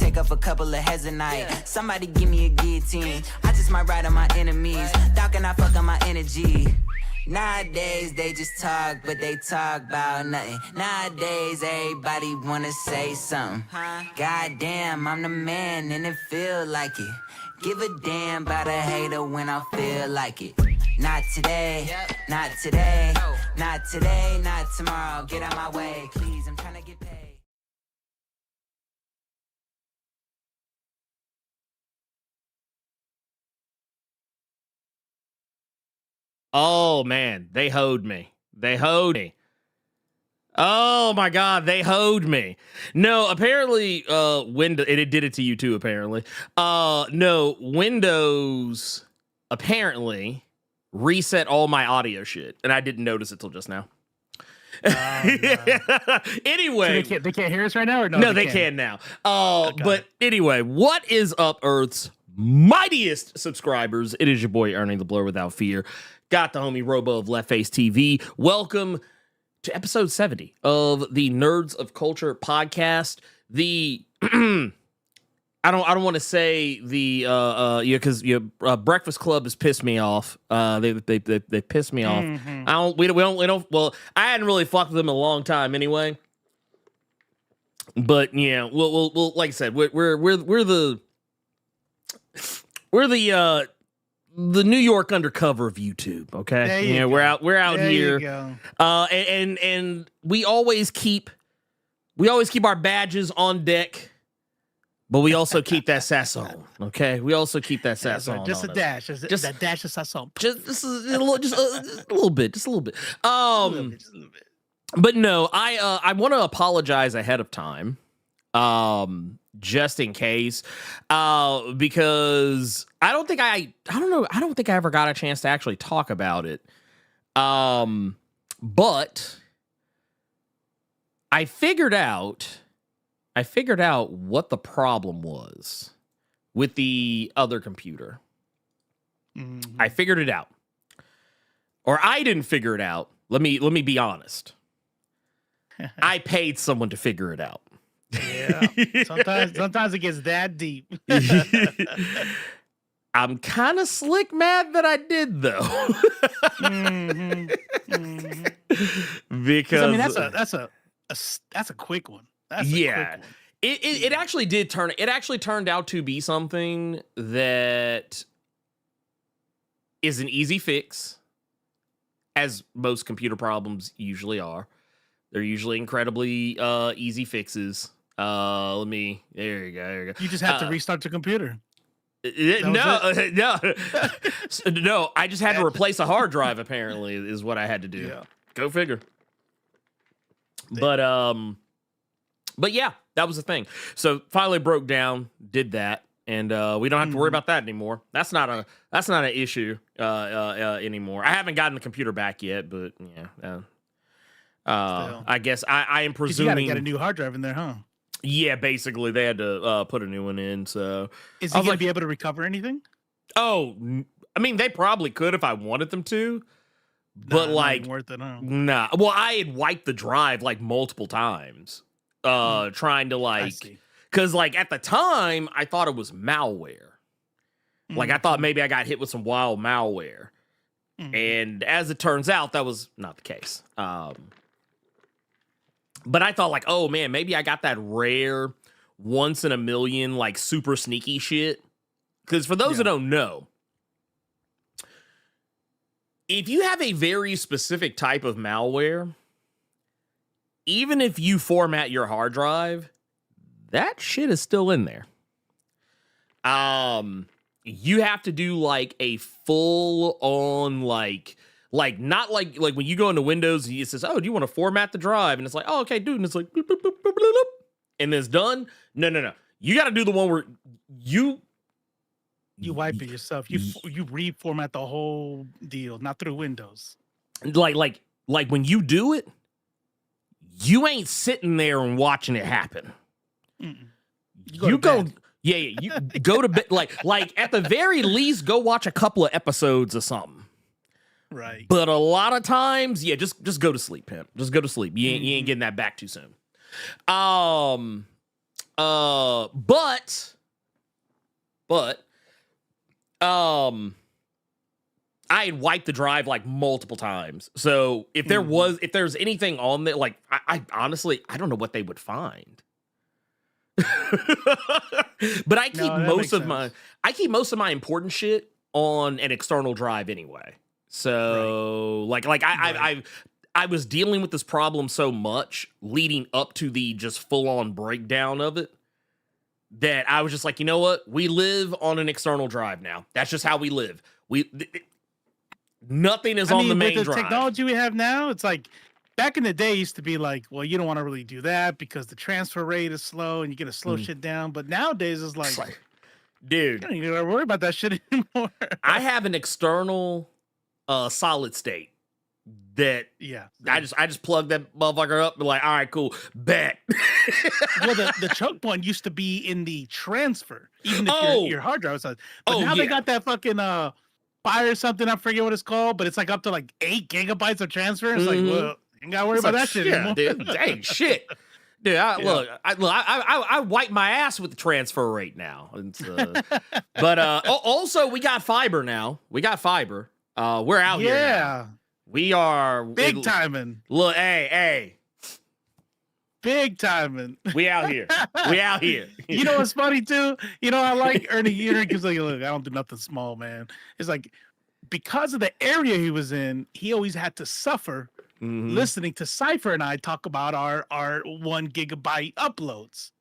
pick up a couple of heads a night. Somebody give me a guillotine. I just might ride on my enemies. Thought can I fuck on my energy? Nowadays they just talk, but they talk about nothing. Nowadays everybody wanna say something. Goddamn, I'm the man and it feel like it. Give a damn about a hater when I feel like it. Not today, not today, not today, not tomorrow. Get out my way, please, I'm trying to get paid. Oh, man, they hoed me. They hoed me. Oh, my God, they hoed me. No, apparently, Windows, it did it to you too, apparently. No, Windows apparently reset all my audio shit, and I didn't notice it till just now. Anyway. So they can't hear us right now, or no? No, they can now. But anyway, what is up, Earth's mightiest subscribers? It is your boy, Earning the Blur Without Fear. Got the homie Robo of Left Face TV. Welcome to episode 70 of the Nerds of Culture podcast. The I don't want to say the because Breakfast Club has pissed me off. They pissed me off. Mm-hmm. We don't. Well, I hadn't really fucked with them in a long time anyway. But yeah, we'll like I said, we're the New York undercover of YouTube, okay? Yeah, we're out there here. You go. And we always keep our badges on deck, but we also keep that sass on, okay? We also keep that sass on. Just a dash. Just that dash of sass on. Just a little bit. But no, I want to apologize ahead of time. Just in case, because I don't think I ever got a chance to actually talk about it. But I figured out what the problem was with the other computer. Mm-hmm. I figured it out. Or I didn't figure it out. Let me be honest. I paid someone to figure it out. Yeah. Sometimes it gets that deep. I'm kind of slick mad that I did though. Because I mean that's a quick one. That's a quick one. It actually did turn. It actually turned out to be something that is an easy fix, as most computer problems usually are. They're usually incredibly easy fixes. There you go. You just have to restart the computer. No. I just had to replace a hard drive. Apparently, is what I had to do. Yeah. Go figure. But yeah, that was the thing. So finally broke down, did that, and we don't have to worry about that anymore. That's not an issue anymore. I haven't gotten the computer back yet, but yeah. I guess I am presuming you gotta get a new hard drive in there, huh? Yeah, basically they had to put a new one in. So is he gonna be able to recover anything? Oh, I mean, they probably could if I wanted them to, but not worth it, huh? Nah. Well, I had wiped the drive like multiple times, trying to because at the time I thought it was malware. Like I thought maybe I got hit with some wild malware, and as it turns out, that was not the case. But I thought oh man, maybe I got that rare once in a million, super sneaky shit. Because for those that don't know, if you have a very specific type of malware, even if you format your hard drive, that shit is still in there. You have to do a full on not like when you go into Windows, it says, "Oh, do you want to format the drive?" And it's like, "Oh, okay, dude." And it's like, boop, boop, boop, boop, boop, boop, and it's done. No. You got to do the one where you wipe it yourself. You reformat the whole deal, not through Windows. Like when you do it, you ain't sitting there and watching it happen. You go. Yeah, you go to bed. Like at the very least, go watch a couple of episodes or something. Right. But a lot of times, just go to sleep, pimp. Just go to sleep. You ain't getting that back too soon. But I had wiped the drive like multiple times. So if there's anything on there, like I honestly, I don't know what they would find. But I keep most of my important shit on an external drive anyway. So I was dealing with this problem so much leading up to the just full on breakdown of it that I was just like, you know what? We live on an external drive now. That's just how we live. Nothing is on the main with the drive. Technology we have now, it's like back in the day, it used to be like, well, you don't want to really do that because the transfer rate is slow and you get to slow shit down. But nowadays, it's like dude, you don't even worry about that shit anymore. I have an external solid state that I just plug that motherfucker up and be like, all right, cool, bet. Well, the choke point used to be in the transfer, even if your hard drive was on. But now they got that fucking fire something, I forget what it's called, but it's like up to like 8 gigabytes of transfer. It's like, well, you ain't gotta worry about that shit anymore. Dude. Dang shit. Dude, I wipe my ass with the transfer rate now. But also we got fiber now. We got fiber. We're out here now. We are big timing. Look, hey. Big timing. We out here. We out here. You know what's funny too? You know, I like Ernie Uniter because like, look, I don't do nothing small, man. It's like because of the area he was in, he always had to suffer listening to Cypher and I talk about our 1 gigabyte uploads.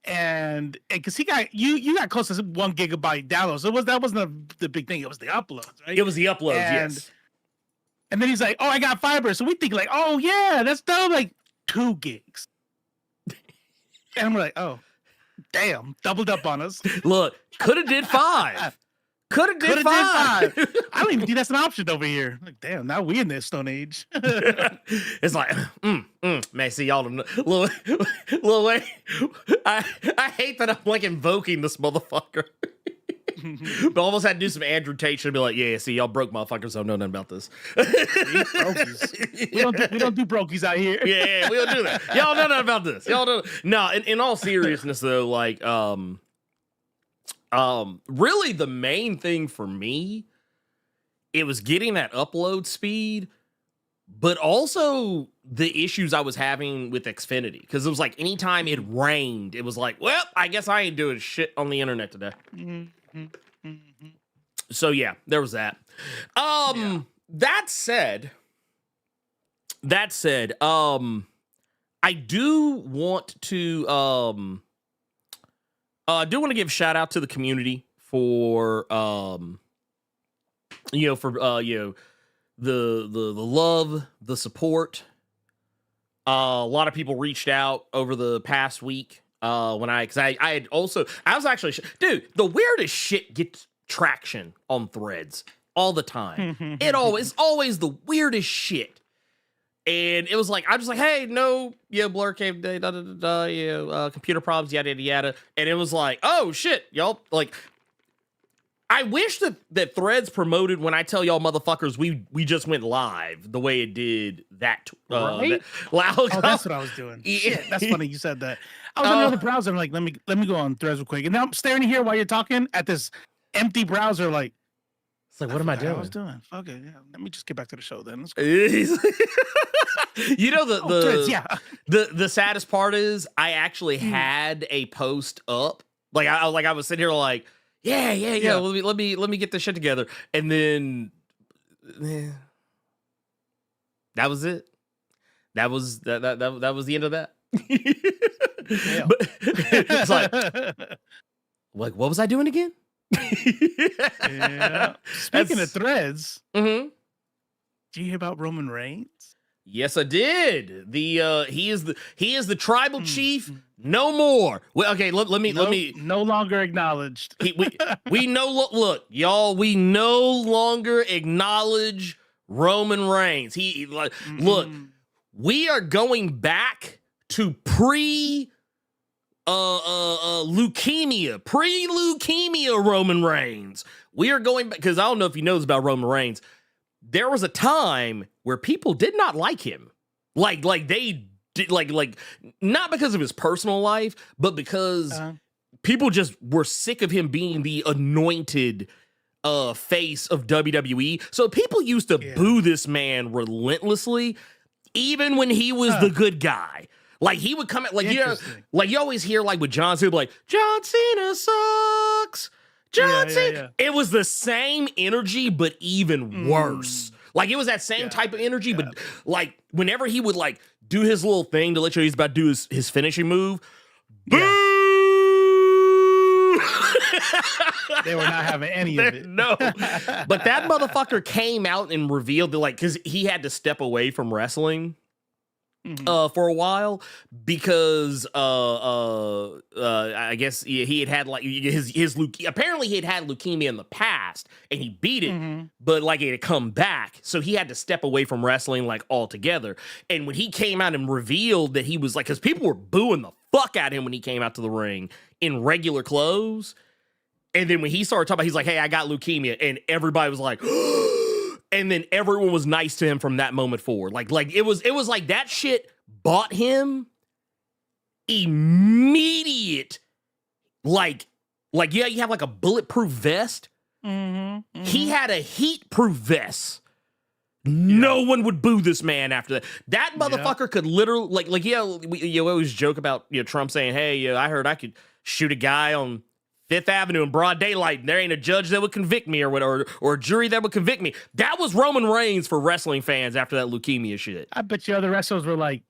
And because he got you got close to 1 gigabyte downloads. So that wasn't the big thing. It was the uploads, right? It was the uploads, yes. And then he's like, "Oh, I got fiber." So we think like, "Oh yeah, that's dope." Like 2 gigs. And we're like, "Oh, damn, doubled up on us." Look, could have did 5. Could have did 5. I don't even think that's an option over here. Like, damn, now we in this Stone Age. It's like, man, see y'all, little way. I hate that I'm like invoking this motherfucker. But almost had to do some Andrew Tate and be like, yeah, see, y'all broke motherfuckers don't know nothing about this. We don't do brokies out here. Yeah, we don't do that. Y'all know nothing about this. Y'all know. No, in all seriousness though, like, really the main thing for me, it was getting that upload speed, but also the issues I was having with Xfinity. Because it was like anytime it rained, it was like, well, I guess I ain't doing shit on the internet today. So yeah, there was that. That said, I do want to give shout out to the community for the love, the support. A lot of people reached out over the past week. Dude, the weirdest shit gets traction on threads all the time. It's always the weirdest shit. And it was like, I'm just like, hey, no, Blerd cave day, computer problems, yada, yada, yada. And it was like, oh shit, y'all, like, I wish that threads promoted when I tell y'all motherfuckers we just went live the way it did that. Right? That's what I was doing. Shit, that's funny you said that. I was on the other browser. I'm like, let me go on threads real quick. And now I'm staring here while you're talking at this empty browser. Like, it's like, what am I doing? I was doing. Fuck it. Yeah. Let me just get back to the show then. You know the saddest part is I actually had a post up. Like I was sitting here like, yeah. Let me get this shit together, and then that was it. That was the end of that. But it's like, what was I doing again? Yeah. Speaking of threads, did you hear about Roman Reigns? Yes, I did. He is the tribal chief. No more. Well, okay, let me. No longer acknowledged. We look, y'all. We no longer acknowledge Roman Reigns. Look. We are going back to pre-leukemia Roman Reigns. We are going back because I don't know if you know this about Roman Reigns. There was a time where people did not like him. Like they like not because of his personal life, but because people just were sick of him being the anointed face of WWE. So people used to boo this man relentlessly, even when he was the good guy. Like he would come at like you always hear like with John Cena, like John Cena sucks. John Cena. It was the same energy, but even worse. Like it was that same type of energy, but like whenever he would like do his little thing to let you know he's about to do his finishing move, boo! They were not having any of it. No. But that motherfucker came out and revealed that, like, because he had to step away from wrestling for a while because I guess he had like his apparently he had leukemia in the past and he beat it, but like it had come back. So he had to step away from wrestling like altogether. And when he came out and revealed that he was like, because people were booing the fuck at him when he came out to the ring in regular clothes. And then when he started talking about, he's like, hey, I got leukemia. And everybody was like, and then everyone was nice to him from that moment forward. Like it was like that shit bought him immediate, like, yeah, you have like a bulletproof vest. He had a heat-proof vest. No one would boo this man after that. That motherfucker could literally, you always joke about, Trump saying, hey, I heard I could shoot a guy on Fifth Avenue in broad daylight, and there ain't a judge that would convict me or a jury that would convict me. That was Roman Reigns for wrestling fans after that leukemia shit. I bet you other wrestlers were like,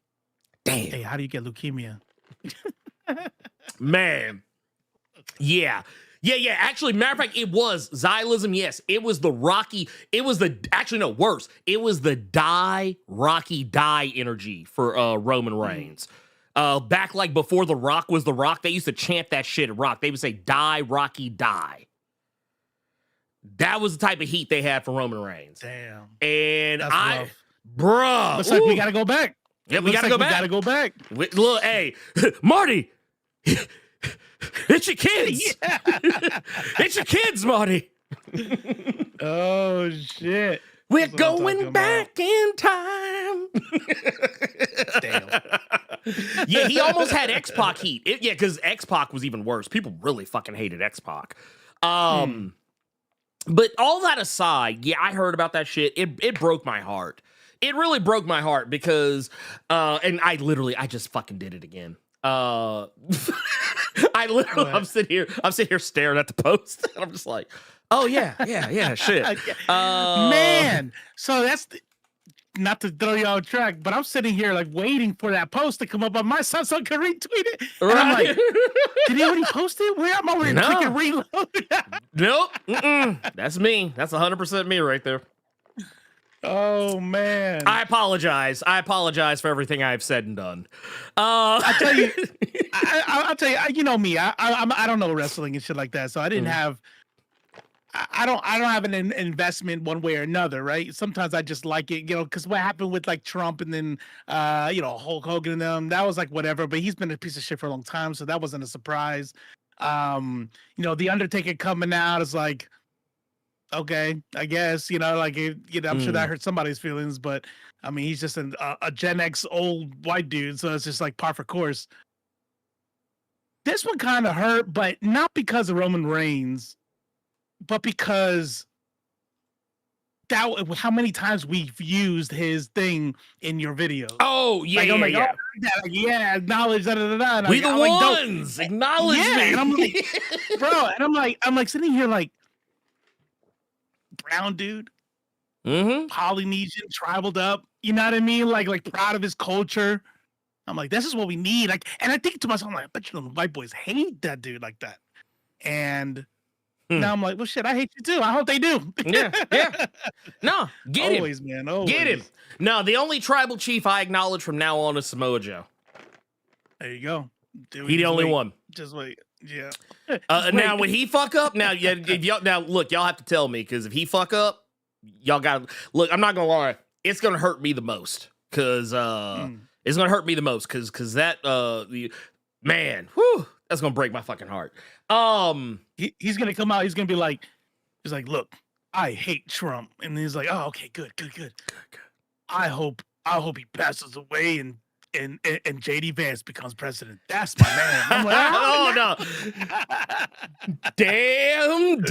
damn. Hey, how do you get leukemia? Man. Yeah. Actually, matter of fact, it was Xylism. Yes, it was the Rocky. It was worse. It was the Rocky die energy for Roman Reigns. Back like before The Rock was The Rock, they used to chant that shit at Rock. They would say, die, Rocky, die. That was the type of heat they had for Roman Reigns. Damn. And bruh. Looks like we got to go back. Yeah, we got to go back. We got to go back. Look, hey, Marty, it's your kids. It's your kids, Marty. Oh, shit. We're going back in time. Damn. Yeah, he almost had X-Pac heat. Because X-Pac was even worse. People really fucking hated X-Pac. But all that aside, yeah, I heard about that shit. It broke my heart. It really broke my heart because, and I just fucking did it again. I'm sitting here staring at the post. And I'm just like, oh yeah, shit. Man, so that's not to throw you off track, but I'm sitting here like waiting for that post to come up on my son so I can retweet it. And I'm like, did he already post it? Where am I? We're clicking reload. Nope. That's me. That's 100% me right there. Oh man. I apologize for everything I've said and done. I'll tell you, you know me. I don't know wrestling and shit like that, so I didn't have. I don't have an investment one way or another, right? Sometimes I just like it, because what happened with like Trump and then Hulk Hogan and them, that was like whatever. But he's been a piece of shit for a long time, so that wasn't a surprise. The Undertaker coming out is like, okay, I guess, I'm sure that hurt somebody's feelings, but I mean, he's just a Gen X old white dude, so it's just like par for course. This one kind of hurt, but not because of Roman Reigns, but because how many times we've used his thing in your video. Oh, yeah, acknowledge that. We the ones, acknowledge me. And I'm like, bro, and I'm like sitting here like, brown dude, Polynesian, tribaled up, you know what I mean? Like proud of his culture. I'm like, this is what we need. Like, and I think to myself, I'm like, I bet you the white boys hate that dude like that. And now I'm like, well, shit, I hate you too. I hope they do. Yeah. No, get always, him. Man, always. Get him. No, the only tribal chief I acknowledge from now on is Samoa Joe. There you go. He the only one. Just wait. Yeah. Now, when he fuck up, look, y'all have to tell me, because if he fuck up, y'all got look. I'm not gonna lie, it's gonna hurt me the most, because it's gonna hurt me the most, because that man, whew, that's gonna break my fucking heart. He's gonna come out. He's gonna be like, look, I hate Trump, and he's like, oh, okay, good. I hope he passes away and and JD Vance becomes president. That's my man. I'm like, oh no! Damn!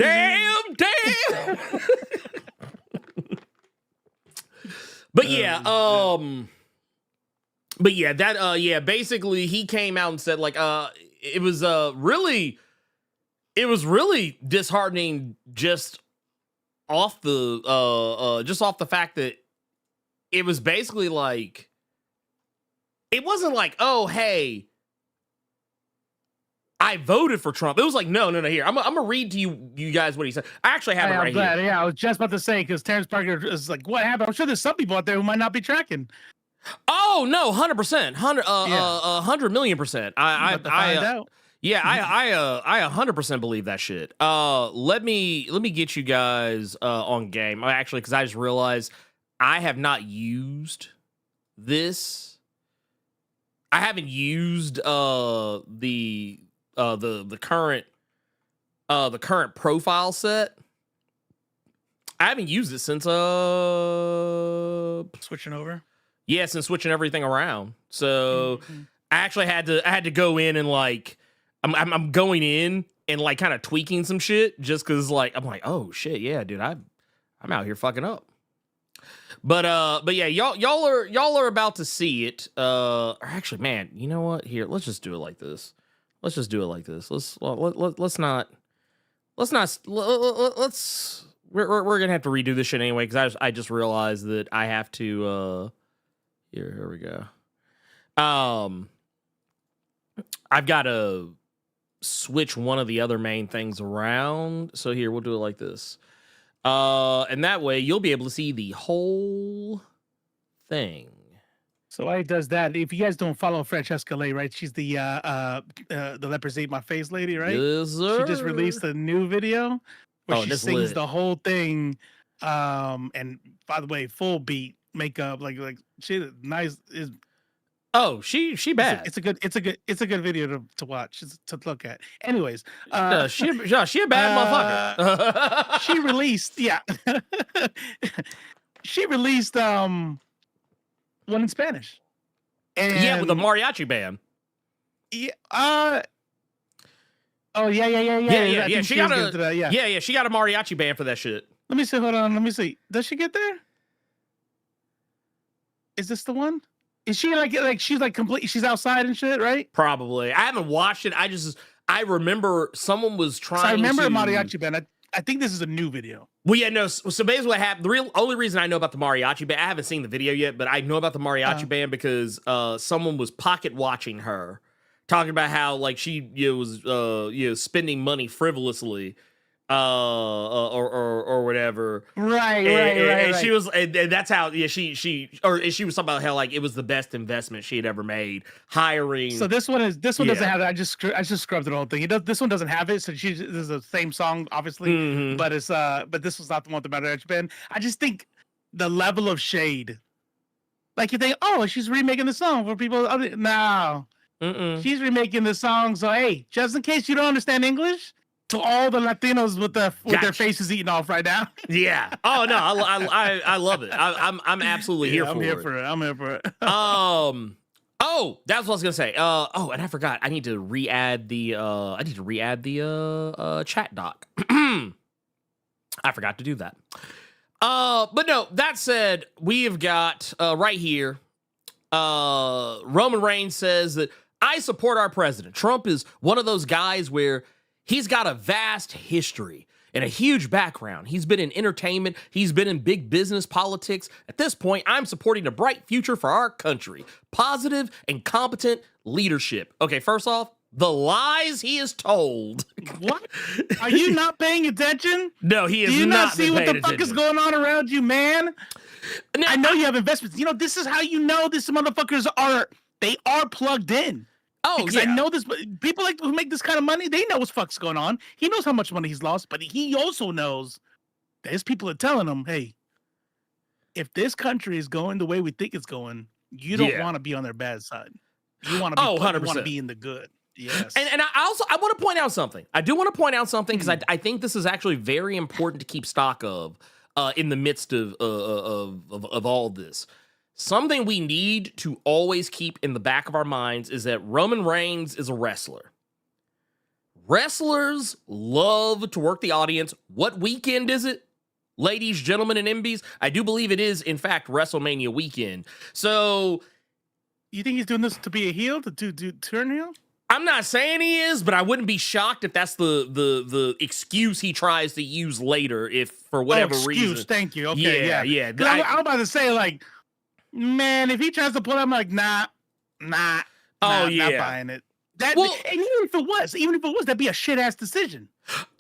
But yeah, basically he came out and said like, it was really disheartening just off the fact that it was basically like, it wasn't like, oh, hey, I voted for Trump. It was like, no. Here, I'm gonna read to you guys what he said. I actually have it right here. Yeah, I was just about to say, because Terrence Parker is like, what happened? I'm sure there's some people out there who might not be tracking. Oh no, 100%, 100 million%. I 100% believe that shit. Let me get you guys on game. Actually, because I just realized I have not used this. I haven't used the current profile set. I haven't used it since switching over. Yeah, since switching everything around. So I actually had to go in and like I'm going in and like kind of tweaking some shit just because like I'm like, oh shit, yeah, dude, I'm out here fucking up. But yeah, y'all are about to see it. Or actually, man, you know what? Here, let's just do it like this. Let's we're gonna have to redo this shit anyway because I just realized that I have to here we go. I've got to switch one of the other main things around. So here, we'll do it like this. And that way you'll be able to see the whole thing. So why he does that? If you guys don't follow Francesca Lay, right? She's the Leopards Ate My Face lady, right? Yes, sir. She just released a new video where she sings lit. the whole thing. And by the way, full beat makeup, like she nice is. Oh, she bad. It's a good video to watch, to look at. Anyways, she a bad motherfucker. She released one in Spanish. And yeah, with the mariachi band. Yeah. Oh yeah. She got a she got a mariachi band for that shit. Let me see. Hold on. Let me see. Does she get there? Is this the one? Is she like she's like complete? She's outside and shit, right? Probably. I haven't watched it. I remember someone was trying. So I remember a mariachi band. I think this is a new video. Well, yeah, no. So basically, what happened? The only reason I know about the mariachi band, I haven't seen the video yet, but I know about the mariachi band because someone was pocket watching her, talking about how like she was spending money frivolously, or whatever. Right. And she was, and that's how she was talking about how like it was the best investment she had ever made. Hiring. So this one doesn't have that. I just scrubbed the whole thing. This one doesn't have it. So this is the same song, obviously, but it's but this was not the one with the mariachi band. I just think the level of shade. Like you think, oh, she's remaking the song for people. No, she's remaking the song. So hey, just in case you don't understand English. To all the Latinos with their faces eaten off right now. Yeah. Oh no, I love it. I'm absolutely here for it. I'm here for it. Oh, that's what I was gonna say. And I forgot. I need to re-add the chat doc. I forgot to do that. But no, that said, we have got right here. Roman Reigns says that I support our president. Trump is one of those guys where he's got a vast history and a huge background. He's been in entertainment. He's been in big business politics. At this point, I'm supporting a bright future for our country. Positive and competent leadership. Okay, first off, the lies he is told. What? Are you not paying attention? No, he is not. Do you not see what the fuck is going on around you, man? Now, I know you have investments. You know, this is how you know these motherfuckers are plugged in. Oh, because I know this. People like who make this kind of money, they know what fuck's going on. He knows how much money he's lost, but he also knows that his people are telling him, "Hey, if this country is going the way we think it's going, you don't want to be on their bad side. You want to be, 100%. You want to be in the good." Yes. And I want to point out something. I do want to point out something because I think this is actually very important to keep stock of in the midst of all this. something we need to always keep in the back of our minds is that Roman Reigns is a wrestler. Wrestlers love to work the audience. What weekend is it? Ladies, gentlemen, and MBs? I do believe it is, in fact, WrestleMania weekend. So... You think he's doing this to be a heel, to turn heel? I'm not saying he is, but I wouldn't be shocked if that's the excuse he tries to use later, if for whatever reason. Thank you. Okay, yeah. I'm about to say, like, man, if he tries to pull it, I'm like, nah, not buying it. And even if it was, that'd be a shit ass decision.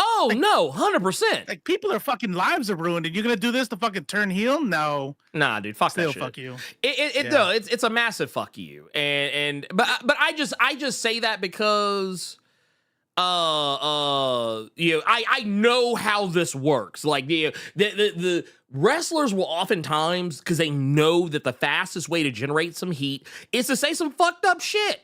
Oh, like, no, 100%. Like, people are fucking lives are ruined, and you're gonna do this to fucking turn heel? No. Nah, dude, fuck that shit. Fuck you. No, it's a massive fuck you. But I just say that because I know how this works. Like the wrestlers will oftentimes, because they know that the fastest way to generate some heat is to say some fucked up shit.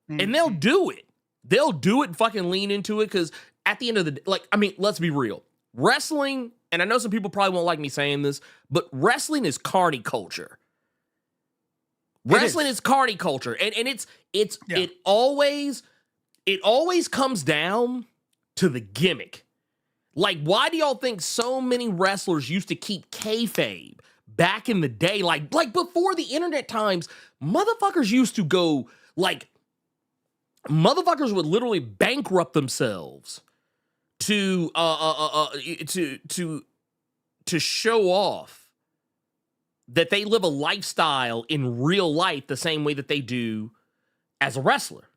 Mm-hmm. And they'll do it. They'll do it and fucking lean into it, because at the end of the day, like, I mean, let's be real. Wrestling, and I know some people probably won't like me saying this, but wrestling is carny culture. Wrestling is carny culture. And it always comes down to the gimmick. Like, why do y'all think so many wrestlers used to keep kayfabe back in the day? Like before the internet times, motherfuckers used to go, like, motherfuckers would literally bankrupt themselves to show off that they live a lifestyle in real life the same way that they do as a wrestler.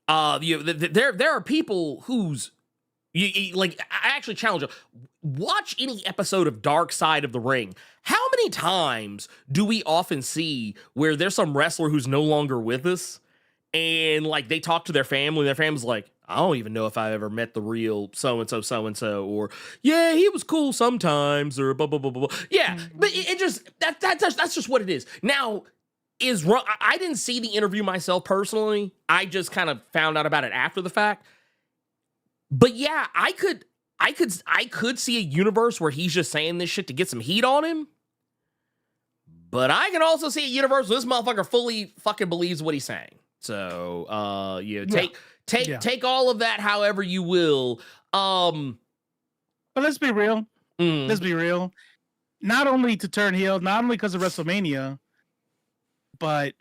There are people whose like, I actually challenge you. Watch any episode of Dark Side of the Ring. How many times do we often see where there's some wrestler who's no longer with us, and like they talk to their family, and their family's like, I don't even know if I ever met the real so-and-so, or, yeah, he was cool sometimes, or blah, blah, blah, blah. Yeah, but it just, that's just what it is. Now, I didn't see the interview myself personally. I just kind of found out about it after the fact. But yeah, I could see a universe where he's just saying this shit to get some heat on him. But I can also see a universe where this motherfucker fully fucking believes what he's saying. So, take all of that however you will. But let's be real. Let's be real. Not only to turn heel, not only because of WrestleMania, but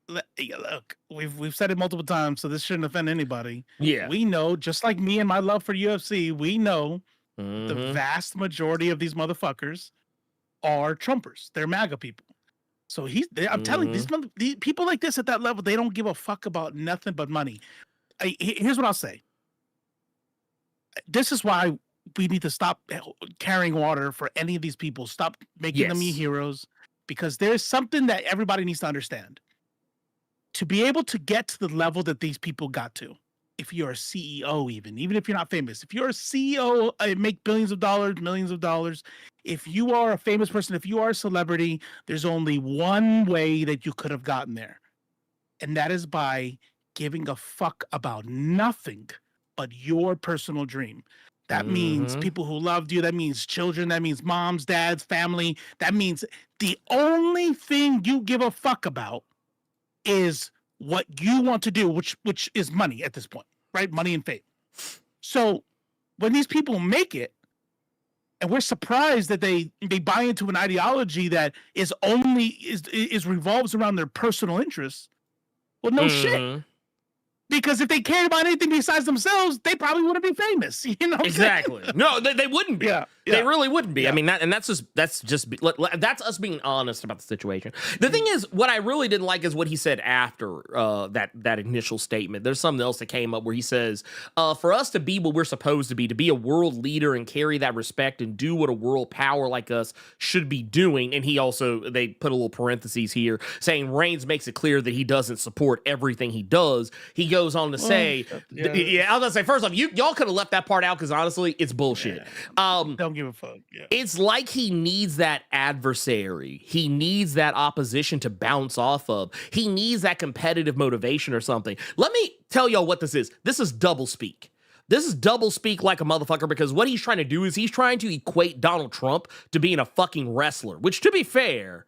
look, we've said it multiple times, so this shouldn't offend anybody. Yeah, we know, just like me and my love for UFC, we know the vast majority of these motherfuckers are Trumpers. They're MAGA people. So I'm telling you, these people like this at that level, they don't give a fuck about nothing but money. Here's what I'll say. This is why we need to stop carrying water for any of these people. Stop making them heroes, because there's something that everybody needs to understand. To be able to get to the level that these people got to, if you're a CEO, even if you're not famous, if you're a CEO, make billions of dollars, millions of dollars. If you are a famous person, if you are a celebrity, there's only one way that you could have gotten there. And that is by giving a fuck about nothing but your personal dream. That means people who loved you. That means children. That means moms, dads, family. That means the only thing you give a fuck about is what you want to do, which is money at this point, right? Money and fame. So when these people make it, and we're surprised that they buy into an ideology that is revolves around their personal interests, well, no shit. Because if they cared about anything besides themselves, they probably wouldn't be famous. You know, exactly. No, they wouldn't be. Yeah, they really wouldn't be. Yeah. I mean, that's us being honest about the situation. The thing is, what I really didn't like is what he said after that initial statement. There's something else that came up where he says, "For us to be what we're supposed to be a world leader and carry that respect and do what a world power like us should be doing." And they put a little parentheses here saying Reigns makes it clear that he doesn't support everything he does. He goes on to say, I was gonna say, first off, y'all could have left that part out, because honestly, it's bullshit. Don't give a fuck. Yeah. It's like he needs that adversary. He needs that opposition to bounce off of. He needs that competitive motivation or something. Let me tell y'all what this is. This is double speak. This is double speak like a motherfucker, because what he's trying to do is he's trying to equate Donald Trump to being a fucking wrestler, which, to be fair,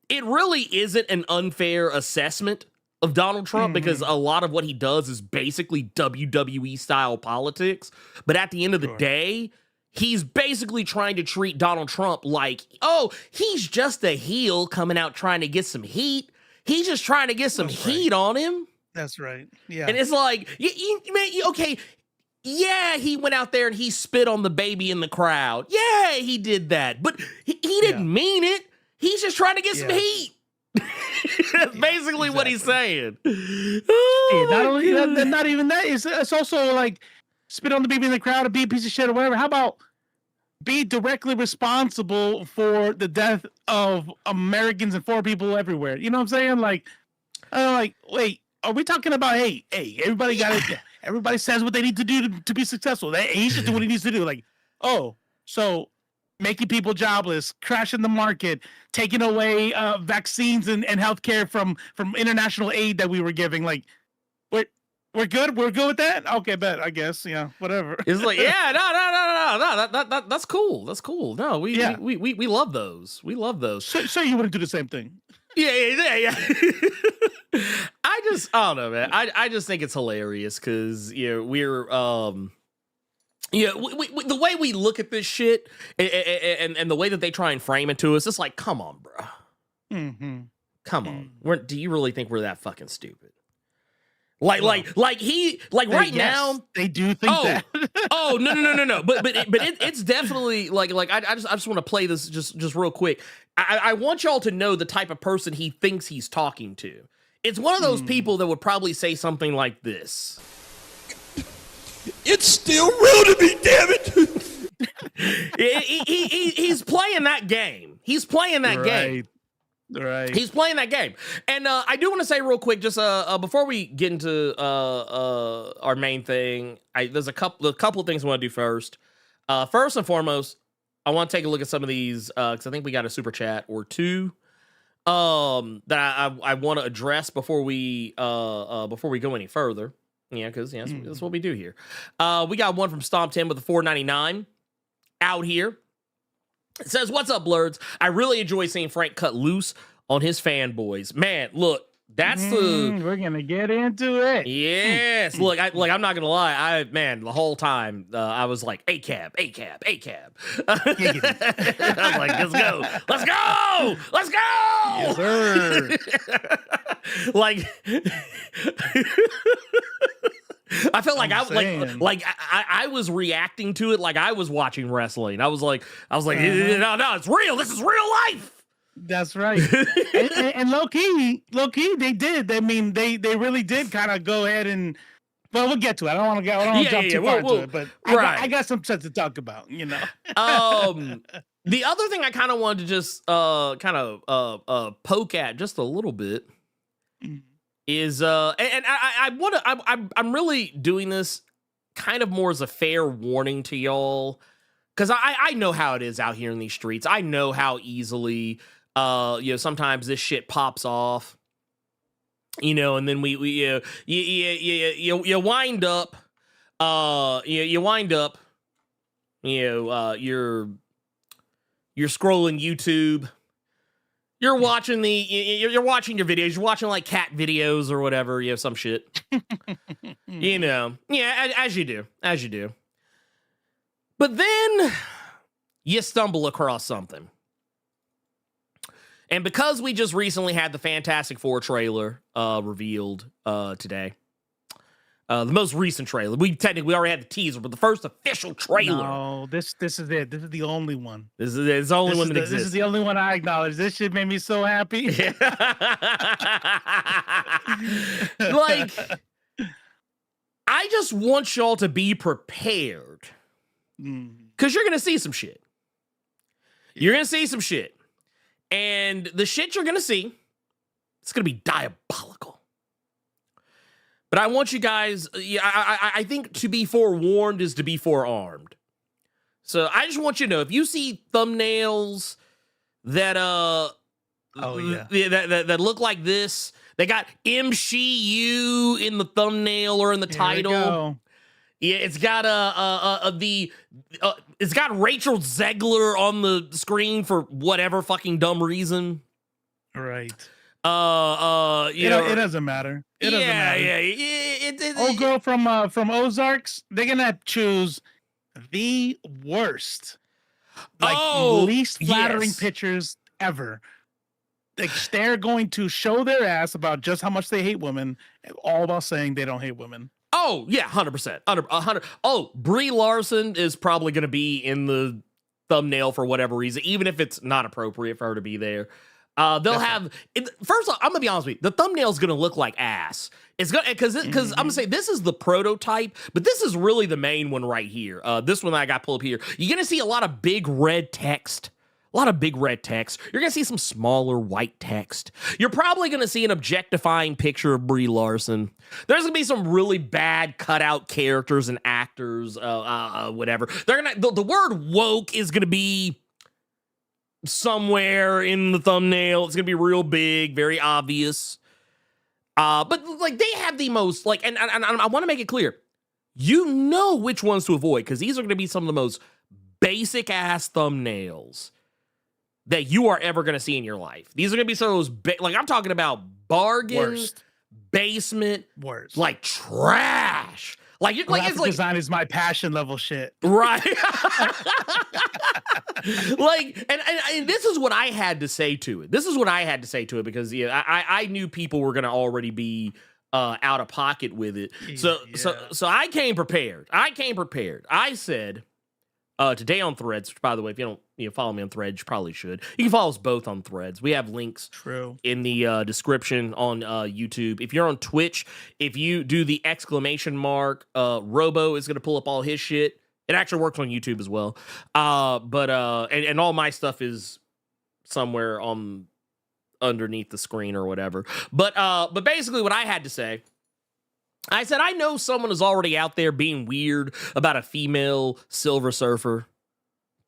it really isn't an unfair assessment of Donald Trump because a lot of what he does is basically WWE style politics. But at the end of the day, he's basically trying to treat Donald Trump like, oh, he's just a heel coming out trying to get some heat. He's just trying to get some heat on him. That's right. Yeah. And it's like, okay, yeah, he went out there and he spit on the baby in the crowd. Yeah, he did that. But he didn't mean it. He's just trying to get some heat. That's basically what he's saying. Oh, not only that, not even that. It's also like spit on the baby in the crowd, or be a piece of shit or whatever. How about be directly responsible for the death of Americans and 4 people everywhere? You know what I'm saying? Like, wait, are we talking about hey, everybody got it? Everybody says what they need to do to be successful. He should do what he needs to do. Like, oh, so making people jobless, crashing the market, taking away vaccines and healthcare from international aid that we were giving. Like, we're good. We're good with that. Okay, bet. I guess. Yeah, whatever. It's like, yeah, no. That's cool. That's cool. No, we love those. We love those. So you wouldn't do the same thing? Yeah. I don't know, man. I just think it's hilarious because we're the way we look at this shit and the way that they try and frame it to us, it's like, come on, bro. Come on. Do you really think we're that fucking stupid? Like right now they do think that. No. But it's definitely like I just want to play this just real quick. I want y'all to know the type of person he thinks he's talking to. It's one of those people that would probably say something like this. It's still real to me, damn it. He's playing that game. He's playing that game. Right. He's playing that game. And I do want to say real quick, just before we get into our main thing, there's a couple of things I want to do first. First and foremost, I want to take a look at some of these because I think we got a super chat or two that I want to address before we go any further. Yeah, because that's what we do here. We got one from Stomp 10 with a $4.99 out here. It says, "What's up, Blerds? I really enjoy seeing Frank cut loose on his fanboys. Man, look, that's we're gonna get into it. Yes, look, I'm not gonna lie. The whole time I was like, A-cab. I was like, let's go. Yes, sir. Like, I felt like I was reacting to it like I was watching wrestling. I was like, no, it's real. This is real life. That's right. and low key, they did. I mean, they really did kind of go ahead and. Well, we'll get to it. I don't want to jump too far into it, but I got some stuff to talk about. The other thing I kind of wanted to just poke at just a little bit is I'm really doing this kind of more as a fair warning to y'all because I know how it is out here in these streets. I know how easily sometimes this shit pops off, and then you wind up you're scrolling YouTube. You're watching your videos. You're watching like cat videos or whatever, some shit. As you do. But then you stumble across something. And because we just recently had the Fantastic Four trailer revealed today, the most recent trailer. We already had the teaser, but the first official trailer. No, this is it. This is the only one. This is the only one that exists. This is the only one I acknowledge. This shit made me so happy. Like, I just want y'all to be prepared. Because you're going to see some shit. You're going to see some shit. And the shit you're going to see, it's going to be diabolical. But I want you guys, I think to be forewarned is to be forearmed. So I just want you to know, if you see thumbnails that that look like this, they got MCU in the thumbnail or in the title. Yeah, it's got it's got Rachel Zegler on the screen for whatever fucking dumb reason. Right. You know, It doesn't matter. It doesn't matter. Yeah. Old girl from Ozarks, they're gonna choose the worst, least flattering pictures ever. Like, they're going to show their ass about just how much they hate women, all about saying they don't hate women. Oh yeah, 100%. 100. Oh, Brie Larson is probably going to be in the thumbnail for whatever reason, even if it's not appropriate for her to be there. They'll have first off, I'm gonna be honest with you. The thumbnail's gonna look like ass. It's gonna because I'm gonna say this is the prototype, but this is really the main one right here. This one I got pulled up here. You're gonna see a lot of big red text. A lot of big red text. You're going to see some smaller white text. You're probably going to see an objectifying picture of Brie Larson. There's going to be some really bad cutout characters and actors, whatever. They're going to the word woke is going to be somewhere in the thumbnail. It's going to be real big, very obvious. But like they have the most like and I want to make it clear. You know which ones to avoid because these are going to be some of the most basic ass thumbnails that you are ever going to see in your life. These are going to be some of those, like I'm talking about bargain, basement, like trash. Like it's like design is my passion level shit. Right. Like, and this is what I had to say to it. This is what I had to say to it because I knew people were going to already be out of pocket with it. So I came prepared. I said, today on Threads, which, by the way, if you don't follow me on Threads, you probably should. You can follow us both on Threads. We have links in the description on YouTube. If you're on Twitch, if you do the exclamation mark, Robo is going to pull up all his shit. It actually works on YouTube as well. But all my stuff is somewhere on underneath the screen or whatever. But basically what I had to say, I said, I know someone is already out there being weird about a female Silver Surfer,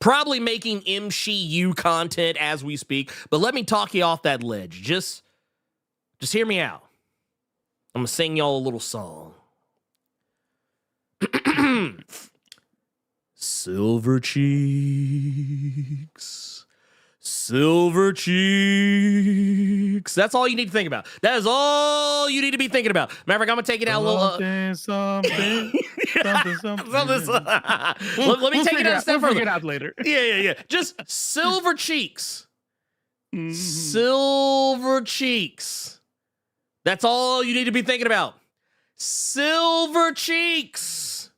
probably making MCU content as we speak, but let me talk you off that ledge. Just hear me out. I'm going to sing y'all a little song. Silver cheeks. Silver cheeks. That's all you need to think about. That is all you need to be thinking about. Matter of fact, I'm gonna take it out a little. Something. Let me take it out a step further. We'll figure it out later. Yeah. Just silver cheeks. Silver cheeks. That's all you need to be thinking about. Silver cheeks.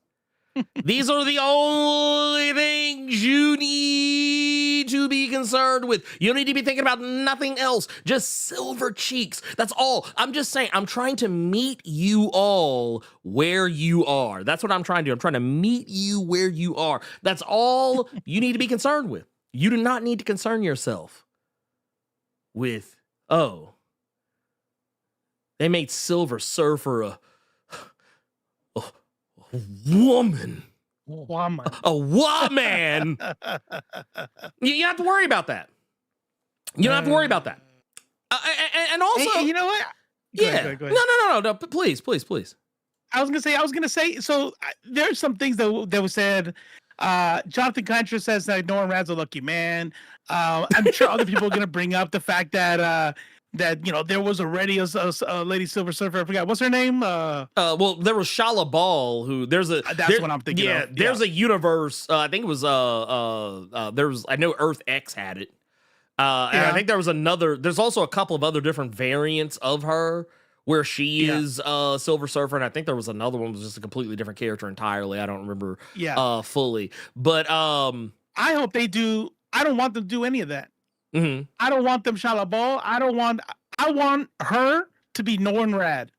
These are the only things you need to be concerned with. You don't need to be thinking about nothing else. Just silver cheeks. That's all. I'm just saying, I'm trying to meet you all where you are. That's what I'm trying to do. I'm trying to meet you where you are. That's all you need to be concerned with. You do not need to concern yourself with, oh, they made Silver Surfer a woman. A woman. You have to worry about that. You don't have to worry about that. And also, hey, you know what? Go ahead. No. Please. I was gonna say. So there's some things that were said. Jonathan Contra says that Norman Rad's a lucky man. I'm sure other people are gonna bring up the fact that there was already a lady Silver Surfer. I forgot what's her name. Well, there was Shala Ball, who that's what I'm thinking. Yeah, there's a universe. I think it was I know Earth X had it. And I think there was another. There's also a couple of other different variants of her where she is Silver Surfer, and I think there was another one that was just a completely different character entirely. I don't remember fully, but I hope they do. I don't want them to do any of that. Mm-hmm. I don't want them Shala Ball. I want her to be Norrin Rad.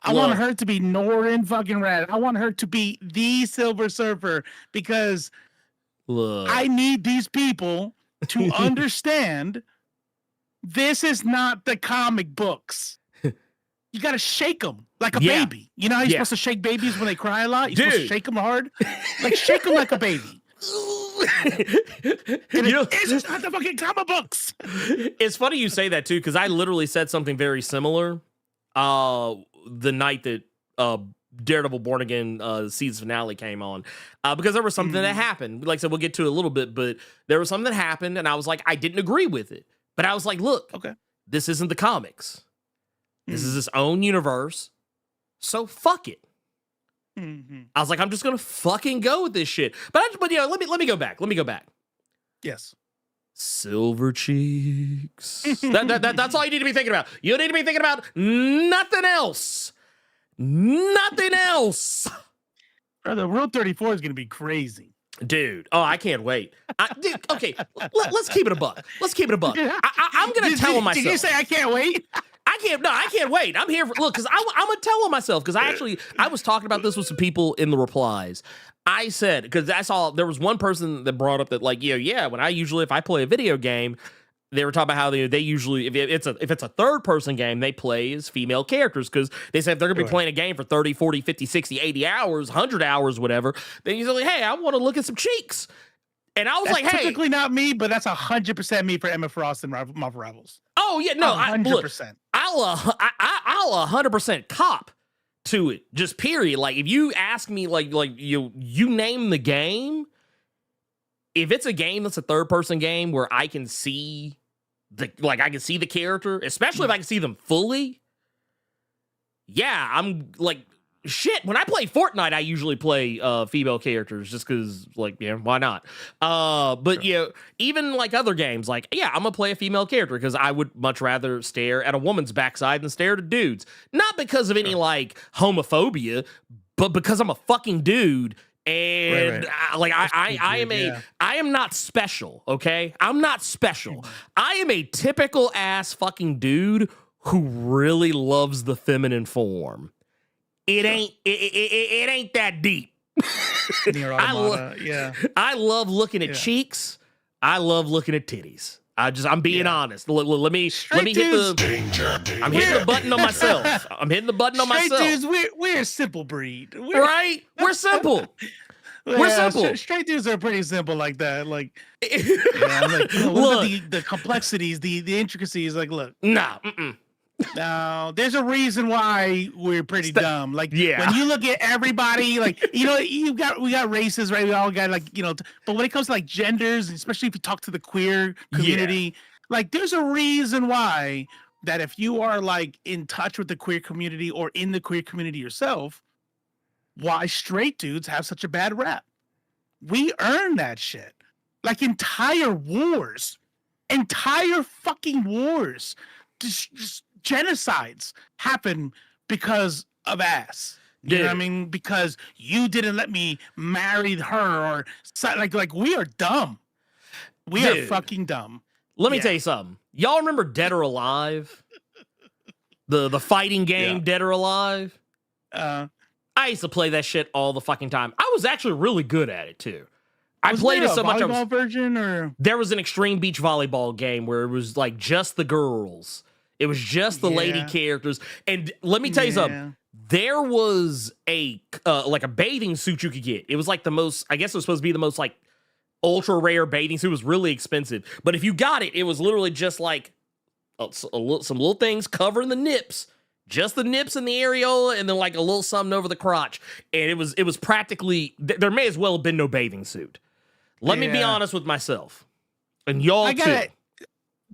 I want her to be Norrin fucking Rad. I want her to be the Silver Surfer because I need these people to understand this is not the comic books. You got to shake them like a baby. You know how you're supposed to shake babies when they cry a lot? You're supposed to shake them hard? Like, shake them like a baby. It's not the fucking comic books. It's funny you say that too, because I literally said something very similar the night that Daredevil Born Again season finale came on, because there was something that happened. Like I said, we'll get to it a little bit, but there was something that happened, and I was like, I didn't agree with it, but I was like, look, this isn't the comics. This is its own universe. So fuck it. I was like, I'm just gonna fucking go with this shit. But you know, let me go back. Yes. Silver cheeks. That's all you need to be thinking about. You need to be thinking about nothing else. Nothing else. Brother, Rule 34 is gonna be crazy. Dude, oh, I can't wait. Dude, okay, let's keep it a buck. I'm gonna tell him myself. Did you say I can't wait? I can't wait. I'm here for, look, because I'm gonna tell him myself, because I was talking about this with some people in the replies. I said, because I saw there was one person that brought up that, like, when if I play a video game, they were talking about how they usually, if it's a third person game, they play as female characters, because they said if they're gonna be playing a game for 30, 40, 50, 60, 80 hours, 100 hours, whatever, then you're like, hey, I want to look at some cheeks. And I was that's like, hey. Typically not me, but that's 100% me for Emma Frost and Marvel Rebels. Oh, yeah, no, 100%. I'll 100% cop to it, just period. Like, if you ask me, like you name the game, if it's a game that's a third-person game where I can see the character, especially if I can see them fully, yeah, I'm like, shit, when I play Fortnite, I usually play female characters just because, like, yeah, why not? But, even, like, other games, like, yeah, I'm going to play a female character because I would much rather stare at a woman's backside than stare at a dude's. Not because of any, like, homophobia, but because I'm a fucking dude. And I am not special, okay? I'm not special. I am a typical ass fucking dude who really loves the feminine form. It ain't that deep. I love looking at cheeks. I love looking at titties. I'm being honest. Let me hit the button on myself. I'm hitting the button on myself. Dudes, we're a simple breed. We're simple. We're simple. Straight dudes are pretty simple like that. Like, look, the complexities, the intricacies. Like, look, no, there's a reason why we're pretty dumb. Like, when you look at everybody, like, we got races, right? We all got, like, but when it comes to, like, genders, especially if you talk to the queer community, like, there's a reason why that if you are, like, in touch with the queer community or in the queer community yourself, why straight dudes have such a bad rap. We earn that shit. Like, entire fucking wars, just genocides happen because of ass. You know what I mean? Because you didn't let me marry her, or like we are dumb. We are fucking dumb. Let me tell you something. Y'all remember Dead or Alive? The fighting game Dead or Alive? I used to play that shit all the fucking time. I was actually really good at it too. I played it so much. Volleyball version, or there was an extreme beach volleyball game where it was like just the girls. It was just the lady characters. And let me tell you something. There was a bathing suit you could get. It was like the most, I guess it was supposed to be the most like ultra rare bathing suit. It was really expensive. But if you got it, it was literally just like some little things covering the nips. Just the nips and the areola, and then like a little something over the crotch. And it was practically, there may as well have been no bathing suit. Let me be honest with myself. And y'all too.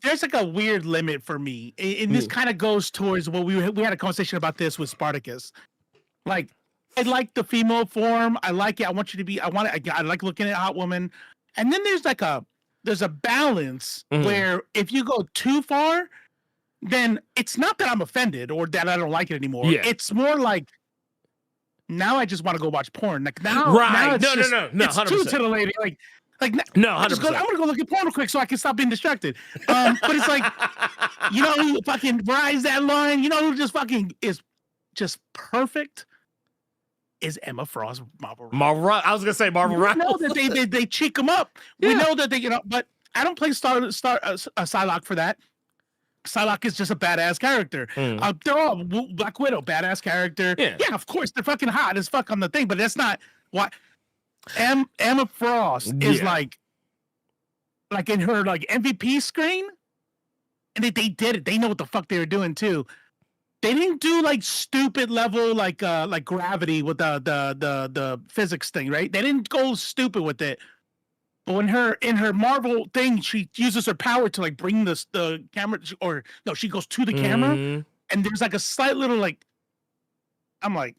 There's like a weird limit for me. And this kind of goes towards what we had a conversation about this with Spartacus. Like, I like the female form. I like it. I want you to be, I like looking at a hot woman. And then there's a balance where if you go too far, then it's not that I'm offended or that I don't like it anymore. Yeah. It's more like, now I just want to go watch porn. Like now, right? Now it's no, it's 100%. too titillating. Like no, 100%. I want to go look at porn real quick so I can stop being distracted. But it's like, who fucking rides that line? Who just fucking is just perfect? Is Emma Frost, Marvel. I was gonna say Marvel. We know that they cheek them up. Yeah. We know that they, but I don't play Psylocke for that. Psylocke is just a badass character. They're all Black Widow, badass character. Yeah, of course they're fucking hot as fuck on the thing, but that's not what Emma Frost is like in her like MVP screen, and they did it. They know what the fuck they were doing too. They didn't do like stupid level like Gravity with the physics thing, right? They didn't go stupid with it. But when in her Marvel thing, she uses her power to like bring the camera, or no, she goes to the camera, and there's like a slight little like. I'm like,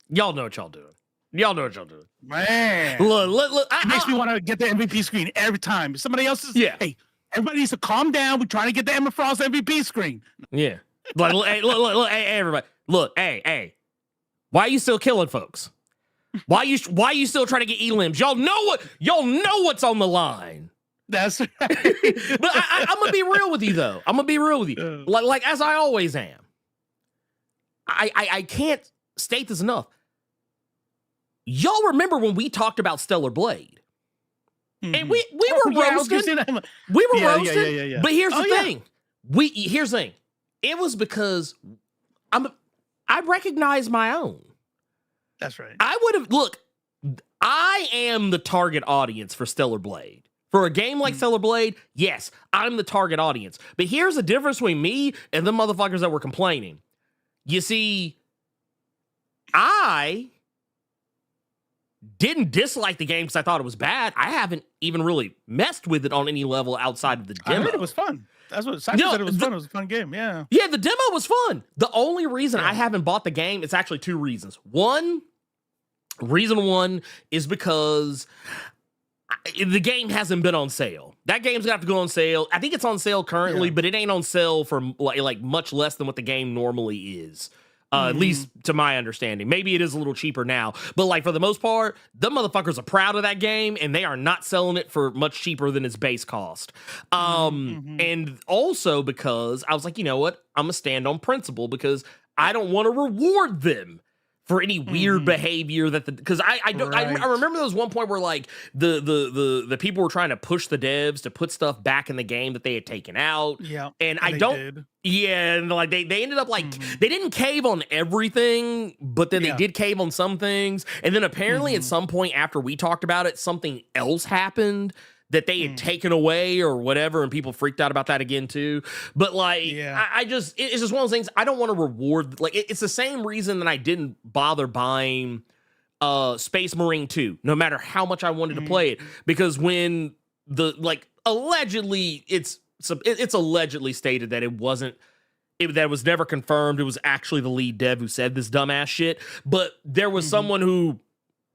y'all know what y'all doing. Y'all know what y'all doing. Man, look, it makes me want to get the MVP screen every time. Somebody else is, hey, everybody needs to calm down. We're trying to get the Emma Frost MVP screen. Yeah. Like, hey, look, hey, everybody. Look, hey. Why are you still killing folks? Why you still trying to get elims? Y'all know what's on the line. That's right. But I'm gonna be real with you though. I'm gonna be real with you. Like as I always am. I can't state this enough. Y'all remember when we talked about Stellar Blade? And we were roasted. We were roasted. Yeah. But here's the thing. Here's the thing. It was because I recognize my own. That's right. I am the target audience for Stellar Blade. For a game like Stellar Blade, yes, I'm the target audience. But here's the difference between me and the motherfuckers that were complaining. You see, I didn't dislike the game because I thought it was bad. I haven't even really messed with it on any level outside of the demo. I heard it was fun. That's what Simon said. It was fun. It was a fun game. Yeah. Yeah, the demo was fun. The only reason I haven't bought the game, it's actually two reasons. Reason one is because the game hasn't been on sale. That game's gonna have to go on sale. I think it's on sale currently, but it ain't on sale for like much less than what the game normally is. At least to my understanding. Maybe it is a little cheaper now. But like for the most part, the motherfuckers are proud of that game and they are not selling it for much cheaper than its base cost. And also because I was like, you know what? I'm gonna stand on principle because I don't want to reward them for any weird behavior because I remember there was one point where like the people were trying to push the devs to put stuff back in the game that they had taken out. Yeah. And and like they ended up like they didn't cave on everything, but then they did cave on some things. And then apparently at some point after we talked about it, something else happened that they had taken away or whatever, and people freaked out about that again too. But like, it's just one of those things. I don't want to reward. Like, it's the same reason that I didn't bother buying Space Marine 2, no matter how much I wanted to play it, because when allegedly it's allegedly stated that it wasn't. That was never confirmed. It was actually the lead dev who said this dumbass shit. But there was someone who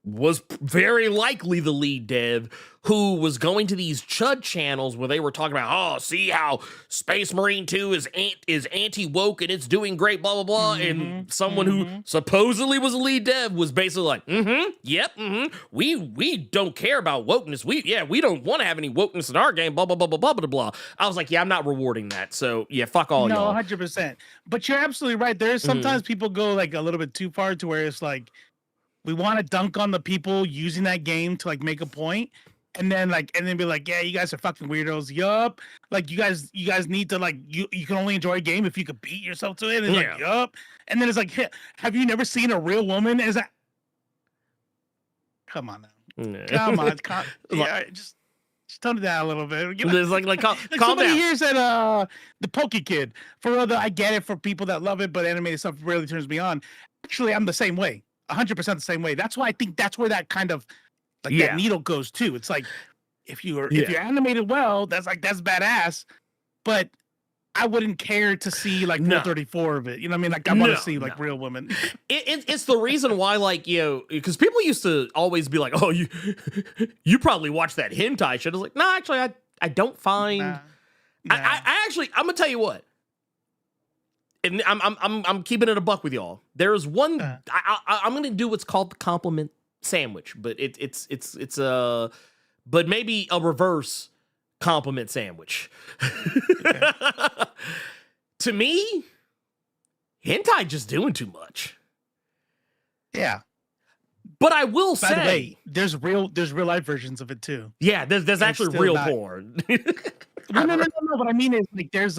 was very likely the lead dev who was going to these chud channels where they were talking about, see how Space Marine 2 is anti-woke and it's doing great, blah, blah, blah. And someone who supposedly was a lead dev was basically like, we don't care about wokeness. We don't want to have any wokeness in our game, blah, blah, blah, blah, blah, blah, blah. I was like, I'm not rewarding that. So yeah, fuck all y'all. No, 100%. But you're absolutely right. There's sometimes people go like a little bit too far to where it's like, we want to dunk on the people using that game to like make a point, and then be like, yeah, you guys are fucking weirdos. Yup. Like you guys need to like you can only enjoy a game if you could beat yourself to it. And like, yup. And then it's like, have you never seen a real woman? Is that? Come on now. Come on. Just tone it down a little bit. You know? It's like calm somebody down. here said the Poke Kid. For other, I get it for people that love it, but animated stuff really turns me on. Actually, I'm the same way. 100% the same way. That's why I think that's where that kind of like that needle goes too. It's like if you're animated well, that's badass. But I wouldn't care to see like 34 of it. You know what I mean? Like I want to see like real women. It's the reason why, like, because people used to always be like, oh, you probably watch that hentai shit. I was like, no, actually, I don't find. I actually, I'm gonna tell you what. And I'm keeping it a buck with y'all. There's one. I'm gonna do what's called the compliment sandwich, but it's but maybe a reverse compliment sandwich. To me, hentai just doing too much. Yeah. But I will say, by the way, there's real life versions of it too. Yeah, there's actually real porn. No. What I mean is like there's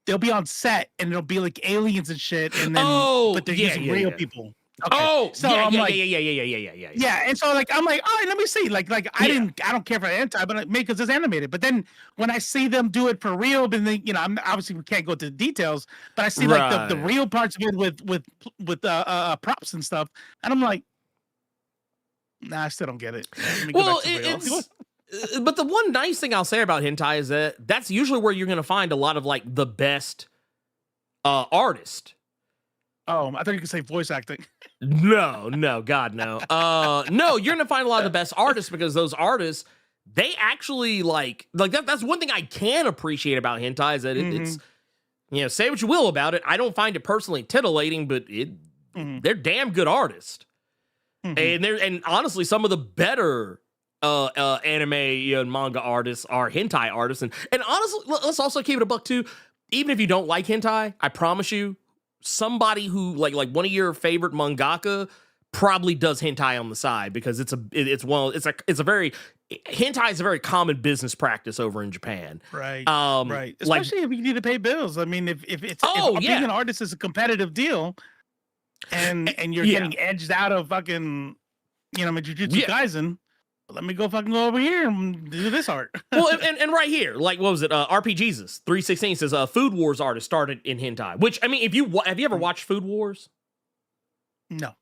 they'll be on set and it'll be like aliens and shit, and then but they're using real people. Okay. Yeah. And so like I'm like, all right, let me see. Like I don't care for anti, but because it's animated. But then when I see them do it for real, then they, I'm obviously we can't go into the details, but I see like the real parts of it with props and stuff, and I'm like, Nah, I still don't get it. Let me go Well, back to real. it's but the one nice thing I'll say about hentai is that that's usually where you're going to find a lot of like the best artists. Oh, I thought you could say voice acting. No, God, no. No, you're gonna find a lot of the best artists because those artists, they actually like that. That's one thing I can appreciate about hentai is that it's, say what you will about it. I don't find it personally titillating, but they're damn good artists, and honestly, some of the better anime and manga artists are hentai artists, and honestly, let's also keep it a buck too. Even if you don't like hentai, I promise you, somebody who like one of your favorite mangaka probably does hentai on the side because hentai is a very common business practice over in Japan. Right. Right. Especially if you need to pay bills. I mean, if being an artist is a competitive deal and you're getting edged out of fucking, Jujutsu Kaisen, let me go over here and do this art. Well, and right here, like, what was it? RPGesus 316 says Food Wars artist started in hentai. Which, I mean, have you ever watched Food Wars? No.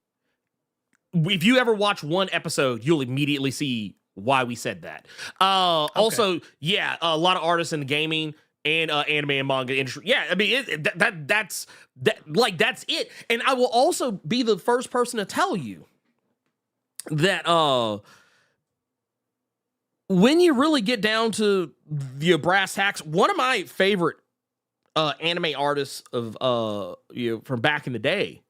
If you ever watch one episode, you'll immediately see why we said that. Also, a lot of artists in the gaming and anime and manga industry. Yeah, I mean, that's it. And I will also be the first person to tell you that when you really get down to the brass tacks, one of my favorite anime artists of from back in the day,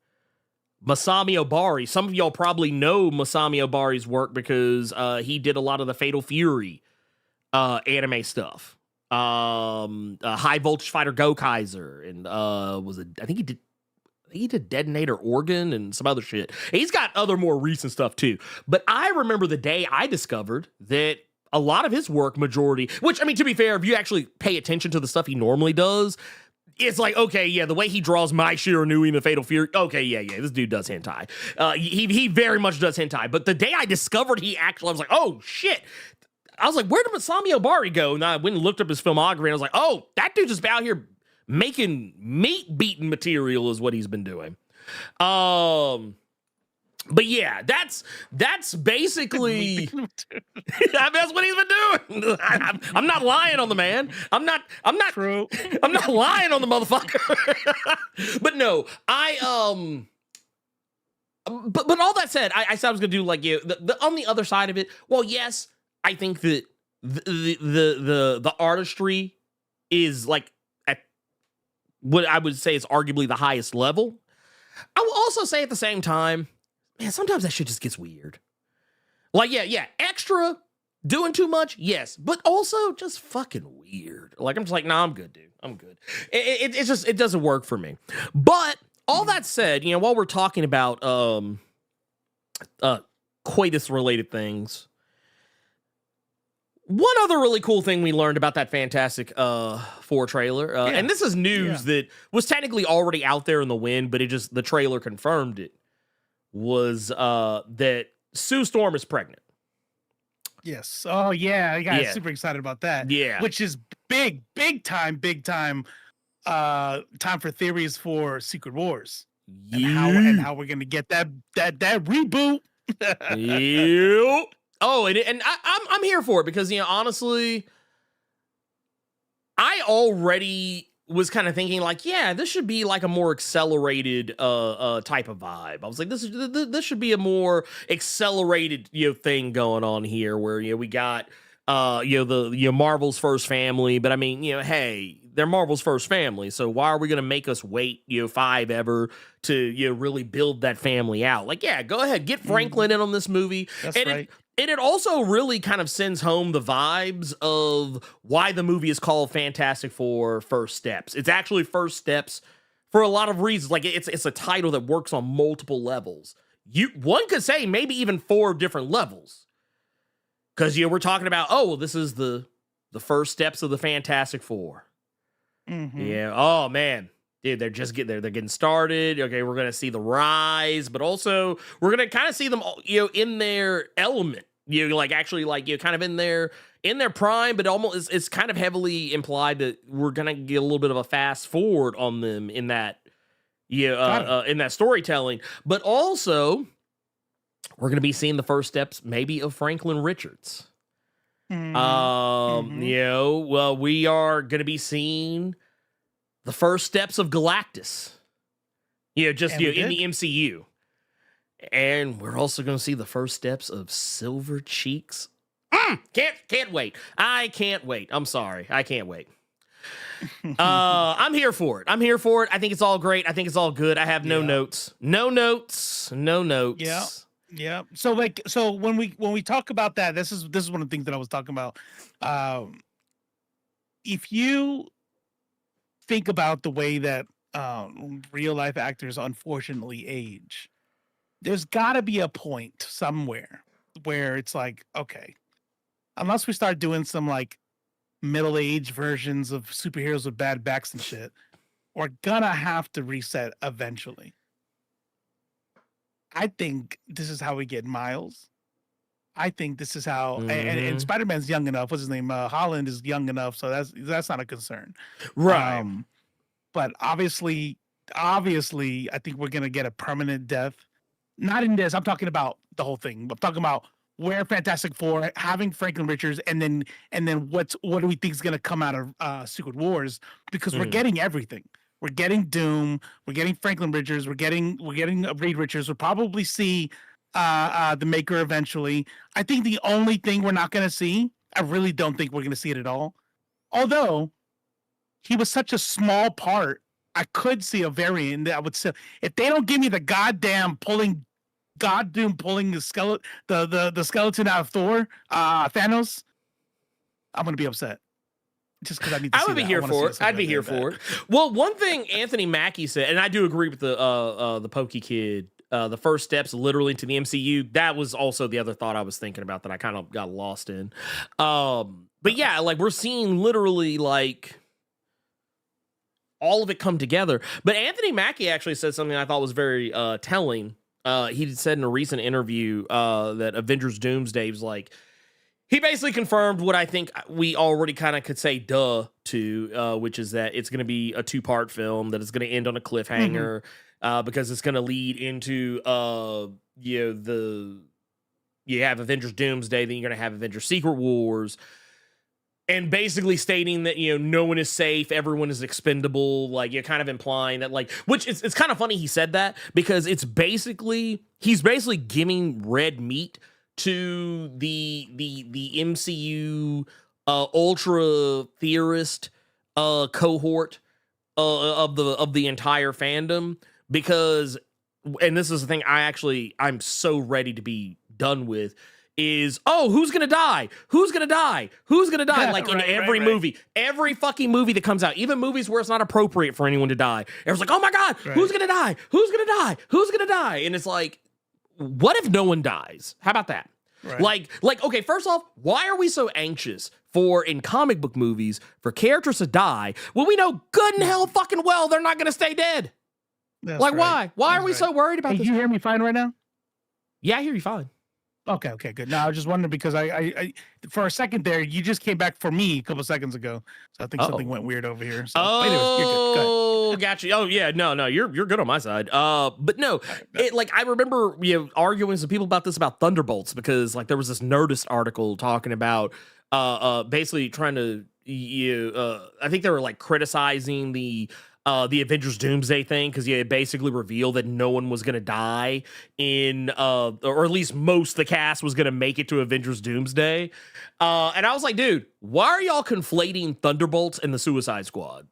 Masami Obari. Some of y'all probably know Masami Obari's work because he did a lot of the Fatal Fury anime stuff. High Voltage Fighter Gokaiser, and I think he did Detonator Organ and some other shit. And he's got other more recent stuff too. But I remember the day I discovered that a lot of his work, majority, which, I mean, to be fair, if you actually pay attention to the stuff he normally does, it's like, okay, yeah, the way he draws Mai Shiranui in the Fatal Fury, okay, yeah, this dude does hentai. He very much does hentai. But the day I discovered I was like, oh, shit. I was like, where did Masami Obari go? And I went and looked up his filmography, and I was like, oh, that dude's just out here making meat-beating material is what he's been doing. But yeah, that's basically that's what he's been doing. I'm not lying on the man. I'm not True. I'm not lying on the motherfucker. But no, but all that said, I said I was gonna do like the on the other side of it. Well, yes, I think that the artistry is like at what I would say is arguably the highest level. I will also say at the same time, man, sometimes that shit just gets weird. Like, yeah, extra, doing too much, yes, but also just fucking weird. Like, I'm just like, nah, I'm good, dude. I'm good. It doesn't work for me. But all that said, while we're talking about coitus-related things, one other really cool thing we learned about that Fantastic Four trailer, and this is news that was technically already out there in the wind, but the trailer confirmed it, was that Sue Storm is pregnant. Yes. Oh, yeah. I got super excited about that. Yeah. Which is big time time for theories for Secret Wars. And how we're going to get that reboot. Yep. Oh, and I'm here for it because, honestly, I already was kind of thinking like, yeah, this should be like a more accelerated type of vibe. I was like, this should be a more accelerated thing going on here where we got the Marvel's first family, but I mean, hey, they're Marvel's first family, so why are we gonna make us wait 5 ever to really build that family out? Like, yeah, go ahead, get Franklin in on this movie. That's right. And it also really kind of sends home the vibes of why the movie is called Fantastic Four First Steps. It's actually First Steps for a lot of reasons. Like, it's a title that works on multiple levels. One could say maybe even 4 different levels. Because, we're talking about, this is the first steps of the Fantastic Four. Mm-hmm. Yeah. Oh, man. Dude, they're getting started. Okay, we're gonna see the rise, but also we're gonna kind of see them, in their element. Kind of in their prime, but almost it's kind of heavily implied that we're gonna get a little bit of a fast forward on them in that, in that storytelling. But also, we're going to be seeing the first steps maybe of Franklin Richards. Mm-hmm. You know, well, we are going to be seeing the first steps of Galactus. You know, just in the MCU. And we're also going to see the first steps of Silver Cheeks. Can't wait. I can't wait. I'm sorry. I can't wait. I'm here for it. I think it's all great. I think it's all good. I have no notes. No notes. Yeah. Yeah. So when we talk about that, this is one of the things that I was talking about. If you think about the way that real life actors unfortunately age, there's got to be a point somewhere where it's like, okay, unless we start doing some like middle-aged versions of superheroes with bad backs and shit, we're gonna have to reset eventually. I think this is how we get Miles. I think this is how, and Spider-Man's young enough. What's his name? Holland is young enough, so that's not a concern, right? But obviously, I think we're gonna get a permanent death. Not in this. I'm talking about the whole thing. I'm talking about where Fantastic Four having Franklin Richards, and then what do we think is gonna come out of Secret Wars? Because we're getting everything. We're getting Doom. We're getting Franklin Richards. We're getting Reed Richards. We'll probably see the Maker eventually. I think the only thing we're not going to see, I really don't think we're going to see it at all. Although he was such a small part, I could see a variant that I would say, if they don't give me the goddamn Doom pulling the skeleton out of Thor, Thanos, I'm going to be upset. Just because I need to see I would be here for it. I'd be here for it. Well, one thing Anthony Mackie said, and I do agree with the Pokey Kid, the first steps literally to the MCU. That was also the other thought I was thinking about that I kind of got lost in. But yeah, like we're seeing literally like all of it come together. But Anthony Mackie actually said something I thought was very telling. He said in a recent interview that Avengers Doomsday was like, he basically confirmed what I think we already kind of could say to, which is that it's going to be a 2-part film, that it's going to end on a cliffhanger, because it's going to lead into, you have Avengers Doomsday, then you're going to have Avengers Secret Wars, and basically stating that, no one is safe, everyone is expendable, like, you're kind of implying that, like, which it's kind of funny he said that, because he's basically giving red meat to the MCU ultra theorist cohort of the entire fandom, because, and this is the thing I'm so ready to be done with, is who's gonna die like in every movie, every fucking movie that comes out, even movies where it's not appropriate for anyone to die, everyone's like, oh my god, who's gonna die, and it's like, what if no one dies? How about that? Right. Like, okay, first off, why are we so anxious in comic book movies for characters to die when we know good and hell fucking well they're not going to stay dead? That's like, right. Why are we so worried about this? Can you hear me fine right now? Yeah, I hear you fine. Okay, good. No, I was just wondering because I for a second there, you just came back for me a couple seconds ago, so I think something went weird over here. So, anyways, you're good. Go ahead. Gotcha. Oh yeah, no, you're good on my side. But no, I remember arguing with some people about Thunderbolts, because like there was this Nerdist article talking about basically trying to I think they were like criticizing the Avengers Doomsday thing, because it basically revealed that no one was going to die in, or at least most of the cast was going to make it to Avengers Doomsday. And I was like, dude, why are y'all conflating Thunderbolts and the Suicide Squad?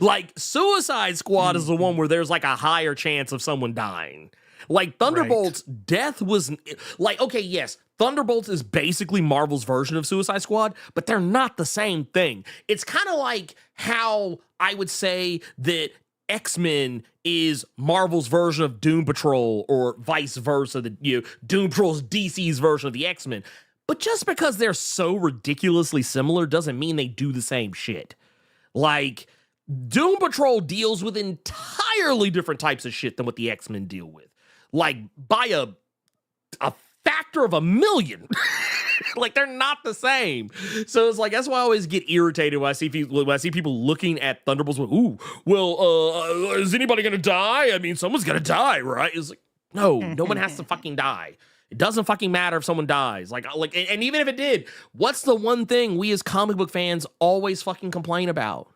Like, Suicide Squad is the one where there's like a higher chance of someone dying. Like, Thunderbolts' death was like, okay, yes, Thunderbolts is basically Marvel's version of Suicide Squad, but they're not the same thing. It's kind of like how I would say that X-Men is Marvel's version of Doom Patrol, or vice versa, Doom Patrol's DC's version of the X-Men. But just because they're so ridiculously similar doesn't mean they do the same shit. Like, Doom Patrol deals with entirely different types of shit than what the X-Men deal with. Like, by a factor of 1,000,000. Like, they're not the same. So it's like, that's why I always get irritated when I see people looking at Thunderbolts with, is anybody gonna die? I mean, someone's gonna die, right? It's like, No one has to fucking die. It doesn't fucking matter if someone dies. And even if it did, what's the one thing we as comic book fans always fucking complain about?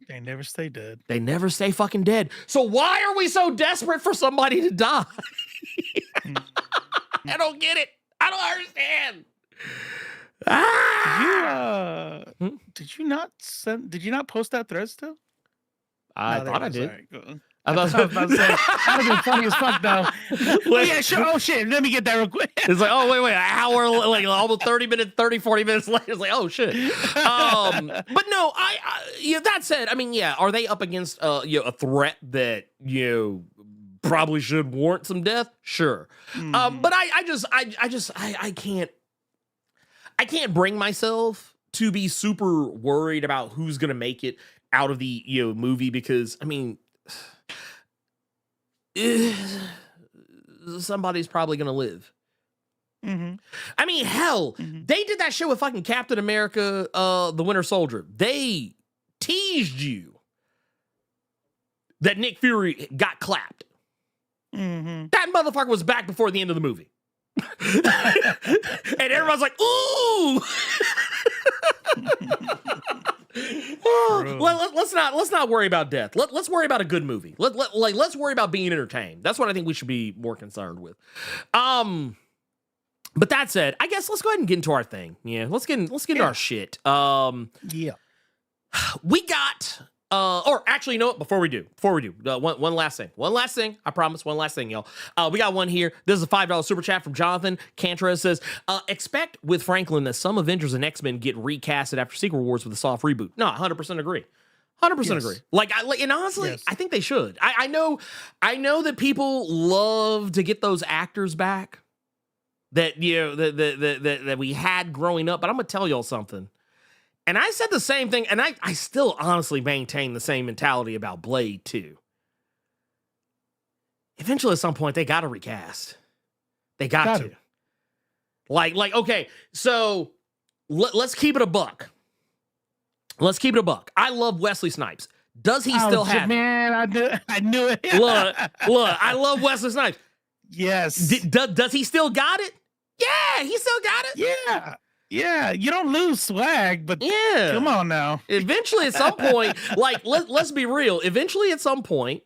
They never stay dead. They never stay fucking dead. So why are we so desperate for somebody to die? I don't get it. I don't understand. Did you not post that thread still? I thought I did. Sorry. Go. I was about to say, that would be funny as fuck, though. Oh, yeah, sure. Oh, shit. Let me get that real quick. It's like, oh, wait, an hour, like almost 40 minutes later. It's like, oh, shit. But no, that said, I mean, yeah, are they up against, a threat that, probably should warrant some death? Sure. But I can't bring myself to be super worried about who's going to make it out of the, movie because, I mean, somebody's probably gonna live. I mean, hell, they did that shit with fucking Captain America, the Winter Soldier. They teased you that Nick Fury got clapped. That motherfucker was back before the end of the movie. And everyone's like, ooh. Let's not worry about death. Let's worry about a good movie. Let's worry about being entertained. That's what I think we should be more concerned with. But that said, I guess let's go ahead and get into our thing. Yeah, let's get into our shit. Yeah, we got. Or actually, you know what? Before we do, one last thing. I promise, one last thing, y'all. We got one here. This is a $5 super chat from Jonathan Cantrez. Says, expect with Franklin that some Avengers and X-Men get recasted after Secret Wars with a soft reboot. No, 100% agree. 100% agree. And honestly, yes. I think they should. I know that people love to get those actors back that that we had growing up. But I'm gonna tell y'all something. And I said the same thing, and I still honestly maintain the same mentality about Blade, too. Eventually, at some point, they got to recast. They got to. Like, okay, so let's keep it a buck. I love Wesley Snipes. Does he still have it? Man, I knew it. Look, I love Wesley Snipes. Yes. Does he still got it? Yeah, he still got it. Yeah, you don't lose swag, but come on now. Eventually, at some point, let's be real. Eventually, at some point,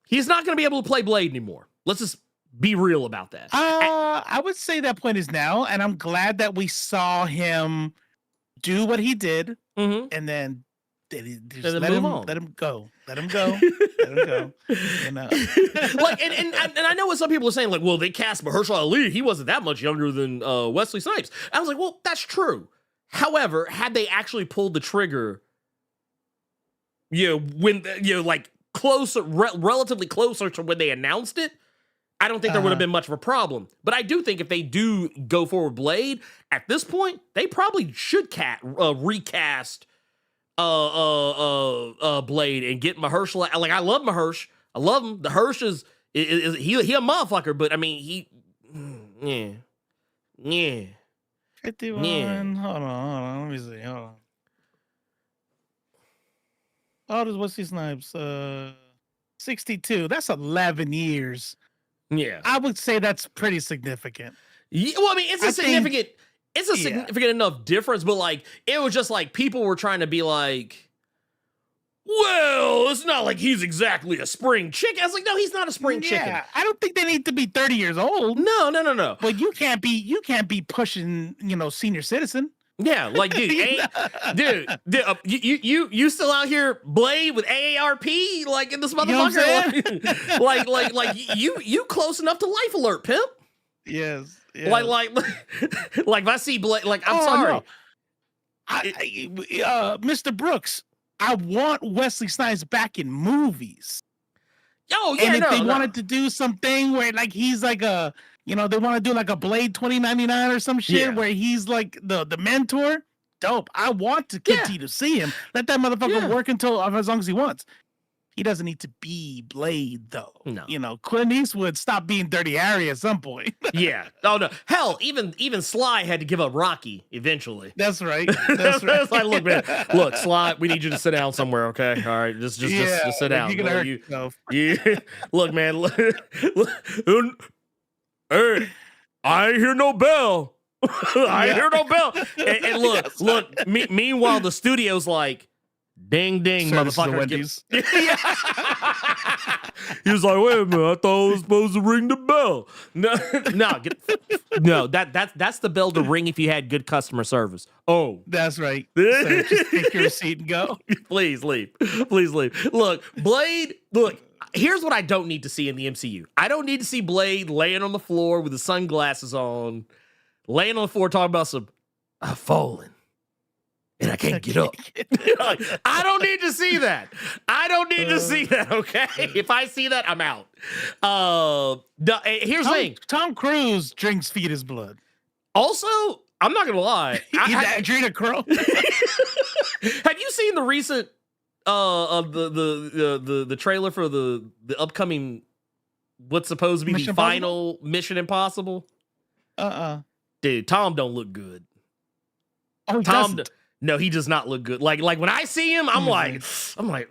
he's not going to be able to play Blade anymore. Let's just be real about that. I would say that point is now, and I'm glad that we saw him do what he did, and then just let him go. Let him go. You know. and I know what some people are saying, like, well, they cast Mahershala Ali. He wasn't that much younger than Wesley Snipes. I was like, well, that's true. However, had they actually pulled the trigger, when relatively closer to when they announced it, I don't think there would have been much of a problem. But I do think if they do go forward Blade, at this point, they probably should recast Blade and get Mahershala. Like, I love Mahersh. I love him. The Hirsch is he a motherfucker, but I mean, yeah. 51. Yeah. Hold on. Let me see. Hold on. Oh, does Wesley Snipes? 62. That's 11 years. Yeah. I would say that's pretty significant. Yeah, well, I mean, it's a significant enough difference, but like, it was just like people were trying to be like, well, it's not like he's exactly a spring chicken. I was like, no, he's not a spring chicken. I don't think they need to be 30 years old. No. But you can't be pushing, senior citizen. Yeah, like, dude, you still out here Blade with AARP, like, in this motherfucker? like you close enough to Life Alert, pimp. Yes. Like if I see Blade, like, I'm sorry. No. Mr. Brooks, I want Wesley Snipes back in movies. Oh, yeah, and if they wanted to do something where, like, he's like they want to do like a Blade 2099 or some shit where he's like the mentor. Dope. I want to continue to see him. Let that motherfucker work until as long as he wants. He doesn't need to be Blade, though. No. You know, Clint Eastwood stopped being Dirty Harry at some point. Yeah. Oh no. Hell, even Sly had to give up Rocky eventually. That's right. That's right. It's like, look, man. Look, Sly, we need you to sit down somewhere, okay? All right, just sit down. You're gonna hurt yourself. Yeah. Look, man. Look, hey, I ain't hear no bell. I ain't hear no bell. And look. Meanwhile, the studio's like, ding, ding, motherfucker. He was like, wait a minute, I thought I was supposed to ring the bell. No, that's the bell to ring if you had good customer service. Oh. That's right. So just take your seat and go. Please leave. Look, Blade, here's what I don't need to see in the MCU. I don't need to see Blade laying on the floor with his sunglasses on, laying on the floor talking about I've fallen. And I can't get up. I don't need to see that. Okay? If I see that, I'm out. Here's the thing. Tom Cruise drinks fetus blood. Also, I'm not going to lie. He's adrenochrome. Have you seen the recent the trailer for the upcoming what's supposed to be the final Mission Impossible? Dude, Tom don't look good. Oh, Tom. No, he does not look good. Like when I see him, I'm like,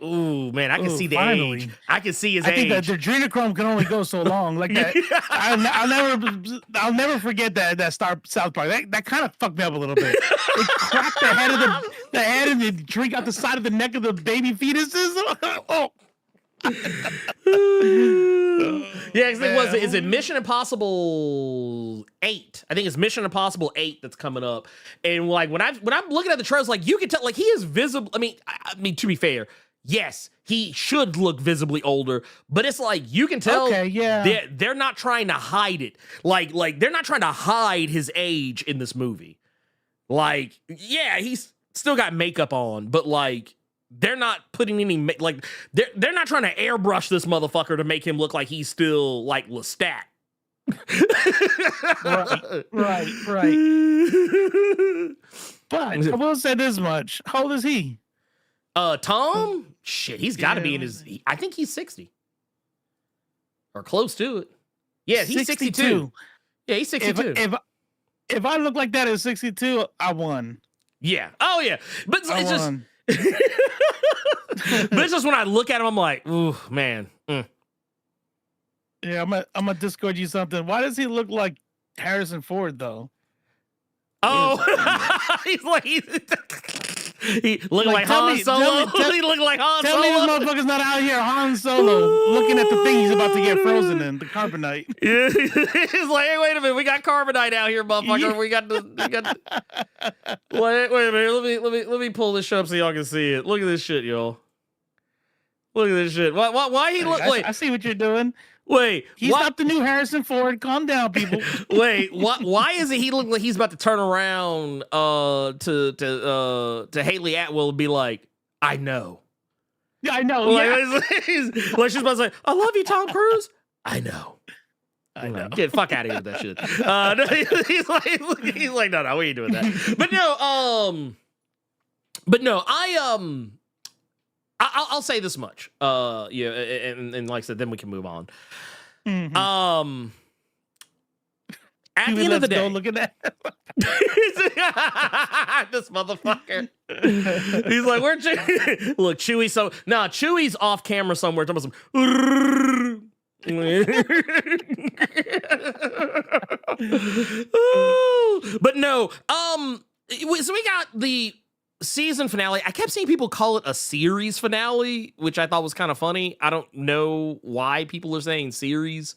ooh, man, I can see the age. I can see his age. I think that the adrenochrome can only go so long. Like that, I'll never forget that South Park. That kind of fucked me up a little bit. It cracked the head and they drink out the side of the neck of the baby fetuses. Oh. Yeah, is it Mission Impossible 8? I think it's Mission Impossible 8 that's coming up. And like when I'm looking at the trailers, like you can tell, like he is visible. I mean, to be fair, yes, he should look visibly older, but it's like you can tell. Okay, yeah. They're not trying to hide it. Like they're not trying to hide his age in this movie. Like, yeah, he's still got makeup on, but like. They're not putting any they're not trying to airbrush this motherfucker to make him look like he's still like Lestat. Right. But I will say this much: how old is he? Tom. Shit, he's got to be in his. I think he's 60 or close to it. Yeah, he's 62. Yeah, he's 62. If I look like that at 62, I won. Yeah. Oh yeah, but it's just. But it's just when I look at him, I'm like, ooh, man. Yeah, I'm gonna Discord you something. Why does he look like Harrison Ford though? Oh, he looking like Han Solo. He looking like Han Solo. Tell me this motherfucker's not out here Han Solo looking at the thing he's about to get frozen in, the carbonite. Yeah, he's like, hey, wait a minute, we got carbonite out here, motherfucker. Yeah. We got wait a minute, let me pull this shit up so y'all can see it. Look at this shit, y'all. Look at this shit. Why he look? Wait, I see what you're doing. Wait, he's not the new Harrison Ford. Calm down, people. Wait, why is it he look like he's about to turn around to Haley Atwell and be like, I know. Yeah, I know. Like, she's about to say, I love you, Tom Cruise. I know. Get the fuck out of here with that shit. No, he's like, no, we ain't doing that. But no, I'll say this much. Yeah, and like I said, then we can move on. Mm-hmm. At the end of the day, look at that. This motherfucker. He's like, where Chewie? Look, Chewie. Chewie's off camera somewhere. Talking about some. But no. So we got the season finale. I kept seeing people call it a series finale, which I thought was kind of funny. I don't know why people are saying series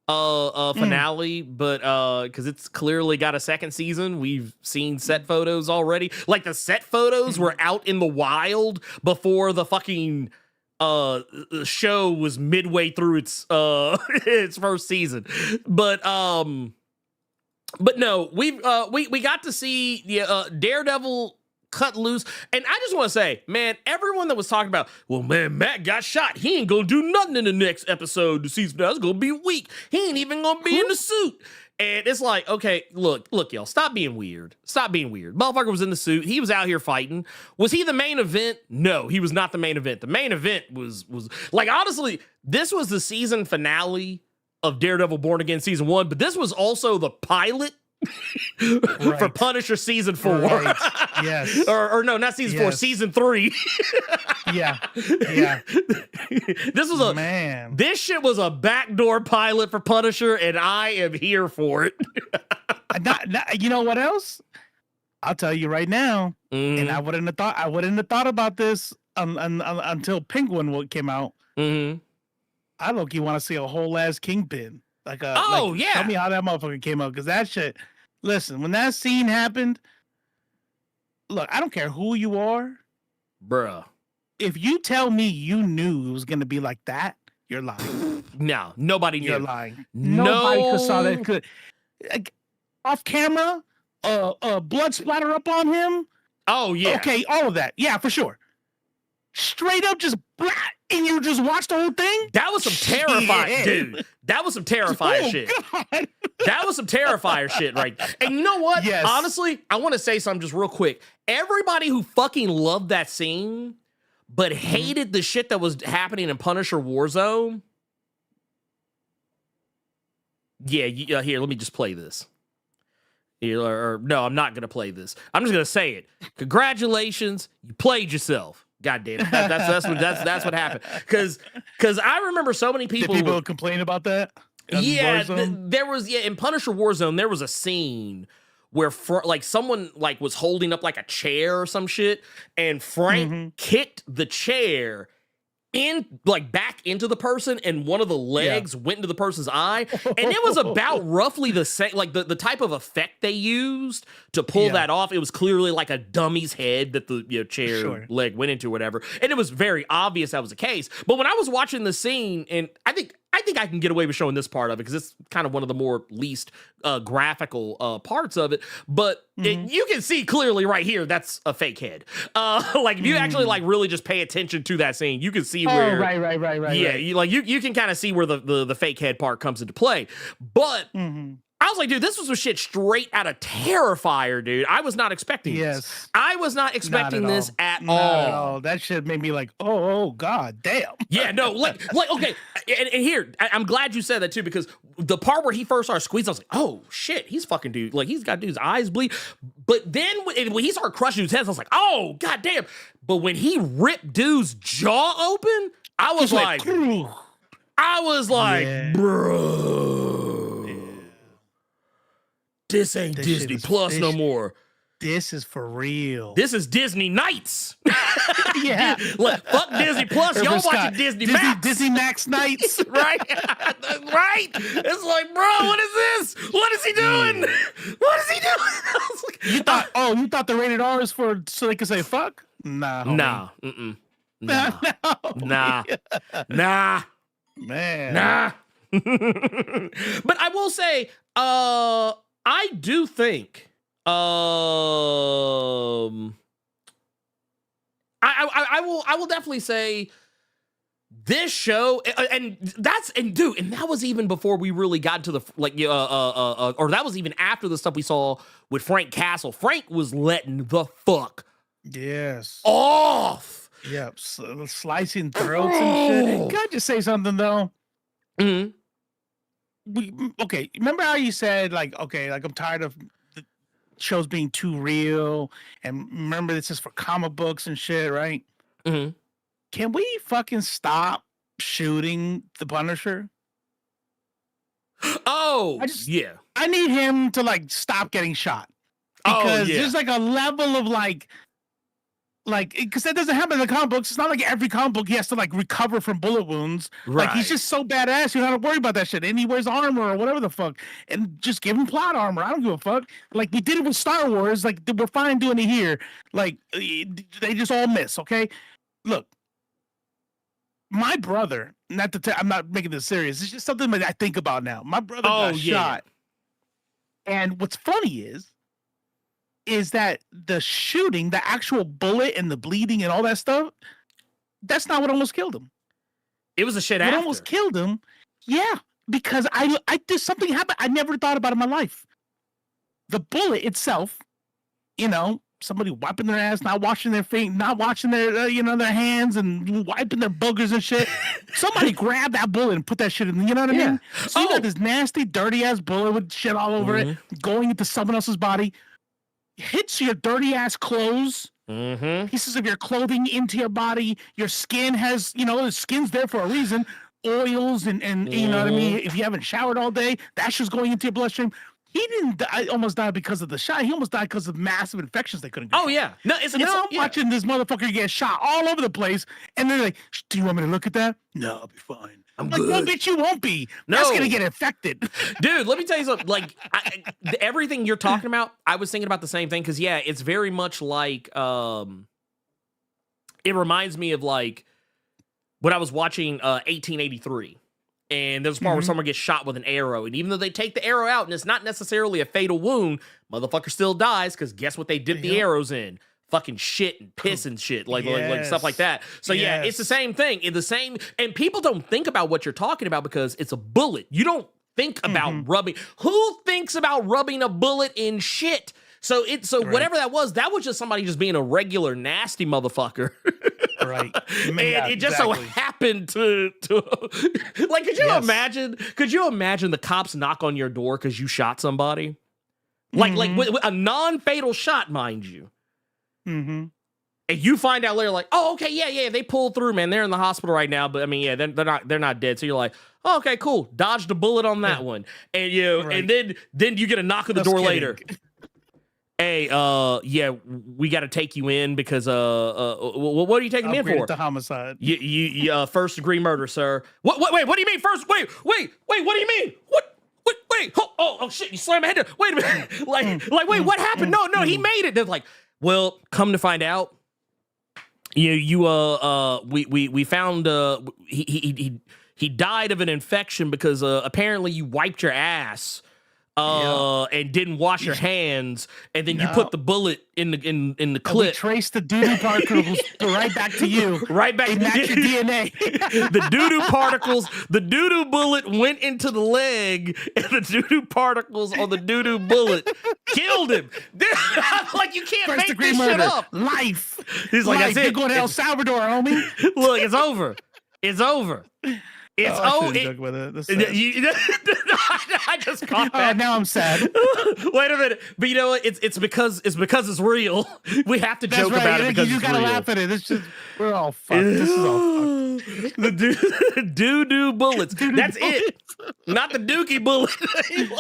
finale, but because it's clearly got a second season. We've seen set photos already. Like the set photos were out in the wild before the fucking show was midway through its its first season. But no, we got to see Daredevil cut loose. And I just want to say, man, everyone that was talking about, well, man, Matt got shot. He ain't gonna do nothing in the next episode. The season that's gonna be weak. He ain't even gonna be in the suit. And it's like, okay, look, y'all, stop being weird. Stop being weird. Motherfucker was in the suit. He was out here fighting. Was he the main event? No, he was not the main event. The main event was like, honestly, this was the season finale of Daredevil Born Again season 1, but this was also the pilot for Punisher season 4. Right. Yes. or no, not season 4, season 3. Yeah. This was this shit was a backdoor pilot for Punisher, and I am here for it. You know what else? I'll tell you right now, and I wouldn't have thought about this until Penguin came out. I low-key want to see a whole ass Kingpin. Tell me how that motherfucker came up, because that shit. Listen, when that scene happened, look, I don't care who you are, bruh. If you tell me you knew it was gonna be like that, you're lying. No, nobody knew. You're lying. Nobody could saw that. Could off camera, blood splatter up on him. Oh yeah. Okay, all of that. Yeah, for sure. Straight up, just blah, and you just watch the whole thing. That was some terrifying, dude. That was some terrifying shit. God. That was some terrifier shit, right? And you know what? Yes. Honestly, I want to say something just real quick. Everybody who fucking loved that scene, but hated the shit that was happening in Punisher Warzone. Yeah, here, let me just play this. No, I'm not going to play this. I'm just going to say it. Congratulations, you played yourself. God damn it. That's what happened. Because I remember so many people. Did people complain about that? Yeah, there was in Punisher Warzone, there was a scene where someone was holding up like a chair or some shit, and Frank kicked the chair back into the person, and one of the legs went into the person's eye, and it was about roughly the same, the type of effect they used to pull that off. It was clearly like a dummy's head that the chair leg went into, or whatever, and it was very obvious that was the case. But when I was watching the scene, and I think I can get away with showing this part of it because it's kind of one of the more least graphical parts of it. But you can see clearly right here that's a fake head. If you actually really just pay attention to that scene, you can see where. Right. Yeah, you can kind of see where the fake head part comes into play. But I was like, dude, this was some shit straight out of Terrifier, dude. I was not expecting this. I was not expecting this at all. Not at all. That shit made me like, oh, god damn. Yeah, no, okay. And here, I'm glad you said that too, because the part where he first started squeezing, I was like, oh shit, he's fucking dude. He's got dude's eyes bleed. But then when he started crushing dude's heads, I was like, oh, god damn. But when he ripped dude's jaw open, I was like, bro. This ain't Disney Plus no more. This is for real. This is Disney Nights. Yeah. Fuck Disney Plus. Y'all watching Disney Max. Disney Max Nights. Right? Right? It's like, bro, what is this? What is he doing? What is he doing? You thought the rated R is so they could say fuck? Nah. Homie. Nah. Nah. Nah. Man. Nah. But I will say, I do think I will definitely say this show, and that was even before we really got to the or that was even after the stuff we saw with Frank Castle. Frank was letting the fuck off. Yep, slicing throats and shit. Can I just say something though? Remember how you said I'm tired of the shows being too real, and remember this is for comic books and shit, right? Can we fucking stop shooting the Punisher? Oh, I need him to stop getting shot, because there's a level of because that doesn't happen in the comic books. It's not like every comic book he has to recover from bullet wounds. Right. He's just so badass, you don't have to worry about that shit. And he wears armor or whatever the fuck, and just give him plot armor. I don't give a fuck. We did it with Star Wars. We're fine doing it here. They just all miss. Okay, look, my brother. I'm not making this serious. It's just something that I think about now. My brother got shot, and what's funny is that the shooting, the actual bullet and the bleeding and all that stuff, that's not what almost killed him. It was the shit What after. almost killed him, because I did something happened I never thought about in my life. The bullet itself, you know, somebody wiping their ass, not washing their feet, not washing their their hands and wiping their boogers and shit. Somebody grabbed that bullet and put that shit in. You know what I mean? So you got this nasty, dirty ass bullet with shit all over it, going into someone else's body, hits your dirty ass clothes. Pieces of your clothing into your body. Your skin has, the skin's there for a reason. Oils and you know what I mean? If you haven't showered all day, that's just going into your bloodstream. He didn't die, almost died because of the shot. He almost died because of massive infections they couldn't get. Oh, yeah. No, I'm watching this motherfucker get shot all over the place, and they're like, do you want me to look at that? No, I'll be fine. I'm like, no, bitch, you won't be. No. That's going to get infected. Dude, let me tell you something. Like, everything you're talking about, I was thinking about the same thing, because, yeah, it's very much like, it reminds me of, like, when I was watching 1883. And there's a part where someone gets shot with an arrow. And even though they take the arrow out and it's not necessarily a fatal wound, motherfucker still dies because guess what they dip the arrows in? Fucking shit and piss and shit. Like stuff like that. So yeah, it's the same thing. And people don't think about what you're talking about because it's a bullet. You don't think about rubbing. Who thinks about rubbing a bullet in shit? So whatever that was just somebody just being a regular nasty motherfucker. Right. And it just so happened to like, could you imagine the cops knock on your door because you shot somebody? Like with a non-fatal shot, mind you. And you find out later, like, oh, okay, yeah, they pulled through, man. They're in the hospital right now, but I mean, yeah, they're not dead. So you're like, oh, okay, cool. Dodged a bullet on that one. And and then you get a knock on the door later. Hey, yeah, we got to take you in because, what are you taking me in for? The homicide. You first degree murder, sir. Wait, what do you mean first? Wait, what do you mean? Wait, oh, shit, you slammed my head down. Wait a minute. like, wait, what happened? No, he made it. They're like, well, come to find out, we found, he died of an infection because, apparently you wiped your ass. And didn't wash your hands, and then you put the bullet in the clip. We traced the doo-doo particles right back to you. Right back. They match your DNA. The doo-doo particles, the doo-doo bullet went into the leg, and the doo-doo particles on the doo-doo bullet killed him. Like, you can't First make this murder. shit up. Life. He's like, that's it. You're going to El Salvador, homie. Look, it's over. It's over. It's I just caught that. Now I'm sad. Wait a minute, but you know what? It's because it's real. We have to joke about it because you gotta laugh at it. It's just we're all fucked. This is all fucked. The doo-doo bullets. That's it. Not the dookie bullet. Dude,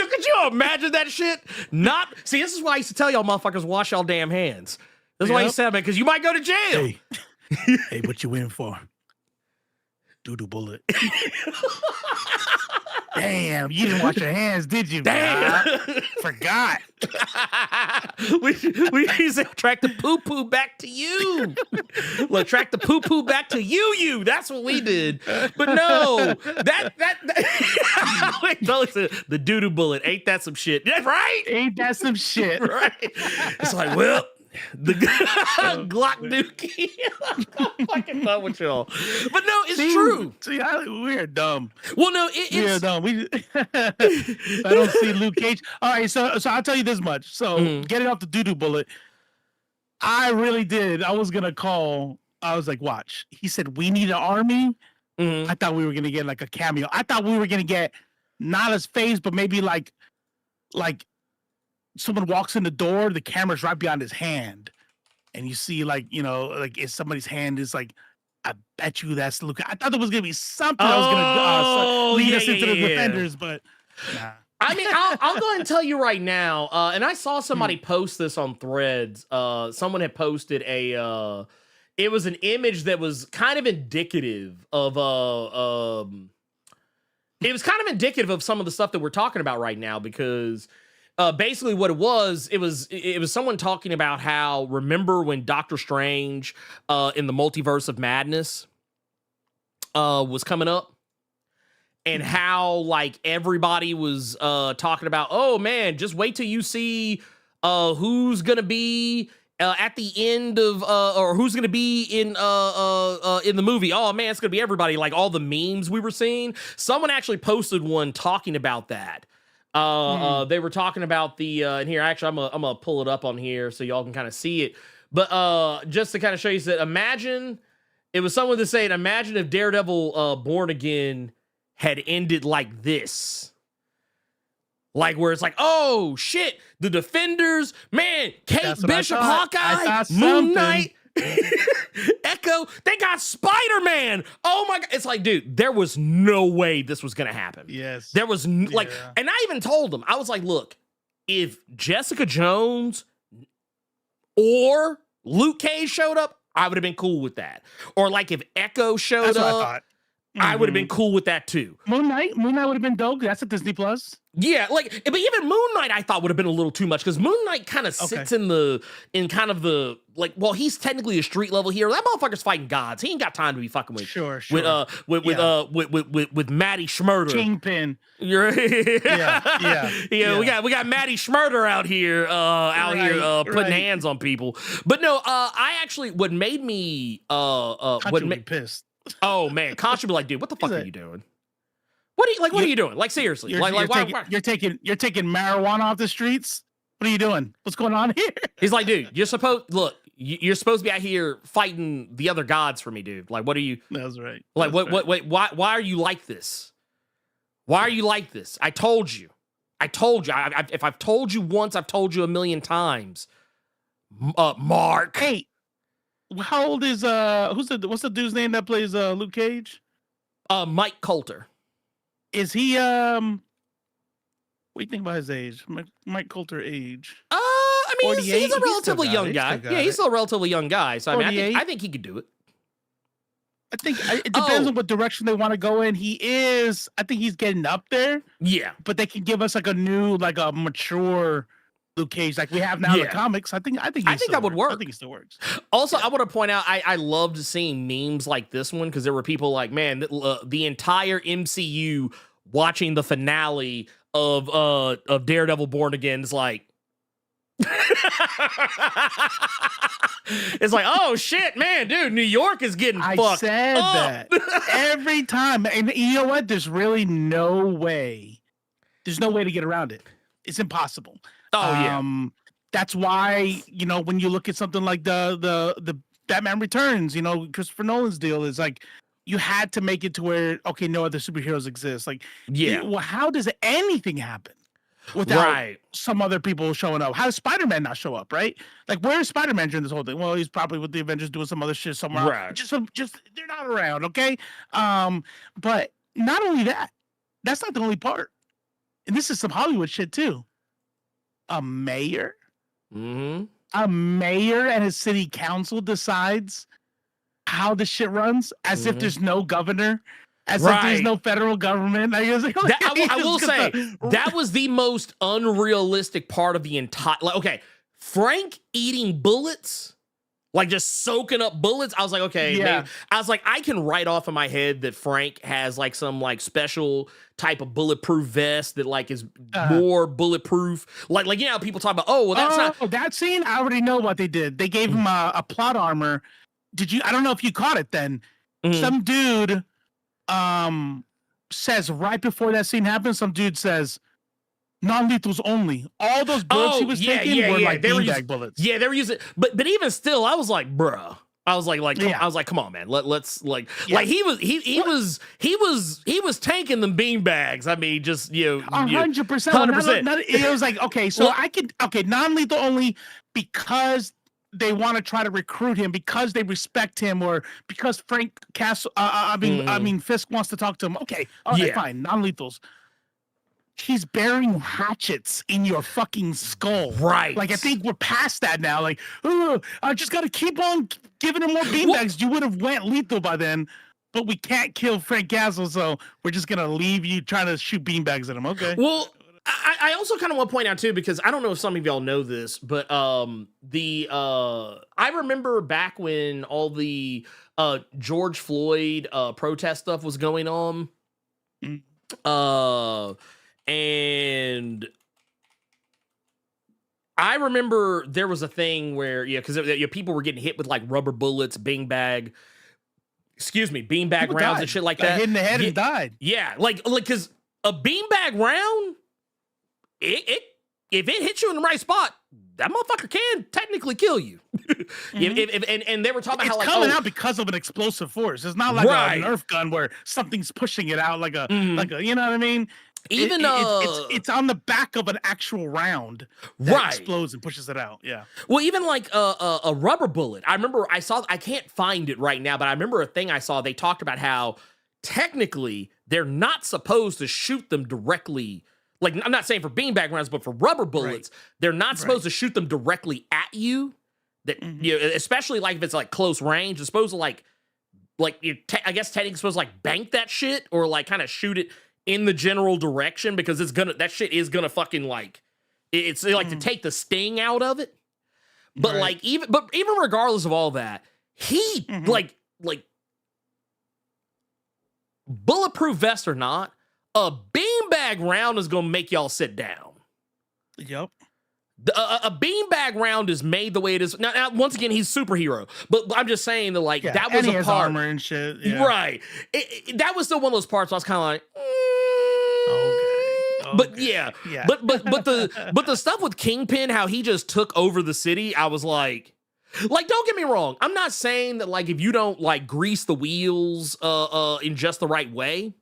could you imagine that shit? See, this is why I used to tell y'all motherfuckers wash y'all damn hands. This is why you said, man, because you might go to jail. Hey, what you in for? Doo-doo bullet. Damn, you didn't wash your hands, did you? Damn. Forgot. we used to track the poo-poo back to you. Look, track the poo-poo back to you. That's what we did. But no, that wait, the doo-doo bullet. Ain't that some shit? Yeah, right? Ain't that some shit? Right. It's like, well, the Glock Dookie. I'm fucking done with y'all. But no, it's true. See, we're dumb. Well, no, we're dumb. I don't see Luke Cage. All right, so I'll tell you this much. So getting off the doo-doo bullet, I really did. I was gonna call. I was like, watch. He said we need an army. I thought we were gonna get like a cameo. I thought we were gonna get not his face, but maybe like. Someone walks in the door, the camera's right behind his hand, and you see like if somebody's hand is like, I bet you that's Luke. I thought there was gonna be something that was gonna lead us into the defenders, but nah. I mean, I'll go ahead and tell you right now. And I saw somebody post this on Threads. Someone had posted it was an image that was kind of indicative of it was kind of indicative of some of the stuff that we're talking about right now because. Basically what it was someone talking about how, remember when Doctor Strange in the Multiverse of Madness was coming up and how like everybody was talking about, oh man, just wait till you see who's gonna be at the end of or who's gonna be in the movie. Oh man, it's gonna be everybody. Like all the memes we were seeing. Someone actually posted one talking about that. They were talking about the and here actually I'm gonna pull it up on here so y'all can kind of see it. But just to kind of show you that, imagine it was someone to say it. Imagine if Daredevil Born Again had ended like this. Like where it's like, oh shit, the Defenders, man, Kate Bishop, Hawkeye, Moon Knight, Echo, they got Spider-Man. Oh my god. It's like, dude, there was no way this was gonna happen. Yes. There was like, and I even told them, I was like, look, if Jessica Jones or Luke Cage showed up, I would have been cool with that. Or like if Echo showed up, I would have been cool with that too. Moon Knight would have been dope. That's at Disney Plus. Yeah, like, but even Moon Knight I thought would have been a little too much because Moon Knight kind of sits in kind of the like. Well, he's technically a street level hero. That motherfucker's fighting gods. He ain't got time to be fucking with with Maddie Schmurder, Kingpin. You're Yeah. We got Maddie Schmurder out here putting hands on people. But no, I actually what made me pissed. Oh man, Conch would be like, dude, what the fuck are you doing? What are you doing? Like seriously, you're taking marijuana off the streets. What are you doing? What's going on here? He's like, dude, you're supposed to be out here fighting the other gods for me, dude. Like, what are you? That's right. Like, why are you like this? Why are you like this? I told you. If I've told you once, I've told you a million times. Mark. Hey, how old is what's the dude's name that plays Luke Cage? Mike Coulter. Is he what do you think about his age? Mike Coulter age? I mean, he's a relatively young guy. Yeah, he's still a relatively young guy. So I mean, I think he could do it. I think it depends on what direction they want to go in. I think he's getting up there. Yeah. But they can give us like a new, like a mature Luke Cage like we have now in the comics. I think that would work. I think it still works. Also, I want to point out I loved seeing memes like this one because there were people like, man, the entire MCU watching the finale of Daredevil Born Again is like it's like, oh shit, man, dude, New York is getting fucked up. I said that every time. And you know what? There's really no way. There's no way to get around it. It's impossible. Oh yeah. That's why, you know, when you look at something like the Batman Returns, you know, Christopher Nolan's deal is like you had to make it to where no other superheroes exist. Like, well, how does anything happen without some other people showing up? How does Spider-Man not show up, right? Like, where is Spider-Man during this whole thing? Well, he's probably with the Avengers doing some other shit somewhere. Right. Just they're not around, okay? But not only that, that's not the only part. And this is some Hollywood shit too. A mayor and his city council decides how the shit runs as if there's no governor, as if there's no federal government. I will say that was the most unrealistic part of the entire. Like, okay, Frank eating bullets, like just soaking up bullets. I was like, okay, maybe. I was like, I can write off in my head that Frank has like some like special type of bulletproof vest that like is more bulletproof. Like you know how people talk about, oh, well, that's not that scene. I already know what they did. They gave him a plot armor. I don't know if you caught it then. Some dude says right before that scene happens, some dude says, non-lethals only. All those bullets he was taking were like beanbag bullets. Yeah, they were using, but even still, I was like, bruh. I was like, come on, man. Let's like he was tanking them beanbags. I mean, just 100%. 100%. It was like, okay, so non-lethal only because they want to try to recruit him, because they respect him, or because Frank Castle. I mean, Fisk wants to talk to him. Okay, all right, fine, non-lethals. He's burying hatchets in your fucking skull. Right. Like, I think we're past that now. Like, I just got to keep on giving him more beanbags. You would have went lethal by then, but we can't kill Frank Castle, so we're just going to leave you trying to shoot beanbags at him. Okay. Well, I also kind of want to point out, too, because I don't know if some of y'all know this, but I remember back when all the George Floyd protest stuff was going on. And I remember there was a thing where, because people were getting hit with like rubber bullets, beanbag People rounds died. and shit like Got that. hit in the head and died. Yeah, like because a beanbag round, if it hits you in the right spot, that motherfucker can technically kill you. And they were talking about how It's coming out because of an explosive force. It's not like a Nerf gun where something's pushing it out like a you know what I mean? Even it's on the back of an actual round that explodes and pushes it out. Yeah. Well, even like a rubber bullet. I remember I can't find it right now, but I remember a thing I saw. They talked about how technically they're not supposed to shoot them directly. Like, I'm not saying for beanbag rounds, but for rubber bullets, they're not supposed to shoot them directly at you. That you know, especially like if it's like close range, it's supposed to like I guess technically supposed to like bank that shit or like kind of shoot it in the general direction because that shit is gonna fucking like it's like to take the sting out of it. But like even regardless of all that, he like bulletproof vest or not, a beanbag round is gonna make y'all sit down. Yep. A beanbag round is made the way it is. Now, once again, he's superhero. But I'm just saying that, like, that was a part. Armor and shit. Yeah. Right. That was still one of those parts where I was kind of like, okay. But yeah. But the stuff with Kingpin, how he just took over the city, I was like, don't get me wrong. I'm not saying that, like, if you don't, like, grease the wheels in just the right way,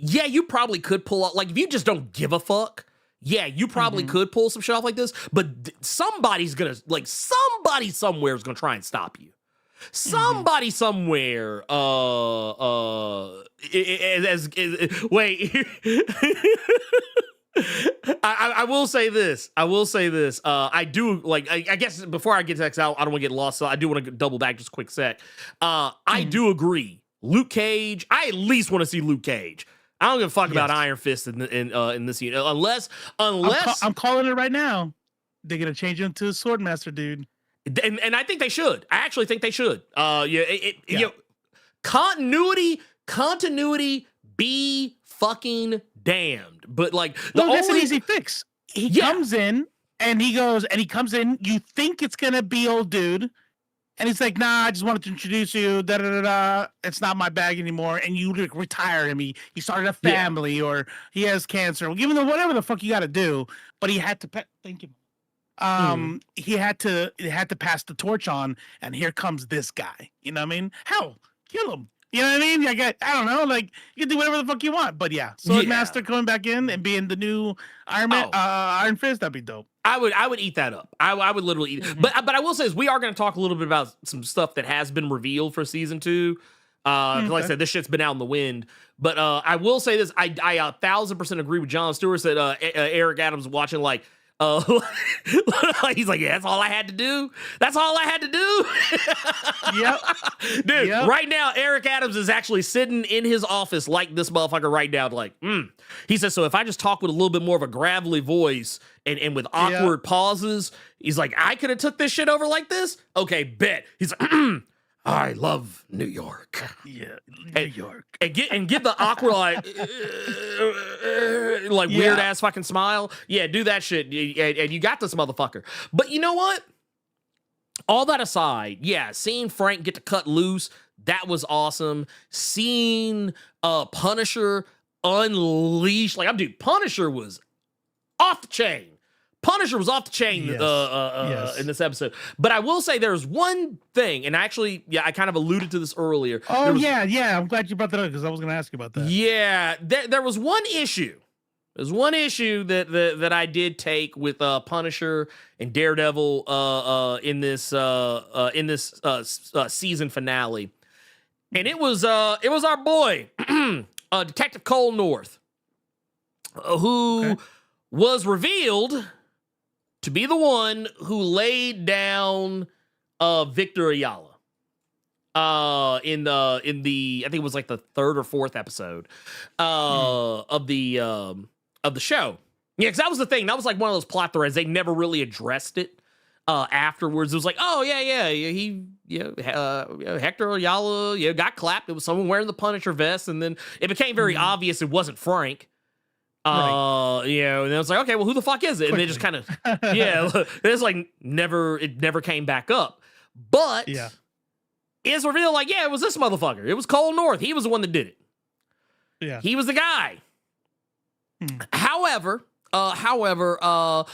yeah, you probably could pull off, like, if you just don't give a fuck, yeah, you probably could pull some shit off like this, but somebody somewhere is gonna try and stop you. Somebody somewhere, wait. I will say this. I do, like, I guess before I get to X out, I don't want to get lost, so I do want to double back just a quick sec. I do agree. Luke Cage, I at least want to see Luke Cage. I don't give a fuck about Iron Fist in this unit, unless I'm calling it right now. They're gonna change him to a Swordmaster dude, and I think they should. I actually think they should. You know, continuity, be fucking damned. But like, that's an easy fix. He comes in and he comes in. You think it's gonna be old dude. And he's like, nah, I just wanted to introduce you. Da da da da. It's not my bag anymore. And you like, retire him. He started a family, or he has cancer. Well, give him whatever the fuck you got to do. But he had to. Thank you. He had to pass the torch on. And here comes this guy. You know what I mean? Hell, kill him. You know what I mean? Like, I don't know. Like, you can do whatever the fuck you want. But yeah, Swordmaster coming back in and being the new Iron Fist, that'd be dope. I would eat that up. I would literally eat it. But I will say is we are going to talk a little bit about some stuff that has been revealed for season 2. Like I said, this shit's been out in the wind. But I will say this: I 1,000% agree with Jon Stewart. Said Eric Adams watching like. He's like, yeah, that's all I had to do. That's all I had to do. Yep. Dude, right now, Eric Adams is actually sitting in his office like this motherfucker right now. Like, He says, so if I just talk with a little bit more of a gravelly voice and with awkward pauses, he's like, I could have took this shit over like this? Okay, bet. He's like, I love New York. Yeah, New York. And give the awkward like weird ass fucking smile. Yeah, do that shit. And you got this motherfucker. But you know what? All that aside, seeing Frank get to cut loose, that was awesome. Seeing Punisher unleash, Punisher was off the chain. Punisher was off the chain in this episode. But I will say there's one thing, and actually, I kind of alluded to this earlier. Oh, I'm glad you brought that up because I was going to ask you about that. Yeah, there was one issue. There's one issue that I did take with Punisher and Daredevil in this season finale. And it was our boy, Detective Cole North, who was revealed to be the one who laid down Victor Ayala in the I think it was like the 3rd or 4th episode of the show. Yeah, because that was the thing. That was like one of those plot threads. They never really addressed it afterwards. It was like, oh Hector Ayala got clapped. It was someone wearing the Punisher vest, and then it became very obvious it wasn't Frank. You know, and it was like, okay, well, who the fuck is it? And they just kind of, it's like it never came back up. But it's revealed, like, yeah, it was this motherfucker. It was Cole North. He was the one that did it. Yeah, he was the guy. However, I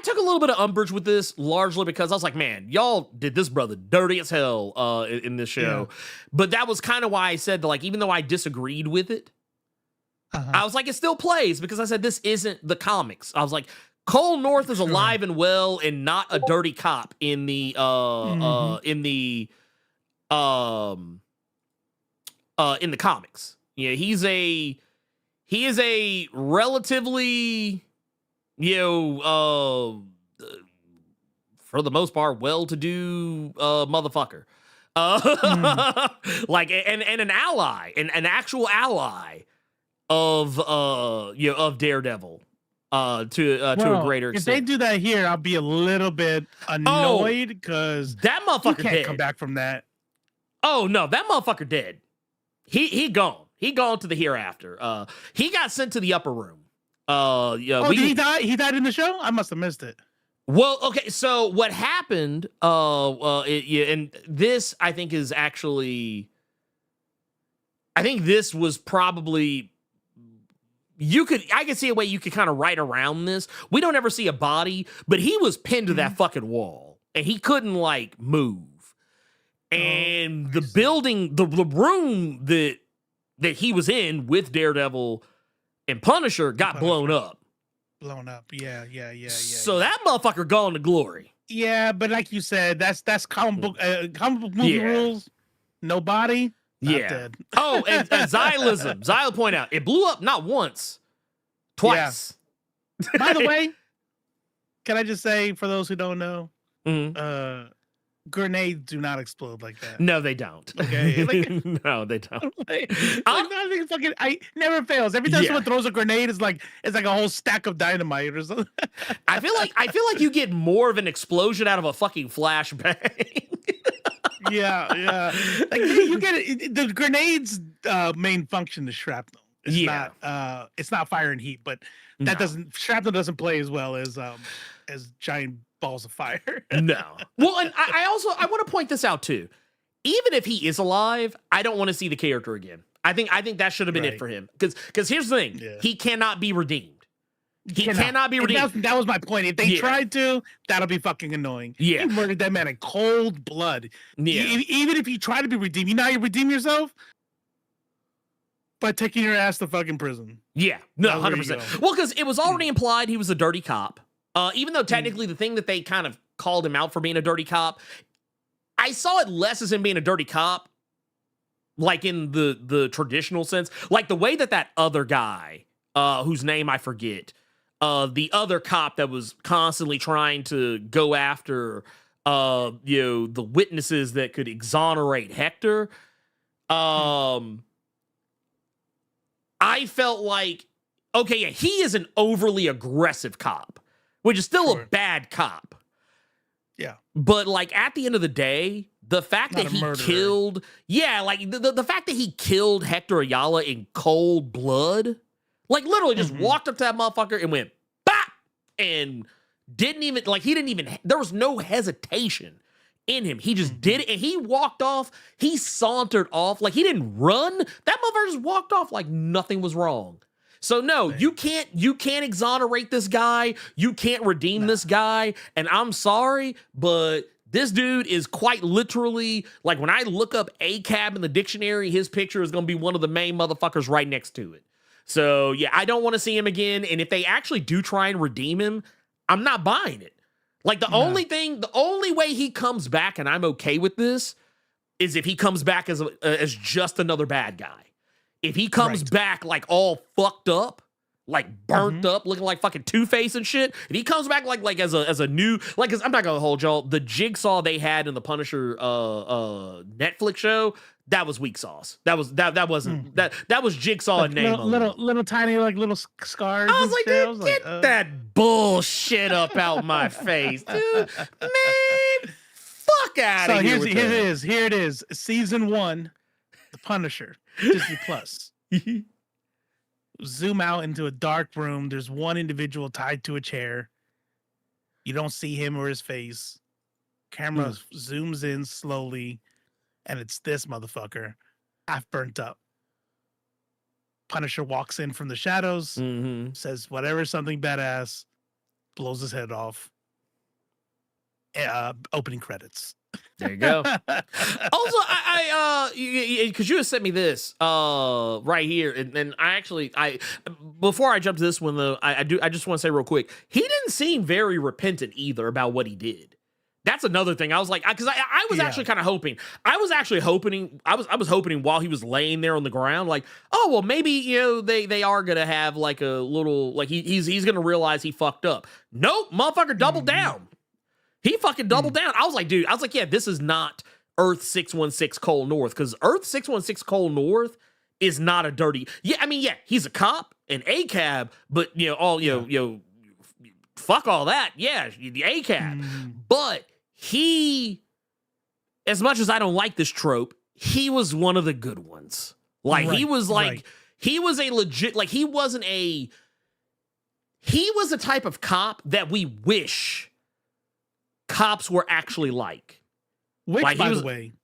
took a little bit of umbrage with this, largely because I was like, man, y'all did this brother dirty as hell in this show. But that was kind of why I said that, like, even though I disagreed with it, I was like, it still plays, because I said this isn't the comics. I was like, Cole North is alive and well and not a dirty cop in the comics. Yeah, he is a relatively, you know, for the most part, well-to-do motherfucker. Like, and an ally, an actual ally of Daredevil to a greater extent. If they do that here, I'll be a little bit annoyed, because that motherfucker can't dead. come back from that. Oh no, that motherfucker dead. He gone. He gone to the hereafter. He got sent to the upper room. Did he die? He died in the show? I must have missed it. Well, okay, so what happened, and this, I think, is actually, I think this was probably, I could see a way you could kind of write around this. We don't ever see a body, but he was pinned to that fucking wall, and he couldn't, like, move. And the building, the room that he was in with Daredevil and Punisher got blown up. Yeah. So that motherfucker gone to glory. Yeah, but like you said, that's comic book movie rules. No body, not dead. Oh, and Xylism. Xyl point out, it blew up not once, twice. Yeah. By the way, can I just say, for those who don't know, grenades do not explode like that. No, they don't. Okay, no, they don't. I never fails. Every time someone throws a grenade, it's like a whole stack of dynamite or something. I feel like you get more of an explosion out of a fucking flashbang. yeah. Like, you get it. The grenade's main function is shrapnel. It's not fire and heat, but shrapnel doesn't play as well as giant balls of fire. No. Well, and I want to point this out too. Even if he is alive, I don't want to see the character again. I think that should have been it for him. Because here's the thing. He cannot be redeemed. He cannot be redeemed. That was my point. If they tried to, that'll be fucking annoying. Yeah. You murdered that man in cold blood. Yeah. Even if you try to be redeemed, you know how you redeem yourself? By taking your ass to fucking prison. Yeah. No, 100%. Well, because it was already implied he was a dirty cop. Even though technically the thing that they kind of called him out for being a dirty cop, I saw it less as him being a dirty cop, like in the traditional sense. Like the way that other guy, whose name I forget, the other cop that was constantly trying to go after, the witnesses that could exonerate Hector, I felt like, okay, yeah, he is an overly aggressive cop, which is still a bad cop. Yeah. But, like, at the end of the day, the fact that he killed... Yeah, like, the fact that he killed Hector Ayala in cold blood, like, literally just walked up to that motherfucker and went, bop! And didn't even... There was no hesitation in him. He just did it, and he walked off. He sauntered off. Like, he didn't run. That motherfucker just walked off like nothing was wrong. So no, you can't exonerate this guy. You can't redeem this guy. And I'm sorry, but this dude is quite literally, like, when I look up ACAB in the dictionary, his picture is going to be one of the main motherfuckers right next to it. So yeah, I don't want to see him again. And if they actually do try and redeem him, I'm not buying it. Like, the only way he comes back, and I'm okay with this, is if he comes back as just another bad guy. If he comes back, like, all fucked up, like burnt up, looking like fucking Two-Face and shit, if he comes back like as a new, like, 'cause I'm not gonna hold y'all, the Jigsaw they had in the Punisher Netflix show, that was weak sauce. That wasn't that was Jigsaw like in name. Little tiny, like, little scars. I was like, dude, get that bullshit up out my face, dude. Man, fuck out of here. Here it is. Season 1, The Punisher, Disney Plus. zoom out into a dark room. There's one individual tied to a chair. You don't see him or his face. Camera zooms in slowly, and it's this motherfucker, half burnt up. Punisher walks in from the shadows, says whatever, something badass, blows his head off. Opening credits. There you go. Also, I because you had sent me this right here, and I before I jump to this one though, I just want to say real quick, he didn't seem very repentant either about what he did. That's another thing. I was like, because I was actually kind of hoping. I was hoping while he was laying there on the ground, like, oh well, maybe they are gonna have like a little like he's gonna realize he fucked up. Nope, motherfucker doubled down. He fucking doubled down. I was like, dude, yeah, this is not Earth 616 Cole North, because Earth 616 Cole North is not a dirty. Yeah, I mean, yeah, he's a cop, an ACAB, but fuck all that. Yeah, the ACAB, but he, as much as I don't like this trope, he was one of the good ones. Like he was he was a legit, like he was the type of cop that we wish cops were actually like. Which, by the way,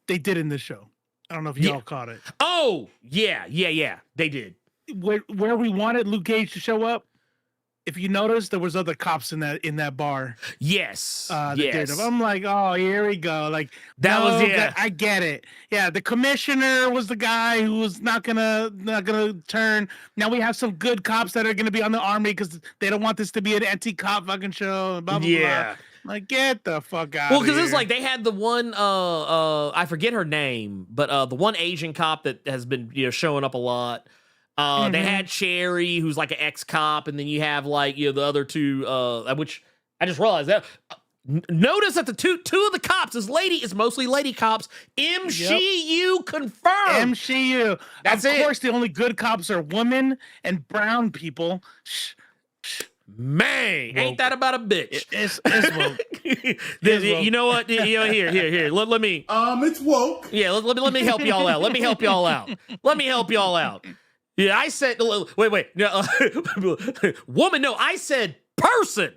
they did in this show. I don't know if y'all caught it. Oh, yeah, they did. Where we wanted Luke Cage to show up, if you notice, there was other cops in that bar. Yes. Yes. I'm like, oh, here we go. Like I get it. Yeah, the commissioner was the guy who was not gonna turn. Now we have some good cops that are gonna be on the army because they don't want this to be an anti-cop fucking show. Blah blah blah. Like, get the fuck out. Well, because it's like they had the one I forget her name, but the one Asian cop that has been showing up a lot. They had Cherry, who's like an ex-cop, and then you have like the other two, which I just realized that. Notice that the two of the cops is mostly lady cops. MCU confirmed. MCU. Of course, the only good cops are women and brown people. Man, ain't that about a bitch? It's woke. You know what? Here. Let me. It's woke. Yeah, let me help y'all out. Let me help y'all out. Yeah, I said. Wait. No, woman. No, I said person.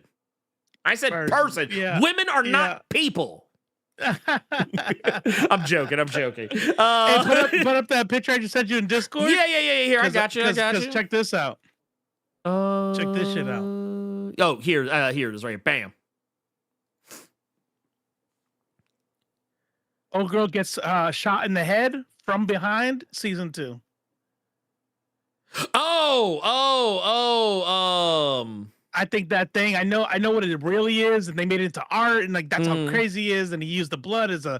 Person. Yeah. Women are not people. I'm joking. Hey, put up that picture I just sent you in Discord. Yeah. Here, I got you. Check this out. Check this shit out. Oh, here it is right here. Bam. Old girl gets shot in the head from behind. Season 2. I think that thing. I know what it really is, and they made it into art, and like that's how crazy he is. And he used the blood as an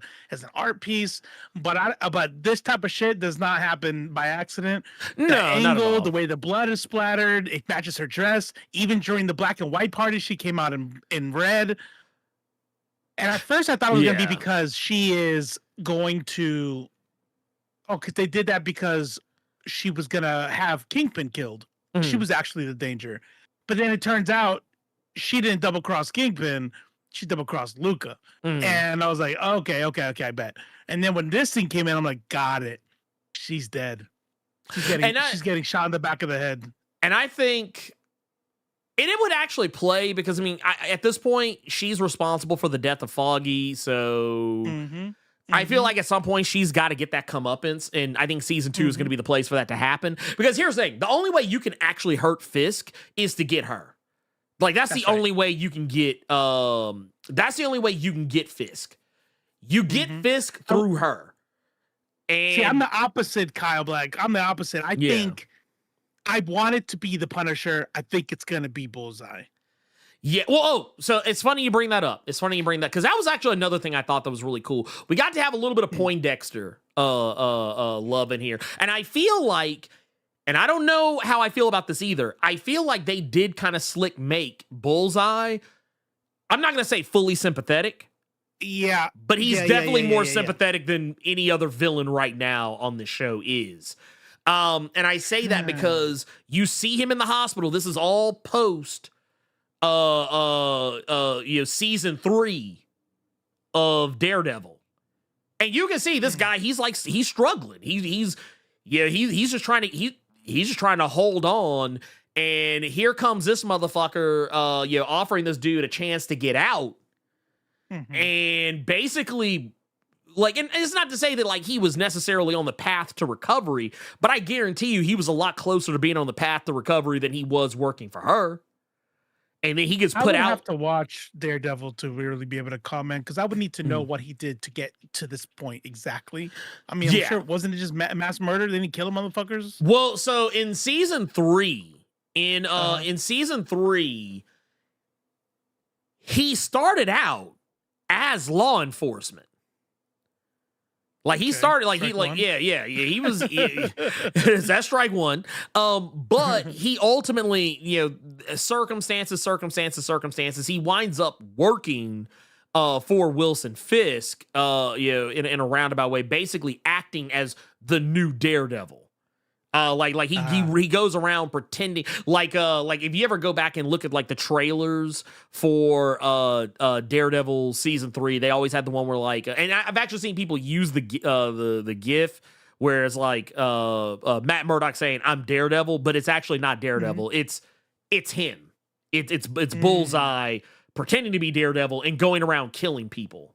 art piece. But this type of shit does not happen by accident. No, the angle, not at all. the way the blood is splattered, it matches her dress. Even during the black and white party, she came out in red. And at first, I thought it was gonna be because she is going to. Oh, because they did that because she was gonna have Kingpin killed. She was actually the danger. But then it turns out she didn't double cross Kingpin, she double crossed Luca. And I was like, okay, I bet. And then when this thing came in, I'm like, got it. She's dead. She's getting shot in the back of the head. And I think it would actually play because, I mean, at this point, she's responsible for the death of Foggy. So I feel like at some point she's got to get that comeuppance. And I think season 2 is going to be the place for that to happen. Because here's the thing. The only way you can actually hurt Fisk is to get her. Like, that's the only way you can get, that's the only way you can get Fisk. You get Fisk through her. And see, I'm the opposite, Kyle Black. I'm the opposite. I think I want it to be the Punisher. I think it's going to be Bullseye. Yeah, well, so it's funny you bring that up. Because that was actually another thing I thought that was really cool. We got to have a little bit of Poindexter love in here. And I feel like, and I don't know how I feel about this either, I feel like they did kind of slick make Bullseye, I'm not going to say fully sympathetic. Yeah. But he's definitely more sympathetic than any other villain right now on the show is. And I say that because you see him in the hospital. This is all post season 3 of Daredevil, and you can see this guy. He's struggling. He's just trying to. he's just trying to hold on. And here comes this motherfucker, offering this dude a chance to get out. And basically, like, and it's not to say that, like, he was necessarily on the path to recovery, but I guarantee you he was a lot closer to being on the path to recovery than he was working for her. And then he gets put out. I have to watch Daredevil to really be able to comment, because I would need to know what he did to get to this point exactly. I mean, I'm sure, wasn't it just mass murder? Then he kill motherfuckers? Well, so in season 3, in season 3, he started out as law enforcement. Like, he started, like, he was, that's strike one. But he ultimately, circumstances, he winds up working for Wilson Fisk, in a roundabout way, basically acting as the new Daredevil. He goes around pretending, like if you ever go back and look at, like, the trailers for Daredevil season 3, they always had the one where, like, and I've actually seen people use the GIF where it's like Matt Murdock saying I'm Daredevil, but it's actually not Daredevil. It's him. It's Bullseye pretending to be Daredevil and going around killing people.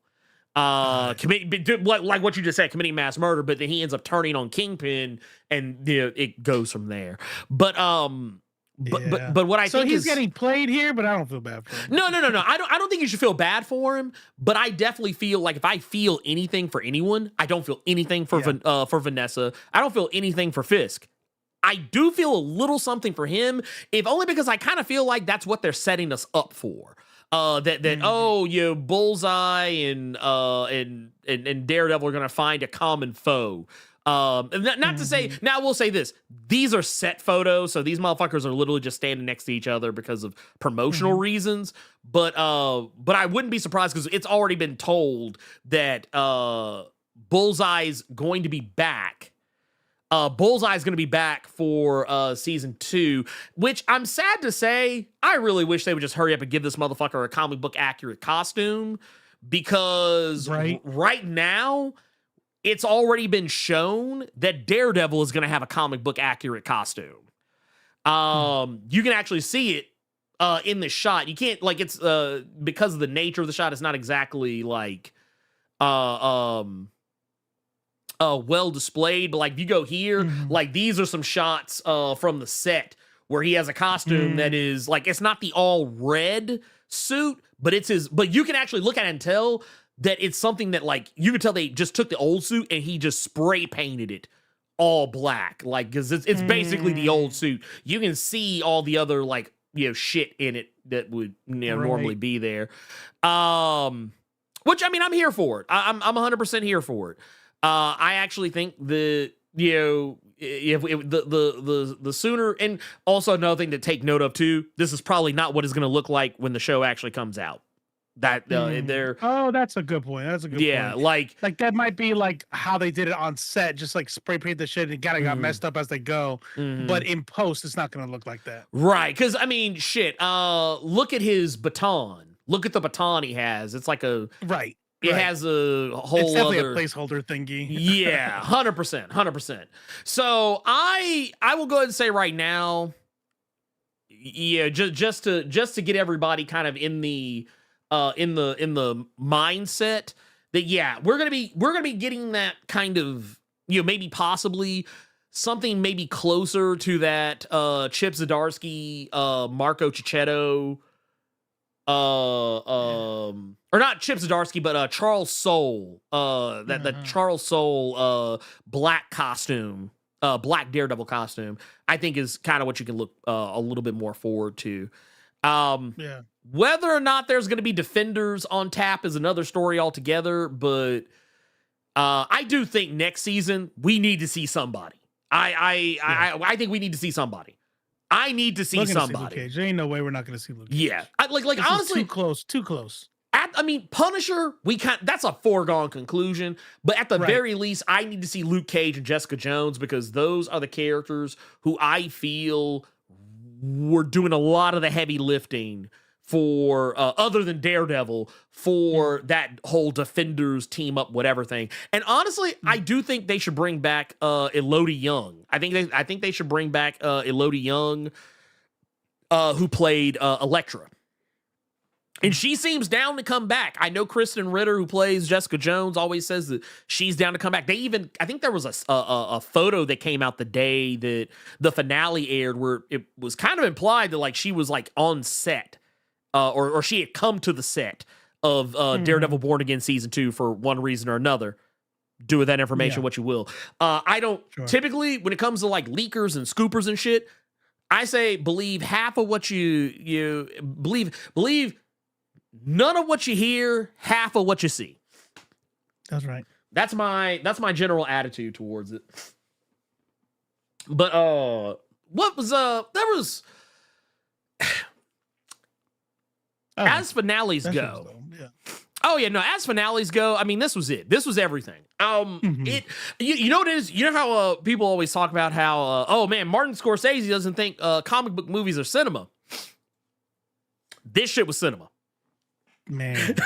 Like what you just said, committing mass murder, but then he ends up turning on Kingpin, and it goes from there. But what I think he's getting played here, but I don't feel bad for him. No. I don't think you should feel bad for him, but I definitely feel like if I feel anything for anyone, I don't feel anything for Vanessa. I don't feel anything for Fisk. I do feel a little something for him, if only because I kind of feel like that's what they're setting us up for. Bullseye and Daredevil are gonna find a common foe. Not to say, now I will say this: these are set photos, so these motherfuckers are literally just standing next to each other because of promotional reasons. But I wouldn't be surprised, because it's already been told that Bullseye's going to be back. Bullseye's going to be back for season 2, which I'm sad to say, I really wish they would just hurry up and give this motherfucker a comic book accurate costume, because right now it's already been shown that Daredevil is going to have a comic book accurate costume. You can actually see it in the shot. You can't, like, it's because of the nature of the shot, it's not exactly like well displayed, but like if you go here, like these are some shots from the set where he has a costume that is like, it's not the all red suit, but it's his, but you can actually look at it and tell that it's something that, like, you can tell they just took the old suit and he just spray painted it all black, like, because it's basically the old suit. You can see all the other, like, shit in it that would normally be there, which, I mean, I'm here for it. I'm 100% here for it. I actually think the sooner, and also another thing to take note of too, this is probably not what it's going to look like when the show actually comes out. That that's a good point. That's a good point. Yeah, like that might be like how they did it on set, just like spray paint the shit and got messed up as they go. But in post, it's not going to look like that. Right? Because I mean, shit. Look at his baton. Look at the baton he has. It's like a It has a whole it's definitely other a placeholder thingy. Yeah, 100%. So I will go ahead and say right now, just to get everybody kind of in the mindset that we're gonna be getting that kind of, maybe possibly something maybe closer to that Chip Zdarsky, Marco Cicchetto, or not Chip Zdarsky, but Charles Soule, that Charles Soule black costume, black Daredevil costume, I think is kind of what you can look a little bit more forward to. Whether or not there's going to be Defenders on tap is another story altogether, but I do think next season we need to see somebody. I think we need to see somebody. I need to see somebody. There ain't no way we're not going to see Luke Cage. Yeah, like honestly, too close. I mean, Punisher, that's a foregone conclusion. But at the very least, I need to see Luke Cage and Jessica Jones, because those are the characters who I feel were doing a lot of the heavy lifting for other than Daredevil for that whole Defenders team up whatever thing. And honestly, I do think they should bring back Elodie Young. I think they should bring back Elodie Young, who played Elektra. And she seems down to come back. I know Kristen Ritter, who plays Jessica Jones, always says that she's down to come back. I think there was a photo that came out the day that the finale aired where it was kind of implied that like she was like on set, or she had come to the set of Daredevil Born Again season 2 for one reason or another. Do with that information what you will. I don't typically, when it comes to like leakers and scoopers and shit, I say believe half of what you believe. None of what you hear, half of what you see. That's right. That's my general attitude towards it. But what was there was as finales go. Oh yeah, no, as finales go, I mean this was it. This was everything. It you know what it is? You know how people always talk about how oh man, Martin Scorsese doesn't think comic book movies are cinema. This shit was cinema. Man,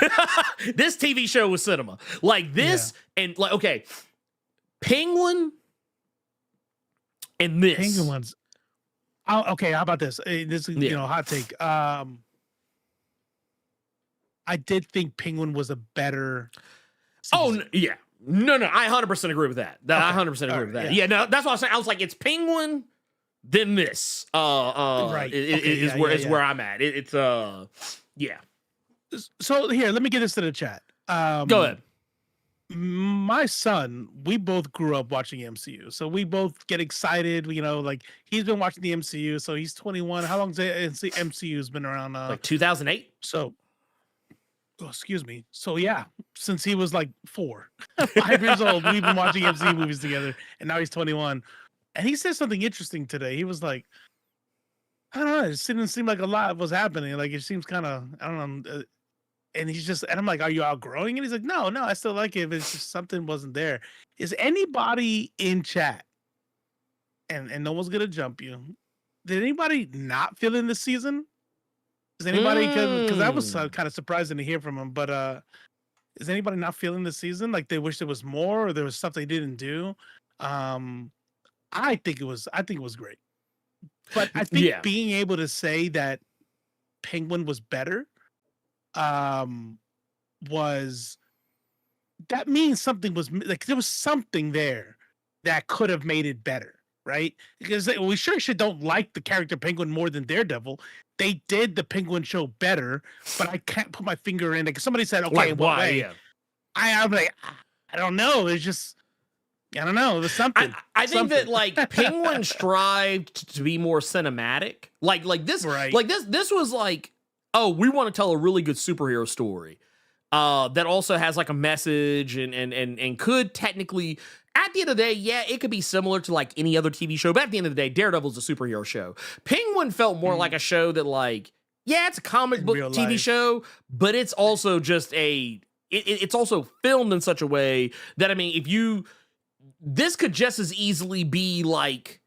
this TV show was cinema. Like this, and like okay, Penguin and this. Penguins. Oh, okay, how about this? This is hot take. I did think Penguin was a better season. Oh yeah, no, I 100% agree with that. I 100% agree with that. Yeah, no, that's what I was saying. I was like, it's Penguin, then this. Right, is where I'm at. It's yeah. So here, let me get this to the chat. Go ahead. My son, we both grew up watching MCU, so we both get excited. Like he's been watching the MCU, so he's 21. How long has the MCU's been around? Like 2008. So, excuse me. So yeah, since he was like 5 years old, we've been watching MCU movies together, and now he's 21. And he said something interesting today. He was like, I don't know, it didn't seem like a lot was happening. Like it seems kind of, I don't know. And I'm like, are you outgrowing it? He's like, no, I still like it, but it's just something wasn't there. Is anybody in chat, and no one's gonna jump you, did anybody not feel in this season? Is anybody, because that was kind of surprising to hear from him, but is anybody not feeling the season? Like they wish there was more, or there was stuff they didn't do? I think it was great. But I think being able to say that Penguin was better, that means something was like there was something there that could have made it better, right? Because we sure don't like the character Penguin more than Daredevil. They did the Penguin show better, but I can't put my finger in it. Somebody said, "Okay, like, why?" Yeah. I'm like, I don't know. It's just. I don't know. There's something. I think that like Penguin strived to be more cinematic. Like this, right. Like this was like, oh, we want to tell a really good superhero story that also has like a message and could technically, at the end of the day, yeah, it could be similar to like any other TV show. But at the end of the day, Daredevil's a superhero show. Penguin felt more like a show that like, yeah, it's a comic book TV show, but it's also just it's also filmed in such a way that, I mean, this could just as easily be like,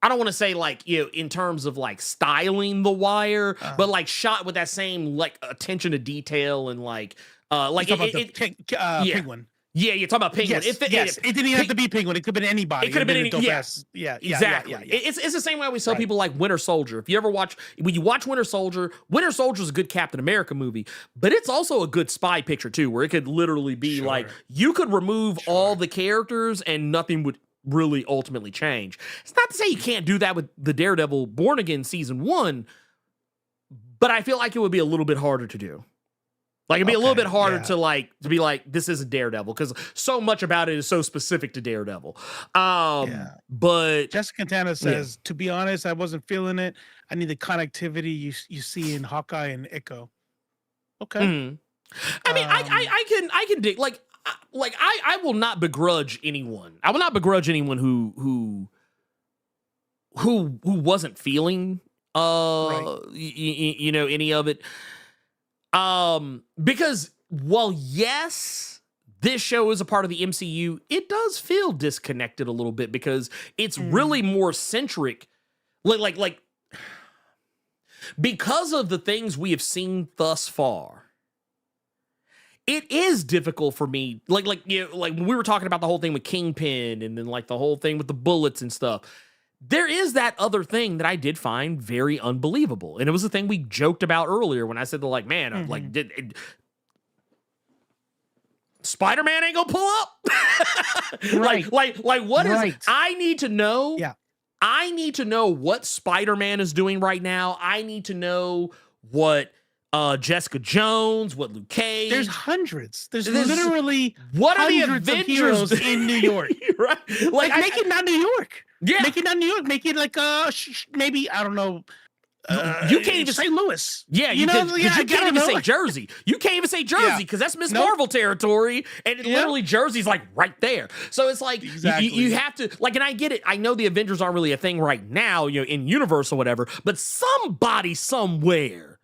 I don't want to say like, in terms of like styling The Wire, but like shot with that same like attention to detail and like Penguin. Yeah, you're talking about Penguin. Yes, it didn't even have to be Penguin. It could have been anybody. It could have been any. Yeah, exactly. Yeah. It's the same way we tell people like Winter Soldier. If you ever when you watch Winter Soldier's a good Captain America movie, but it's also a good spy picture too, where it could literally be like, you could remove all the characters and nothing would really ultimately change. It's not to say you can't do that with the Daredevil Born Again season 1, but I feel like it would be a little bit harder to do. Like it'd be a little bit harder to be like, this is a Daredevil, because so much about it is so specific to Daredevil. But Jessica Cantana says, to be honest, I wasn't feeling it. I need the connectivity you see in Hawkeye and Echo. Okay. Mm-hmm. I mean, I can dig like I will not begrudge anyone. I will not begrudge anyone who wasn't feeling any of it. Because while yes, this show is a part of the MCU, it does feel disconnected a little bit because it's really more centric. Like because of the things we have seen thus far, it is difficult for me. Like when we were talking about the whole thing with Kingpin and then like the whole thing with the bullets and stuff. There is that other thing that I did find very unbelievable. And it was the thing we joked about earlier when I said, like, man, Spider-Man ain't gonna pull up. Right. like what Right. is, I need to know. Yeah. I need to know what Spider-Man is doing right now. I need to know what Jessica Jones, what Luke Cage. There's hundreds. There's literally what are the hundreds of Avengers heroes in New York. Right? Like make it not New York. Yeah. Make it not New York. Make it like maybe I don't know. You can't even St. Louis. Yeah, you can't even say Jersey. You can't even say Jersey because that's Miss Marvel territory, and literally Jersey's like right there. So it's like you have to like, and I get it. I know the Avengers aren't really a thing right now, in universe or whatever. But somebody somewhere.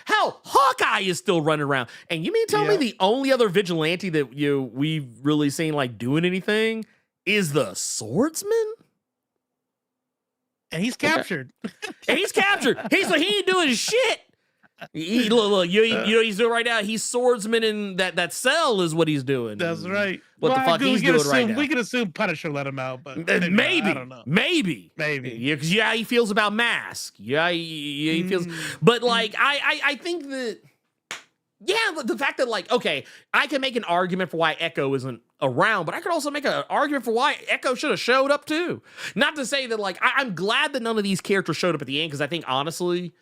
Hell, Hawkeye is still running around. And you mean tell me the only other vigilante that we've really seen like doing anything is the Swordsman? And he's captured. And he's captured. He ain't doing shit. Look, he's doing right now. He's Swordsman in that cell is what he's doing. That's right. What the fuck he's doing right now. We can assume Punisher let him out, but maybe I don't know. Maybe. Yeah, because he feels about Mask. He feels. But like, I think that. Yeah, the fact that like, okay, I can make an argument for why Echo isn't around, but I could also make an argument for why Echo should have showed up too. Not to say that like, I'm glad that none of these characters showed up at the end because I think honestly.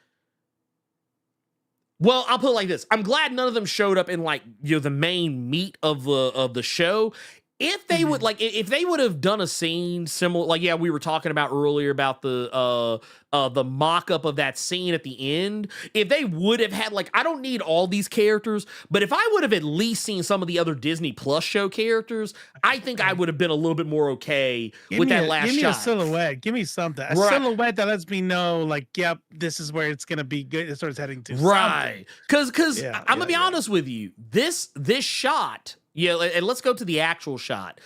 Well, I'll put it like this. I'm glad none of them showed up in like, the main meat of the show. If they would like, if they would have done a scene similar, like, we were talking about earlier about the mock-up of that scene at the end. If they would have had like, I don't need all these characters, but if I would have at least seen some of the other Disney Plus show characters, I think I would have been a little bit more okay with that last shot. Give me a silhouette. Give me something. A silhouette that lets me know, like, yep, this is where it's gonna be good. It starts heading to right. Because I'm gonna be honest with you. This shot. Yeah, and let's go to the actual shot.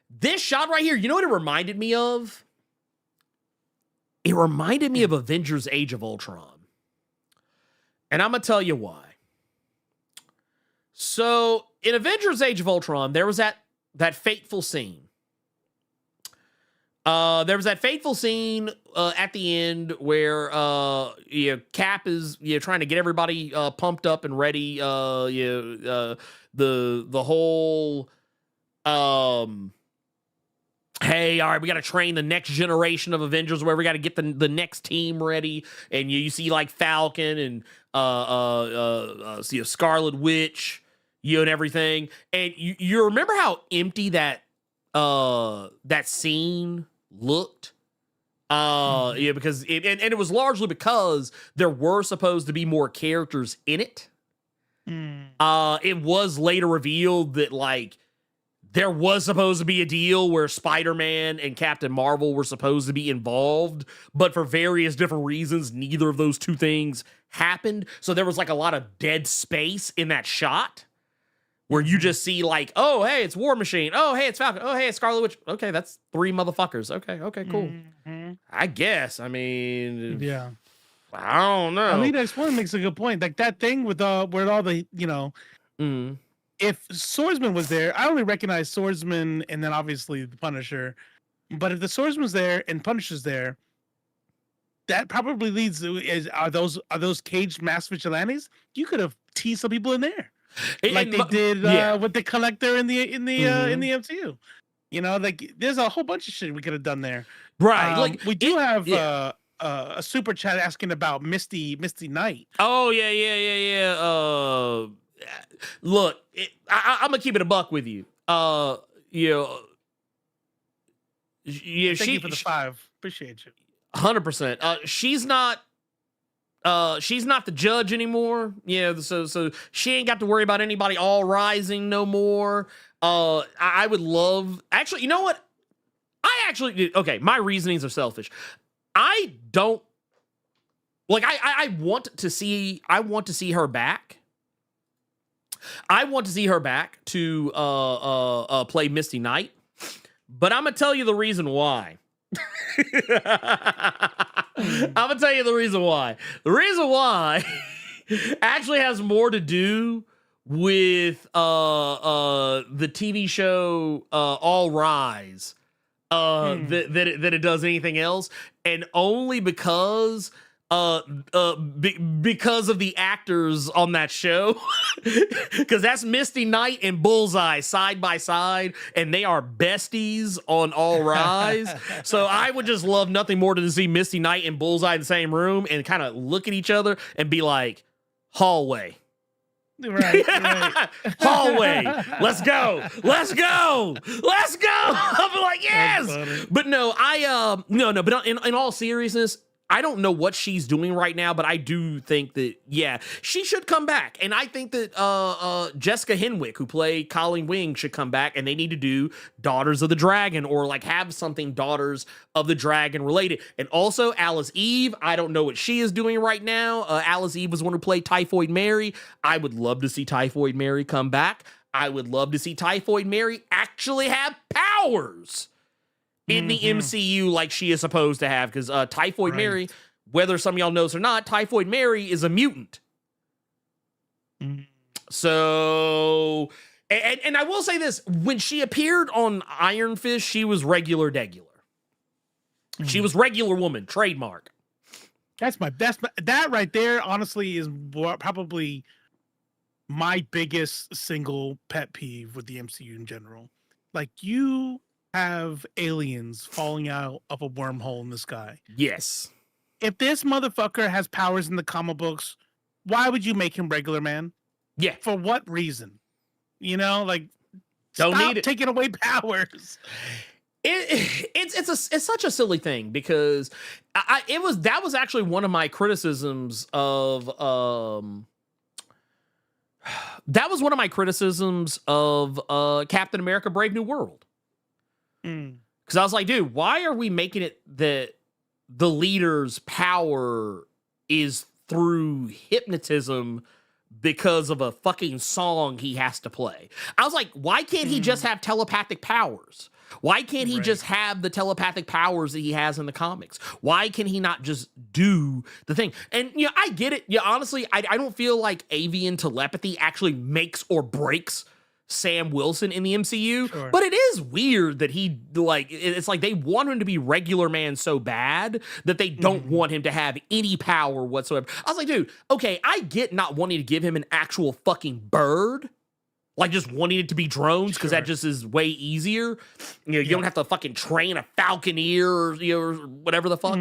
This shot right here, you know what it reminded me of? It reminded me of Avengers Age of Ultron. And I'm going to tell you why. So, in Avengers Age of Ultron, there was that fateful scene. There was that fateful scene at the end where Cap is trying to get everybody pumped up and ready. The whole hey, all right, we got to train the next generation of Avengers where we got to get the next team ready. And you see like Falcon and Scarlet Witch, and everything. And you remember how empty that scene looked? Because it was largely because there were supposed to be more characters in it. It was later revealed that like there was supposed to be a deal where Spider-Man and Captain Marvel were supposed to be involved, but for various different reasons, neither of those two things happened. So there was like a lot of dead space in that shot where you just see like, oh, hey, it's War Machine. Oh, hey, it's Falcon. Oh, hey, it's Scarlet Witch. Okay, that's 3 motherfuckers. Okay, cool. I guess. I mean, yeah. I don't know. I mean, that's one makes a good point. Like that thing with where all the if Swordsman was there, I only recognize Swordsman and then obviously the Punisher. But if the Swordsman's there and Punisher's there, that probably leads to are those caged mass vigilantes? You could have teased some people in there, like they did with the Collector in the MCU. Like there's a whole bunch of shit we could have done there. Right. Like we do have a super chat asking about Misty Knight. Oh yeah. Look, I'm gonna keep it a buck with you. Thank you for the 5. Appreciate you. 100%. She's not the judge anymore. Yeah, so she ain't got to worry about anybody all rising no more. I would love. Actually, you know what? Okay. My reasonings are selfish. I don't like. I want to see. I want to see her back. I want to see her back to play Misty Knight, but I'm gonna tell you the reason why. I'm gonna tell you the reason why. The reason why actually has more to do with the TV show All Rise than it does anything else, and only because because of the actors on that show, because that's Misty Knight and Bullseye side by side, and they are besties on All Rise. So I would just love nothing more than to see Misty Knight and Bullseye in the same room and kind of look at each other and be like, hallway. Right. Hallway. Let's go. I'll be like, yes. But no, but in all seriousness, I don't know what she's doing right now, but I do think that, yeah, she should come back. And I think that Jessica Henwick, who played Colleen Wing, should come back, and they need to do Daughters of the Dragon, or like have something Daughters of the Dragon related. And also Alice Eve, I don't know what she is doing right now. Alice Eve was the one who played Typhoid Mary. I would love to see Typhoid Mary come back. I would love to see Typhoid Mary actually have powers in the MCU like she is supposed to have, because Typhoid Mary, whether some of y'all knows or not, Typhoid Mary is a mutant. So, and I will say this, when she appeared on Iron Fist, she was regular degular. She was regular woman, trademark. That right there, honestly, is probably my biggest single pet peeve with the MCU in general. Like, you have aliens falling out of a wormhole in the sky. Yes. If this motherfucker has powers in the comic books, why would you make him regular man? Yeah. For what reason? You know, like, don't stop need it. Taking away powers. It's such a silly thing, because that was actually one of my criticisms of Captain America: Brave New World. Because I was like, dude, why are we making it that the leader's power is through hypnotism because of a fucking song he has to play? I was like, why can't he just have telepathic powers? Why can't he just have the telepathic powers that he has in the comics? Why can he not just do the thing? And, you know, I get it. Yeah, honestly, I don't feel like avian telepathy actually makes or breaks Sam Wilson in the MCU, but it is weird that it's like they want him to be regular man so bad that they don't want him to have any power whatsoever. I was like, dude, okay, I get not wanting to give him an actual fucking bird, like just wanting it to be drones, because that just is way easier. You know, you don't have to fucking train a falconeer or, you know, or whatever the fuck.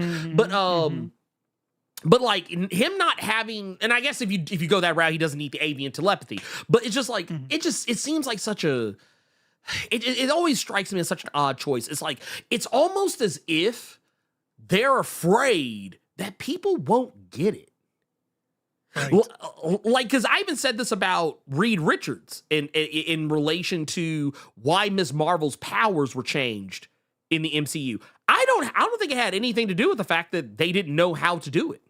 But like him not having, and I guess if you go that route, he doesn't need the avian telepathy. But it's just like it seems like such a. It always strikes me as such an odd choice. It's like it's almost as if they're afraid that people won't get it. Right. Like, because I even said this about Reed Richards in relation to why Ms. Marvel's powers were changed in the MCU. I don't think it had anything to do with the fact that they didn't know how to do it.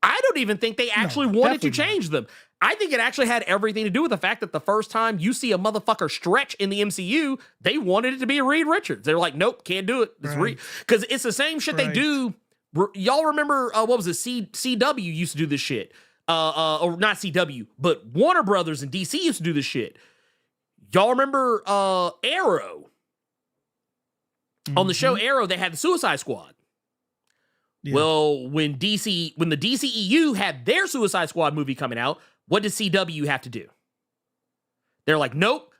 I don't even think they actually wanted to change them. I think it actually had everything to do with the fact that the first time you see a motherfucker stretch in the MCU, they wanted it to be Reed Richards. They were like, nope, can't do it. Because it's the same shit they do. Y'all remember, what was it? CW used to do this shit. Or not CW, but Warner Brothers and DC used to do this shit. Y'all remember Arrow? On the show Arrow, they had the Suicide Squad. Yeah. Well, when the DCEU had their Suicide Squad movie coming out, what did CW have to do? They're like, nope.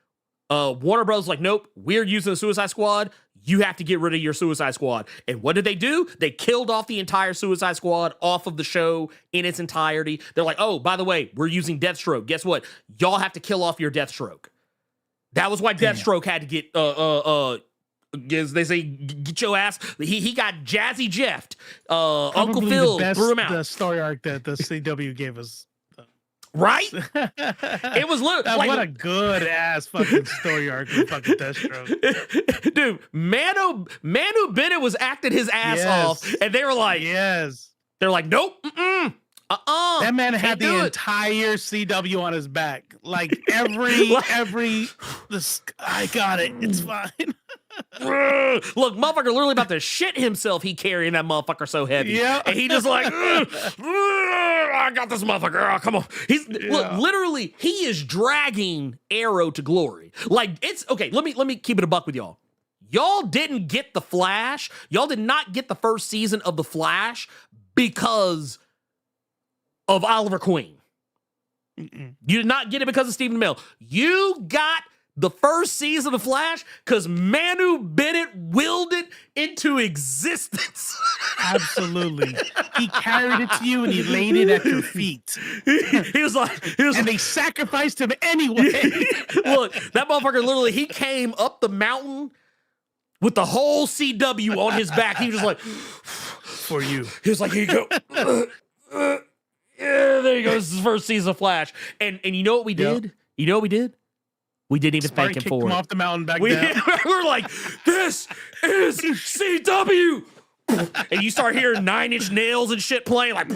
Warner Bros. Like, nope, we're using the Suicide Squad. You have to get rid of your Suicide Squad. And what did they do? They killed off the entire Suicide Squad off of the show in its entirety. They're like, oh, by the way, we're using Deathstroke. Guess what? Y'all have to kill off your Deathstroke. That was why Deathstroke had to get as they say, get your ass. He got Jazzy Jeffed. Uncle Phil threw him out. The story arc that the CW gave us. Right? It was like, what a good ass fucking story arc with fucking Deathstroke. Dude, Manu Bennett was acting his ass off, and they were like, they're like, nope, that man had the entire CW on his back. Like I got it. It's fine. Look, motherfucker literally about to shit himself. He carrying that motherfucker so heavy. Yeah. And he just like, I got this motherfucker. Oh, come on. Look, literally, he is dragging Arrow to glory. Like, it's okay. Let me keep it a buck with y'all. Y'all didn't get The Flash. Y'all did not get the first season of The Flash because of Oliver Queen. You did not get it because of Stephen Amell. You got the first season of Flash because Manu Bennett willed it into existence. Absolutely. He carried it to you and he laid it at your feet. He was like, and they sacrificed him anyway. Look, that motherfucker literally, he came up the mountain with the whole CW on his back. He was just like, for you. He was like, here you go. Yeah, there you go. This is the first season of Flash. And you know what we did? You know what we did? We didn't even thank him for it. Off the mountain back down. We're like, this is CW. And you start hearing 9 Inch Nails and shit playing like,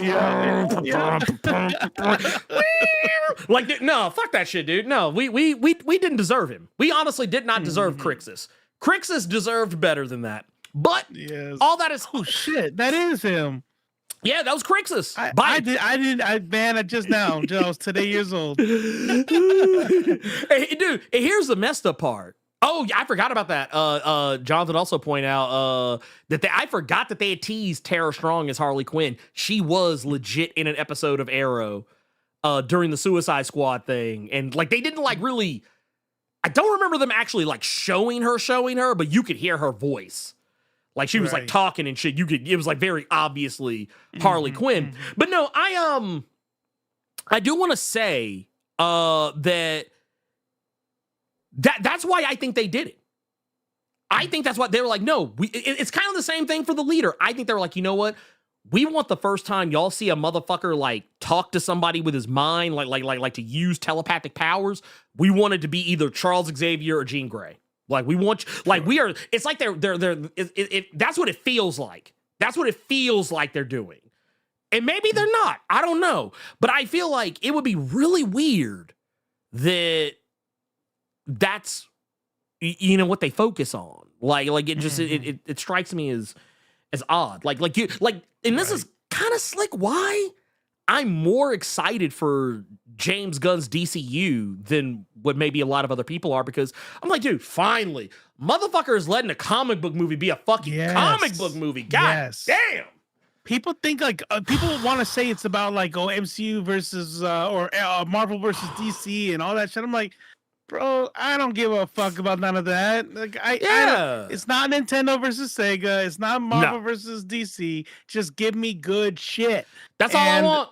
like, no, fuck that shit, dude. No, we didn't deserve him. We honestly did not deserve Crixus. Crixus deserved better than that. But all that is, oh shit, that is him. Yeah, that was Crixus. I just now. I was today years old. Hey, dude, here's the messed up part. Oh, yeah, I forgot about that. Jonathan also pointed out that I forgot that they had teased Tara Strong as Harley Quinn. She was legit in an episode of Arrow during the Suicide Squad thing. And like they didn't like really, I don't remember them actually like showing her, but you could hear her voice. Like she was like talking and shit. It was like very obviously Harley Quinn. But no, I do want to say that's why I think they did it. I think that's why they were like, no, it's kind of the same thing for the leader. I think they were like, you know what? We want the first time y'all see a motherfucker like talk to somebody with his mind, like to use telepathic powers. We want it to be either Charles Xavier or Jean Grey. Like we want, like we are. It's like they're. That's what it feels like. That's what it feels like they're doing. And maybe they're not. I don't know. But I feel like it would be really weird that that's what they focus on. Like it just it strikes me as odd. And this is kind of slick. Why? I'm more excited for James Gunn's DCU than what maybe a lot of other people are, because I'm like, dude, finally, motherfucker is letting a comic book movie be a fucking comic book movie. God damn. People think like people want to say it's about like MCU versus or Marvel versus DC and all that shit. I'm like, bro, I don't give a fuck about none of that. Like it's not Nintendo versus Sega. It's not Marvel versus DC. Just give me good shit. That's all I want.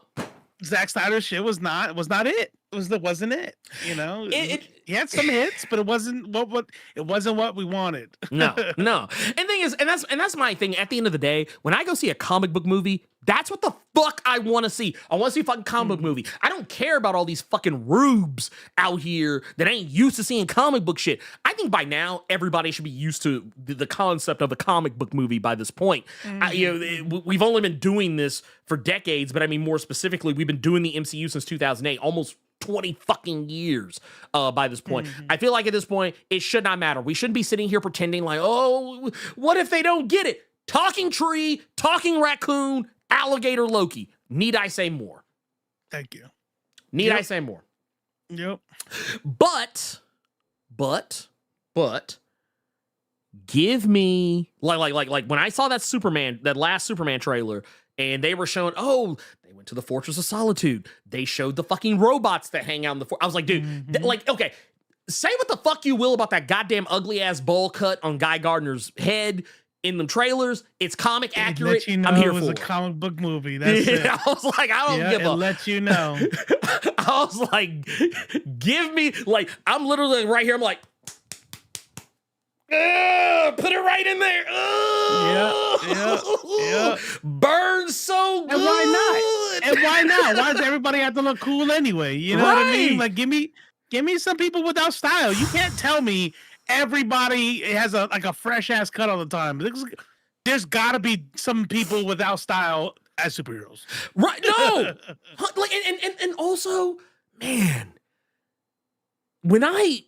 Zack Snyder's shit was not it. Wasn't it? You know, he had some hits, but it wasn't what we wanted. No. And thing is, and that's my thing. At the end of the day, when I go see a comic book movie, that's what the fuck I want to see. I want to see a fucking comic book movie. I don't care about all these fucking rubes out here that ain't used to seeing comic book shit. I think by now everybody should be used to the concept of a comic book movie by this point. We've only been doing this for decades, but I mean more specifically, we've been doing the MCU since 2008, almost 20 fucking years by this point. I feel like at this point, it should not matter. We shouldn't be sitting here pretending like, oh, what if they don't get it? Talking tree, talking raccoon, alligator Loki. Need I say more? Thank you. Need I say more? Yep. But give me like when I saw that last Superman trailer, and they were showing, they went to the Fortress of Solitude. They showed the fucking robots that hang out in the I was like, dude, okay, say what the fuck you will about that goddamn ugly ass bowl cut on Guy Gardner's head in the trailers. It's comic accurate. I'm here for it. It was a comic book movie. That's it. I was like, I don't give a. Let you know. I was like, give me, like, I'm literally right here. I'm like, put it right in there. Yeah. Burns so good. And why not? Why does everybody have to look cool anyway? You know what I mean? Like, give me some people without style. You can't tell me everybody has a fresh ass cut all the time. There's got to be some people without style as superheroes. Right? No. Like, and also, man. When I'm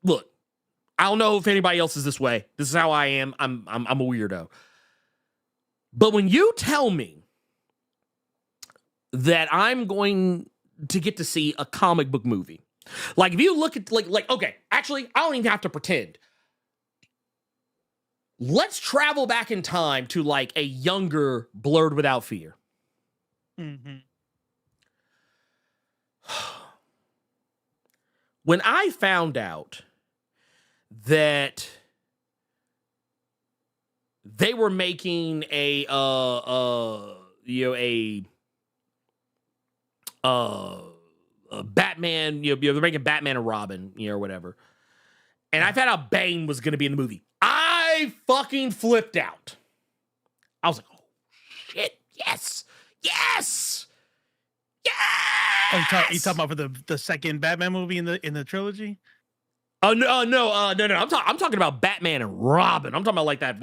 look, I don't know if anybody else is this way. This is how I am. I'm a weirdo. But when you tell me that I'm going to get to see a comic book movie, like if you look at like okay, actually, I don't even have to pretend. Let's travel back in time to like a younger Blerd Without Fear. Mm-hmm. When I found out that they were making a Batman, they're making Batman and Robin, or whatever. And I found out Bane was going to be in the movie. I fucking flipped out. I was like, oh, shit, yes, yes, yes! Oh, you talking about for the second Batman movie in the trilogy? Oh no! I'm talking about Batman and Robin. I'm talking about like that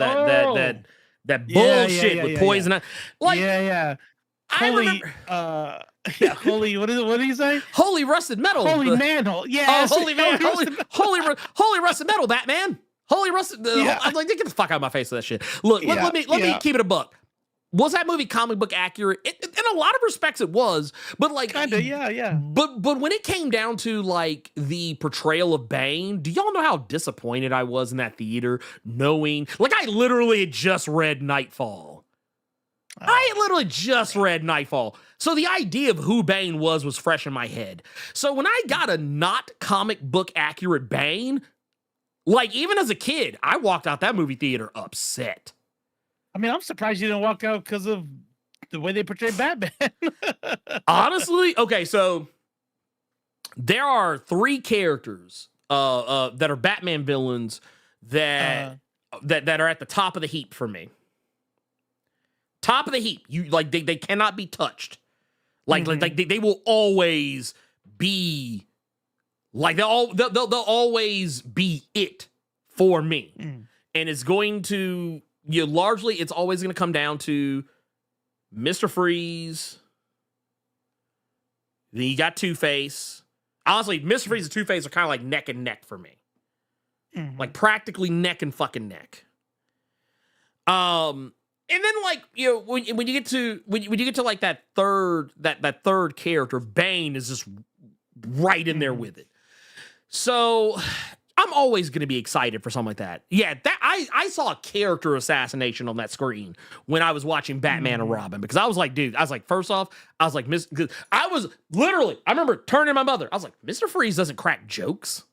bullshit with poison. Yeah. Like, yeah. Holy, holy. What do you say? Holy rusted metal. Holy manhole. Yeah. Oh, holy rusted metal, Batman. Holy rusted. I'm like, get the fuck out of my face with that shit. Look, let me keep it a buck. Was that movie comic book accurate? In a lot of respects, it was. But like, kinda, yeah. But when it came down to like the portrayal of Bane, do y'all know how disappointed I was in that theater, knowing like I literally had just read Nightfall. I literally just read Nightfall. So the idea of who Bane was fresh in my head. So when I got a not comic book accurate Bane, like even as a kid, I walked out that movie theater upset. I mean, I'm surprised you didn't walk out because of the way they portrayed Batman. Honestly, okay, so there are 3 characters that are Batman villains that are at the top of the heap for me. Top of the heap. You like they cannot be touched. Like they will always be like they'll always be it for me. And it's going to largely it's always going to come down to Mr. Freeze. Then you got Two-Face. Honestly, Mr. Freeze and Two-Face are kind of like neck and neck for me. Like practically neck and fucking neck. And then like, when you get to like that third character, Bane is just right in there with it. So I'm always going to be excited for something like that. Yeah, that I saw a character assassination on that screen when I was watching Batman and Robin, because I was like, dude, first off, I remember turning to my mother. I was like, Mr. Freeze doesn't crack jokes.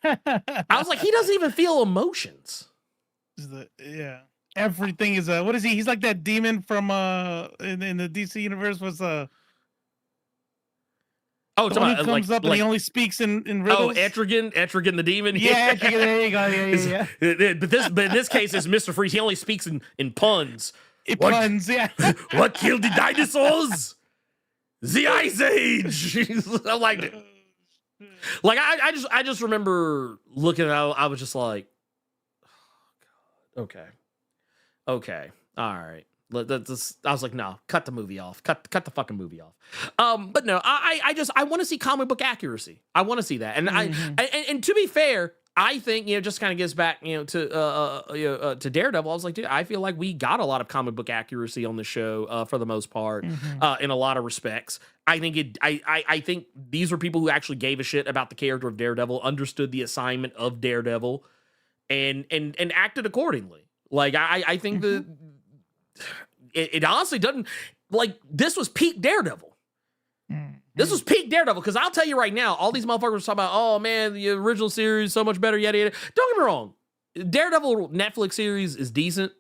I was like, he doesn't even feel emotions. Everything is what is he? He's like that demon from in the DC universe was Oh, the one who comes up and he only speaks in riddles. Oh, Etrigan the demon. Yeah, Etrigan, there you go. Yeah. But in this case, it's Mr. Freeze. He only speaks in puns. Puns, yeah. What killed the dinosaurs? The Ice Age. I'm like I just remember looking at it, I was just like, oh, God. Okay. All right. I was like, no, cut the movie off. Cut the fucking movie off. But no, I want to see comic book accuracy. I want to see that. And and to be fair, I think, just kind of gets back, to Daredevil. I was like, dude, I feel like we got a lot of comic book accuracy on the show for the most part, in a lot of respects. I think I think these were people who actually gave a shit about the character of Daredevil, understood the assignment of Daredevil, and acted accordingly. Like I think it honestly doesn't, like, this was peak Daredevil. This was peak Daredevil, because I'll tell you right now, all these motherfuckers talk about, oh man, the original series so much better, yada yada. Don't get me wrong, Daredevil Netflix series is decent.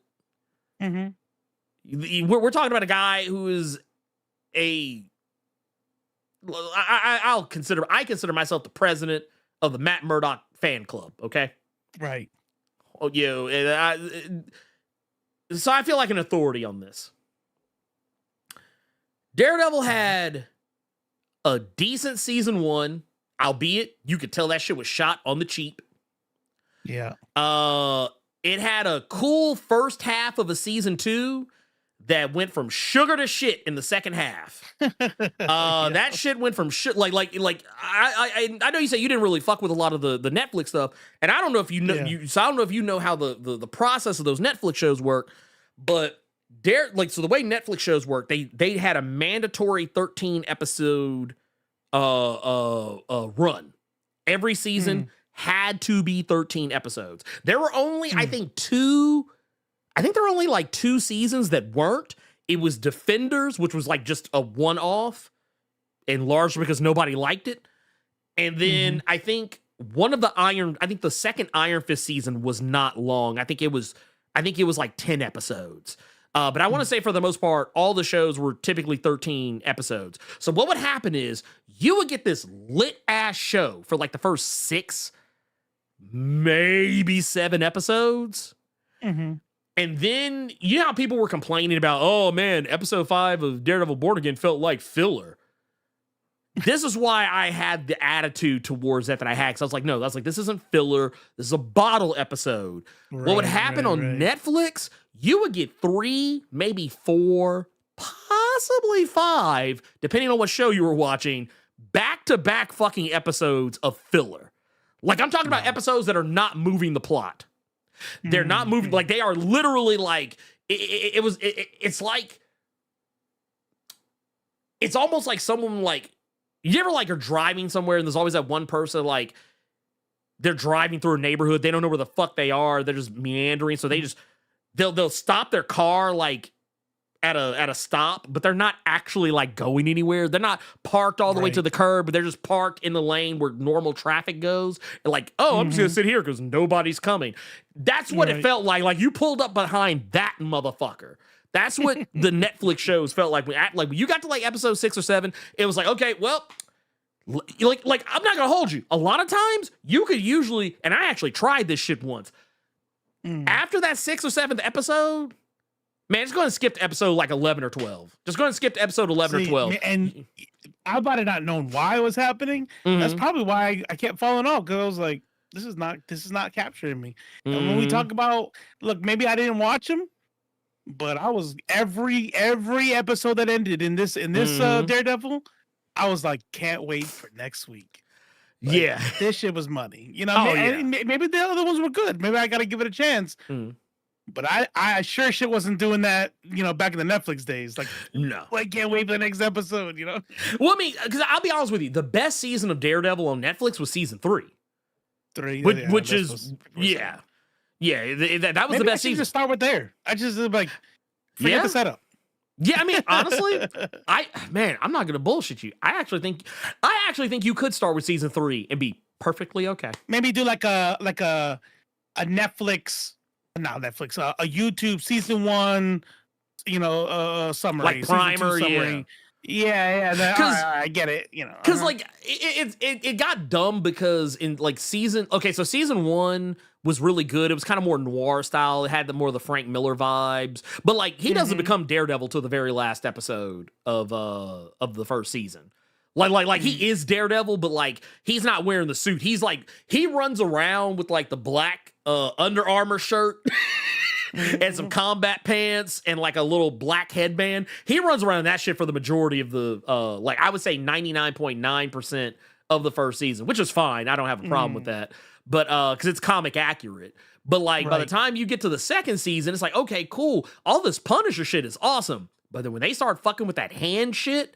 We're talking about a guy who is I consider myself the president of the Matt Murdock fan club. Okay, right. Oh, so I feel like an authority on this. Daredevil had a decent season 1, albeit you could tell that shit was shot on the cheap. Yeah. It had a cool first half of a season 2 that went from sugar to shit in the second half. That shit went from shit like I know you say you didn't really fuck with a lot of the Netflix stuff, and I don't know if you know so I don't know if you know how the process of those Netflix shows work, but so the way Netflix shows work, they had a mandatory 13 episode run. Every season had to be 13 episodes. There were only I think there were only like 2 seasons that weren't. It was Defenders, which was like just a one-off, and largely because nobody liked it. And then I think the second Iron Fist season was not long. I think it was like 10 episodes. But I want to say for the most part, all the shows were typically 13 episodes. So what would happen is you would get this lit ass show for like the first 6, maybe 7 episodes. And then, you know how people were complaining about, oh man, episode 5 of Daredevil Born Again felt like filler. This is why I had the attitude towards that I had. Because I was like, no, this isn't filler. This is a bottle episode. What would happen on Netflix, you would get 3, maybe 4, possibly 5, depending on what show you were watching, back-to-back fucking episodes of filler. Like, I'm talking about episodes that are not moving the plot. They're not moving, like they are literally like it's like it's almost like someone like you ever like are driving somewhere and there's always that one person like they're driving through a neighborhood, they don't know where the fuck they are, they're just meandering, so they'll stop their car like at a stop, but they're not actually like going anywhere. They're not parked all the way to the curb, but they're just parked in the lane where normal traffic goes. And like, oh, I'm just gonna sit here because nobody's coming. That's what it felt like. Like you pulled up behind that motherfucker. That's what the Netflix shows felt like. When you got to like episode 6 or 7, it was like, okay, well, like I'm not gonna hold you. A lot of times you could usually, and I actually tried this shit once. After that 6th or 7th episode, man, just go and skip to episode like 11 or 12. Just go and skip to episode 11 or 12. And I might have not known why it was happening. That's probably why I kept falling off, because I was like, this is not capturing me. And when we talk about, look, maybe I didn't watch them, but I was every episode that ended in this Daredevil, I was like, can't wait for next week. Like, this shit was money. You know, maybe the other ones were good. Maybe I got to give it a chance. But I sure shit wasn't doing that, you know, back in the Netflix days. Like, no, I can't wait for the next episode, you know? Well, I mean, because I'll be honest with you, the best season of Daredevil on Netflix was season 3. Which is, that was maybe the best season. Just start with there. I just, like, forget the setup. Yeah, I mean, honestly, I'm not gonna bullshit you. I actually think you could start with season 3 and be perfectly okay. Maybe do like a Netflix, not Netflix, a YouTube season 1, you know, summary, like primer, summary. Yeah. I get it. You know, because like it got dumb because in like season 1 was really good. It was kind of more noir style. It had more of the Frank Miller vibes. But like he doesn't become Daredevil till the very last episode of the first season. Like he is Daredevil, but like he's not wearing the suit. He's like he runs around with like the black Under Armour shirt and some combat pants and like a little black headband. He runs around in that shit for the majority of the like I would say 99.9% of the first season, which is fine. I don't have a problem with that. But because it's comic accurate. But like by the time you get to the second season, it's like, okay, cool. All this Punisher shit is awesome. But then when they start fucking with that hand shit,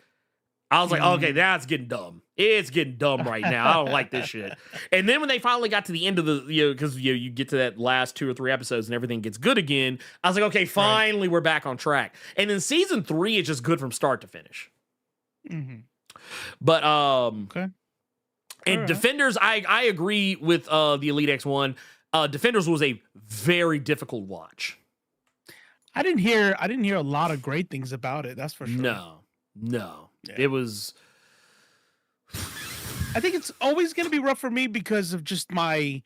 I was like, okay, that's getting dumb. It's getting dumb right now. I don't like this shit. And then when they finally got to the end of the, because you get to that last 2 or 3 episodes and everything gets good again, I was like, okay, finally we're back on track. And then season 3 is just good from start to finish. But okay. And Defenders, I agree with the Elite X1. Defenders was a very difficult watch. I didn't hear a lot of great things about it. That's for sure. No. Yeah. It was. I think it's always going to be rough for me because of just and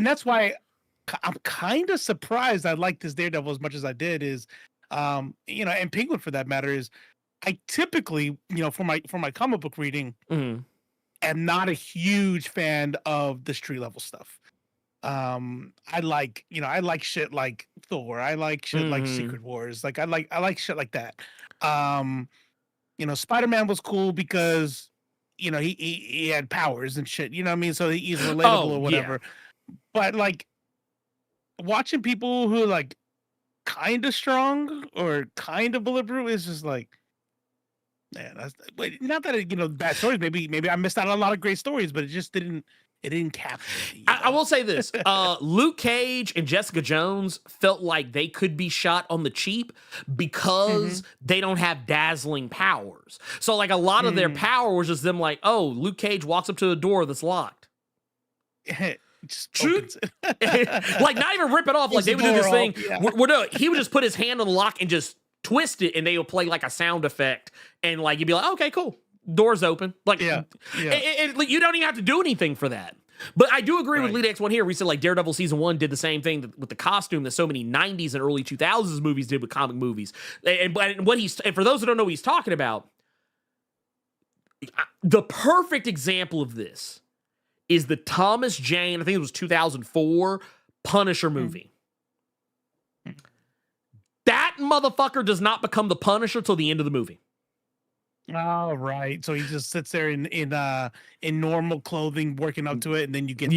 that's why I'm kind of surprised I liked this Daredevil as much as I did. Is, you know, and Penguin for that matter, is I typically, you know, for my comic book reading, am not a huge fan of the street level stuff. I like, I like shit like Thor. I like shit like Secret Wars. Like I like shit like that. Spider-Man was cool because he had powers and shit. You know what I mean? So he's relatable or whatever. But like watching people who are like kind of strong or kind of bulletproof is just like, man, not that bad stories. Maybe I missed out on a lot of great stories, but it didn't capture me. I will say this: Luke Cage and Jessica Jones felt like they could be shot on the cheap because they don't have dazzling powers. So, like, a lot of their power was just them, like, oh, Luke Cage walks up to a door that's locked. True. Like, not even rip it off. Like, they would do this thing. Yeah. He would just put his hand on the lock and just twist it, and they would play like a sound effect, and like you'd be like, okay, cool. Doors open. Like, you don't even have to do anything for that. But I do agree with Lead X1 here. We said like Daredevil season 1 did the same thing with the costume that so many 90s and early 2000s movies did with comic movies. And for those who don't know what he's talking about, the perfect example of this is the Thomas Jane, I think it was 2004, Punisher movie. That motherfucker does not become the Punisher till the end of the movie. Oh, right. So he just sits there in normal clothing, working up to it, and then you get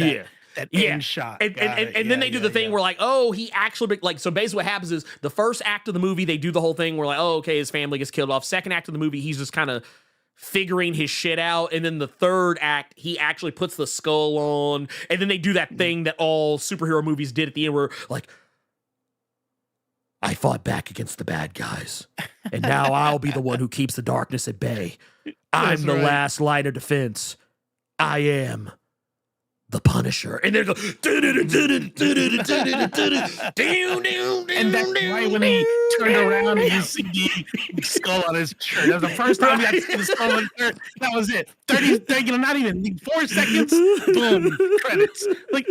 that end shot. And then they do the thing where like, oh, he actually, like, so basically what happens is the first act of the movie, they do the whole thing where like, oh, okay, his family gets killed off. Second act of the movie, he's just kind of figuring his shit out. And then the third act, he actually puts the skull on. And then they do that thing that all superhero movies did at the end where like, I fought back against the bad guys, and now I'll be the one who keeps the darkness at bay. I'm the last line of defense. I am the Punisher. And they go, and that's right when he turned around and you see the skull on his shirt. That was the first time you had to see the skull on his shirt. That was it. 30, not even 4 seconds. Boom, credits. Like,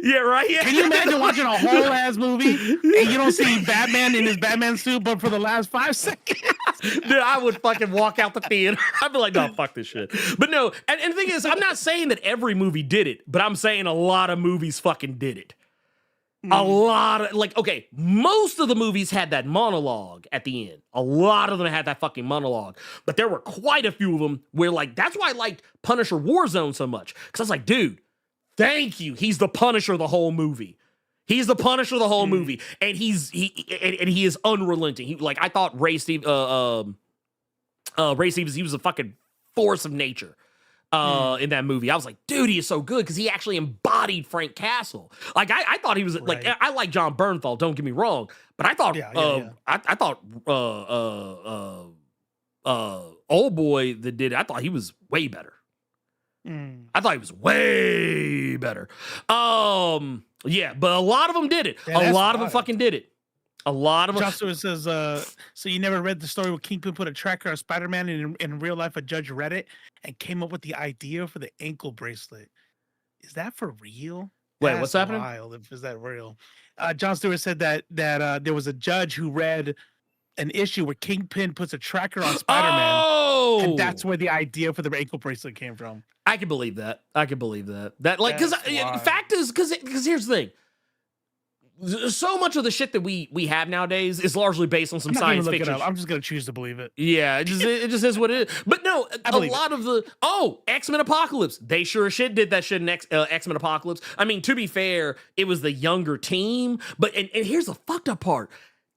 yeah, right. Yeah. Can you imagine watching a whole ass movie and you don't see Batman in his Batman suit, but for the last 5 seconds? Dude, I would fucking walk out the theater. I'd be like, no, fuck this shit. But no, and the thing is, I'm not saying that every movie did it, but I'm saying a lot of movies fucking did it. A lot of, like, okay, most of the movies had that monologue at the end. A lot of them had that fucking monologue. But there were quite a few of them where, like, that's why I liked Punisher Warzone so much. Because I was like, dude, thank you. He's the Punisher the whole movie. He's the Punisher the whole movie. And he is unrelenting. He, like, I thought Ray Stevens, he was a fucking force of nature. In that movie. I was like, dude, he is so good because he actually embodied Frank Castle. Like, I thought he was like, I like John Bernthal, don't get me wrong, but I thought, I thought, old boy that did it, I thought he was way better. I thought he was way better. Yeah, but a lot of them did it. A lot of them fucking did it. A lot of them. Joshua says, so you never read the story where Kingpin put a tracker on Spider-Man and in real life a judge read it and came up with the idea for the ankle bracelet. Is that for real? Wait, what's happening? Wild, if is that real? John Stewart said that there was a judge who read an issue where Kingpin puts a tracker on Spider-Man, and that's where the idea for the ankle bracelet came from. I can believe that. That like, because fact is, because here's the thing. So much of the shit that we have nowadays is largely based on some science fiction. I'm just gonna choose to believe it. Yeah, it just is what it is. But no, a lot of the X-Men Apocalypse, they sure as shit did that shit in X-Men Apocalypse. I mean, to be fair, it was the younger team. But and here's the fucked up part: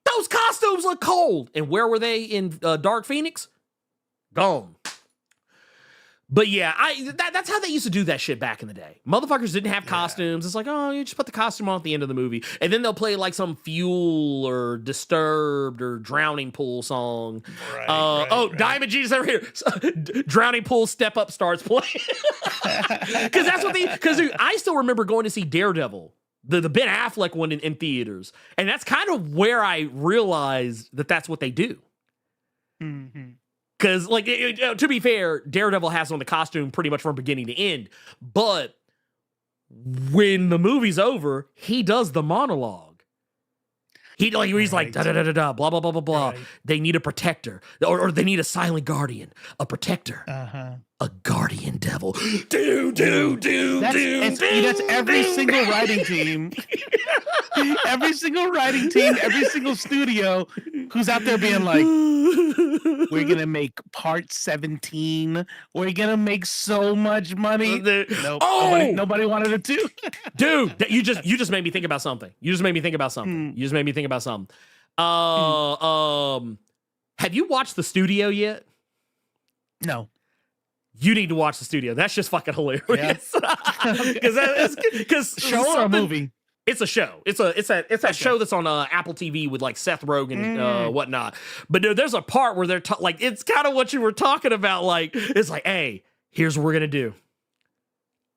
those costumes look cold. And where were they in Dark Phoenix? Gone. But yeah, that's how they used to do that shit back in the day. Motherfuckers didn't have costumes. It's like, oh, you just put the costume on at the end of the movie. And then they'll play like some Fuel or Disturbed or Drowning Pool song. Diamond Jesus over here. Drowning Pool Step Up starts playing. Because that's what because I still remember going to see Daredevil, the Ben Affleck one in theaters. And that's kind of where I realized that that's what they do. Mm-hmm. Because, like, to be fair, Daredevil has on the costume pretty much from beginning to end. But when the movie's over, he does the monologue. He's like da da da da da blah blah blah blah blah. Right. They need a protector, or they need a silent guardian, a protector, a guardian devil. That's every single writing team. Every single writing team, every single studio who's out there being like, we're going to make part 17. We're going to make so much money. Nope. Nobody wanted it to. Dude, you just made me think about something. Have you watched The Studio yet? No. You need to watch The Studio. That's just fucking hilarious. Because show or a movie? It's a show. It's a show that's on Apple TV with like Seth Rogen and whatnot. But dude, there's a part where they're like, it's kind of what you were talking about. Like, it's like, hey, here's what we're gonna do.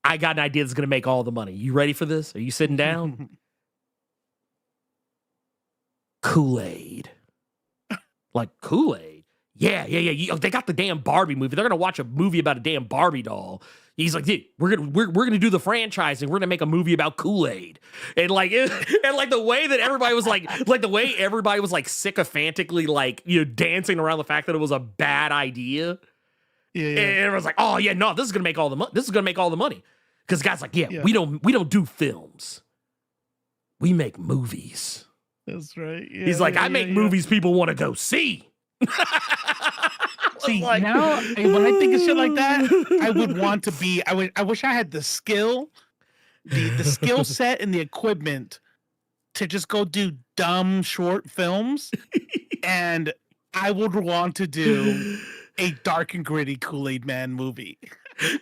I got an idea that's gonna make all the money. You ready for this? Are you sitting down? Kool-Aid. Like Kool-Aid? Yeah. They got the damn Barbie movie. They're gonna watch a movie about a damn Barbie doll. He's like, dude, we're gonna do the franchising. We're gonna make a movie about Kool-Aid, and the way that everybody was like the way everybody was like sycophantically like dancing around the fact that it was a bad idea. Yeah. And everyone's like, oh yeah, no, this is gonna make all the money. This is gonna make all the money because guys like, yeah, we don't do films. We make movies. That's right. Yeah, He's like, I make movies people want to go see. See, now when I think of shit like that, I would want to be. I wish I had the skill, the skill set, and the equipment to just go do dumb short films, and I would want to do a dark and gritty Kool-Aid Man movie.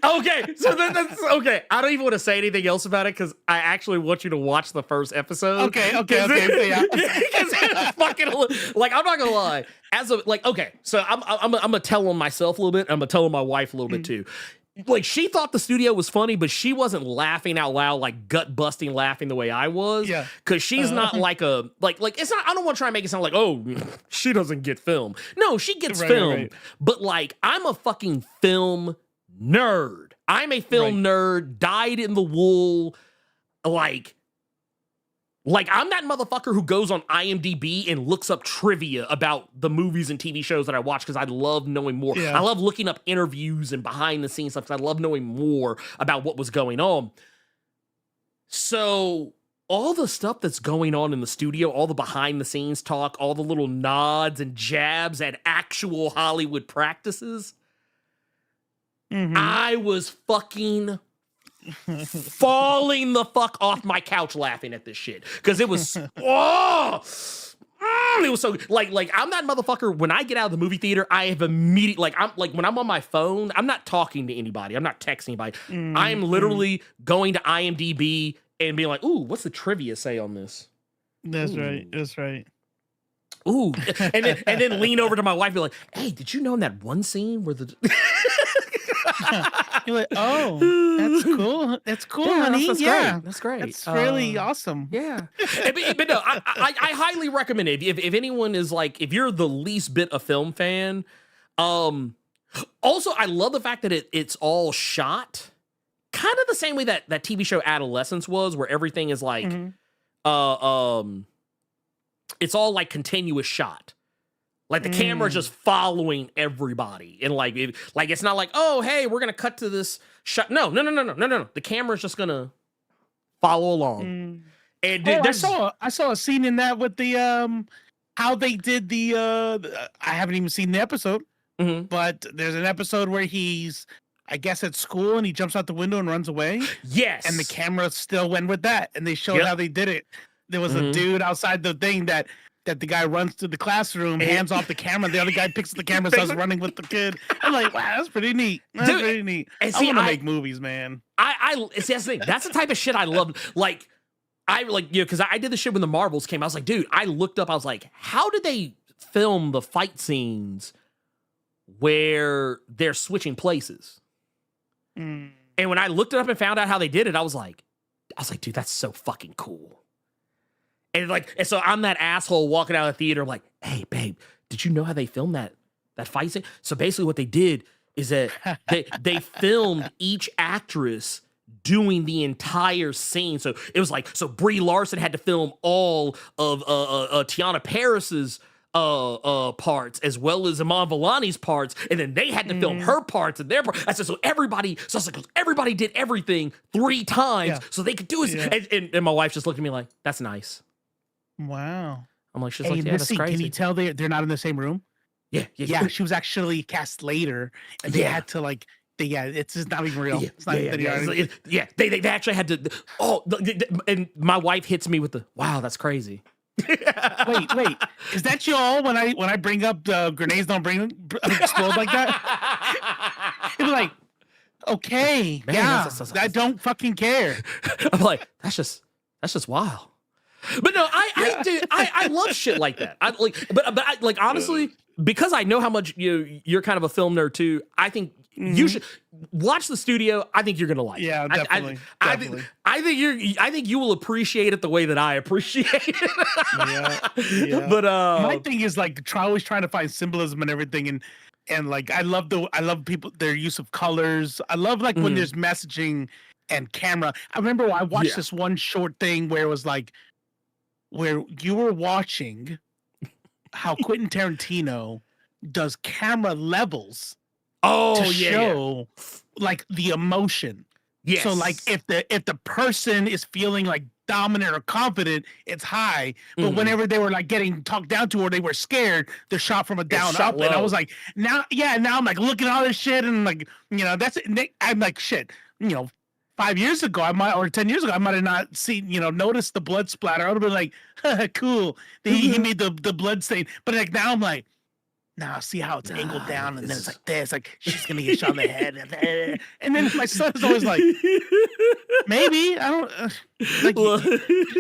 Okay, so that's okay. I don't even want to say anything else about it because I actually want you to watch the first episode. Okay. Yeah. Because it's fucking like I'm not gonna lie. So I'm gonna tell on myself a little bit. I'm gonna tell on my wife a little bit too. Like she thought The Studio was funny, but she wasn't laughing out loud, like gut busting laughing the way I was. Yeah. Because she's not like a like it's not. I don't want to try and make it sound like she doesn't get film. No, she gets film. Right. But like I'm a fucking film nerd. I'm a film nerd, dyed in the wool. Like I'm that motherfucker who goes on IMDb and looks up trivia about the movies and TV shows that I watch because I love knowing more. Yeah. I love looking up interviews and behind the scenes stuff because I love knowing more about what was going on. So all the stuff that's going on in the studio, all the behind the scenes talk, all the little nods and jabs at actual Hollywood practices, I was fucking falling the fuck off my couch laughing at this shit because it was it was so like I'm that motherfucker. When I get out of the movie theater, I have immediately when I'm on my phone, I'm not talking to anybody, I'm not texting anybody. I am literally going to IMDb and being like, ooh, what's the trivia say on this? That's right. Ooh, and then lean over to my wife and be like, hey, did you know in that one scene where the you're like, oh, that's cool. That's cool, honey. That's great. That's great. That's really awesome. Yeah. But no, I highly recommend it. If anyone is like, if you're the least bit a film fan, also I love the fact that it's all shot kind of the same way that TV show Adolescence was, where everything is like, it's all like continuous shot. Like the camera's just following everybody, and like it's not like, oh hey, we're gonna cut to this shot. No. The camera's just gonna follow along. And I saw a scene in that with the how they did the I haven't even seen the episode, but there's an episode where he's I guess at school and he jumps out the window and runs away. Yes, and the camera still went with that, and they showed how they did it. There was a dude outside the thing that the guy runs to the classroom, hands off the camera. The other guy picks up the camera, starts running with the kid. I'm like, wow, that's pretty neat. That's pretty neat. I want to make movies, man. See, that's the thing. That's the type of shit I love. Like, because I did the shit when the Marvels came. I was like, dude, I looked up. I was like, how did they film the fight scenes where they're switching places? And when I looked it up and found out how they did it, I was like, dude, that's so fucking cool. And so I'm that asshole walking out of the theater like, hey, babe, did you know how they filmed that fight scene? So basically what they did is that they filmed each actress doing the entire scene. So it was like, so Brie Larson had to film all of Tiana Paris's parts as well as Iman Vellani's parts, and then they had to film her parts and their part. I said, so everybody did everything 3 times so they could do it. Yeah. And my wife just looked at me like, that's nice. Wow. I'm like, she's like, yeah, that's crazy. Can you tell they're not in the same room? Yeah. She was actually cast later, and they had to like. It's just not even real. It's not they actually had to. And my wife hits me with the, wow, that's crazy. wait, is that y'all when I bring up the grenades don't explode like that? It's like, okay, man, I don't fucking care. I'm like, that's just wild. But no, I love shit like that. But honestly, because I know how much you're kind of a film nerd too. I think you should watch the studio. I think you're gonna like it. Yeah, definitely. I think you will appreciate it the way that I appreciate it. Yeah. But my thing is like always trying to find symbolism and everything, and like I love people, their use of colors. I love like when there's messaging and camera. I remember I watched this one short thing where it was like where you were watching how Quentin Tarantino does camera levels to show like the emotion. Yes. So like if the person is feeling like dominant or confident, it's high. But whenever they were like getting talked down to or they were scared, they're shot from a down up. Low. And I was like, now I'm like looking at all this shit and like, I'm like, shit, 5 years ago, or 10 years ago, I might have not seen, noticed the blood splatter. I would have been like, cool. He made the blood stain. But like now I'm like, nah, see how it's angled down, and then it's like this, like she's gonna get shot in the head, and then my son is always like, maybe I don't just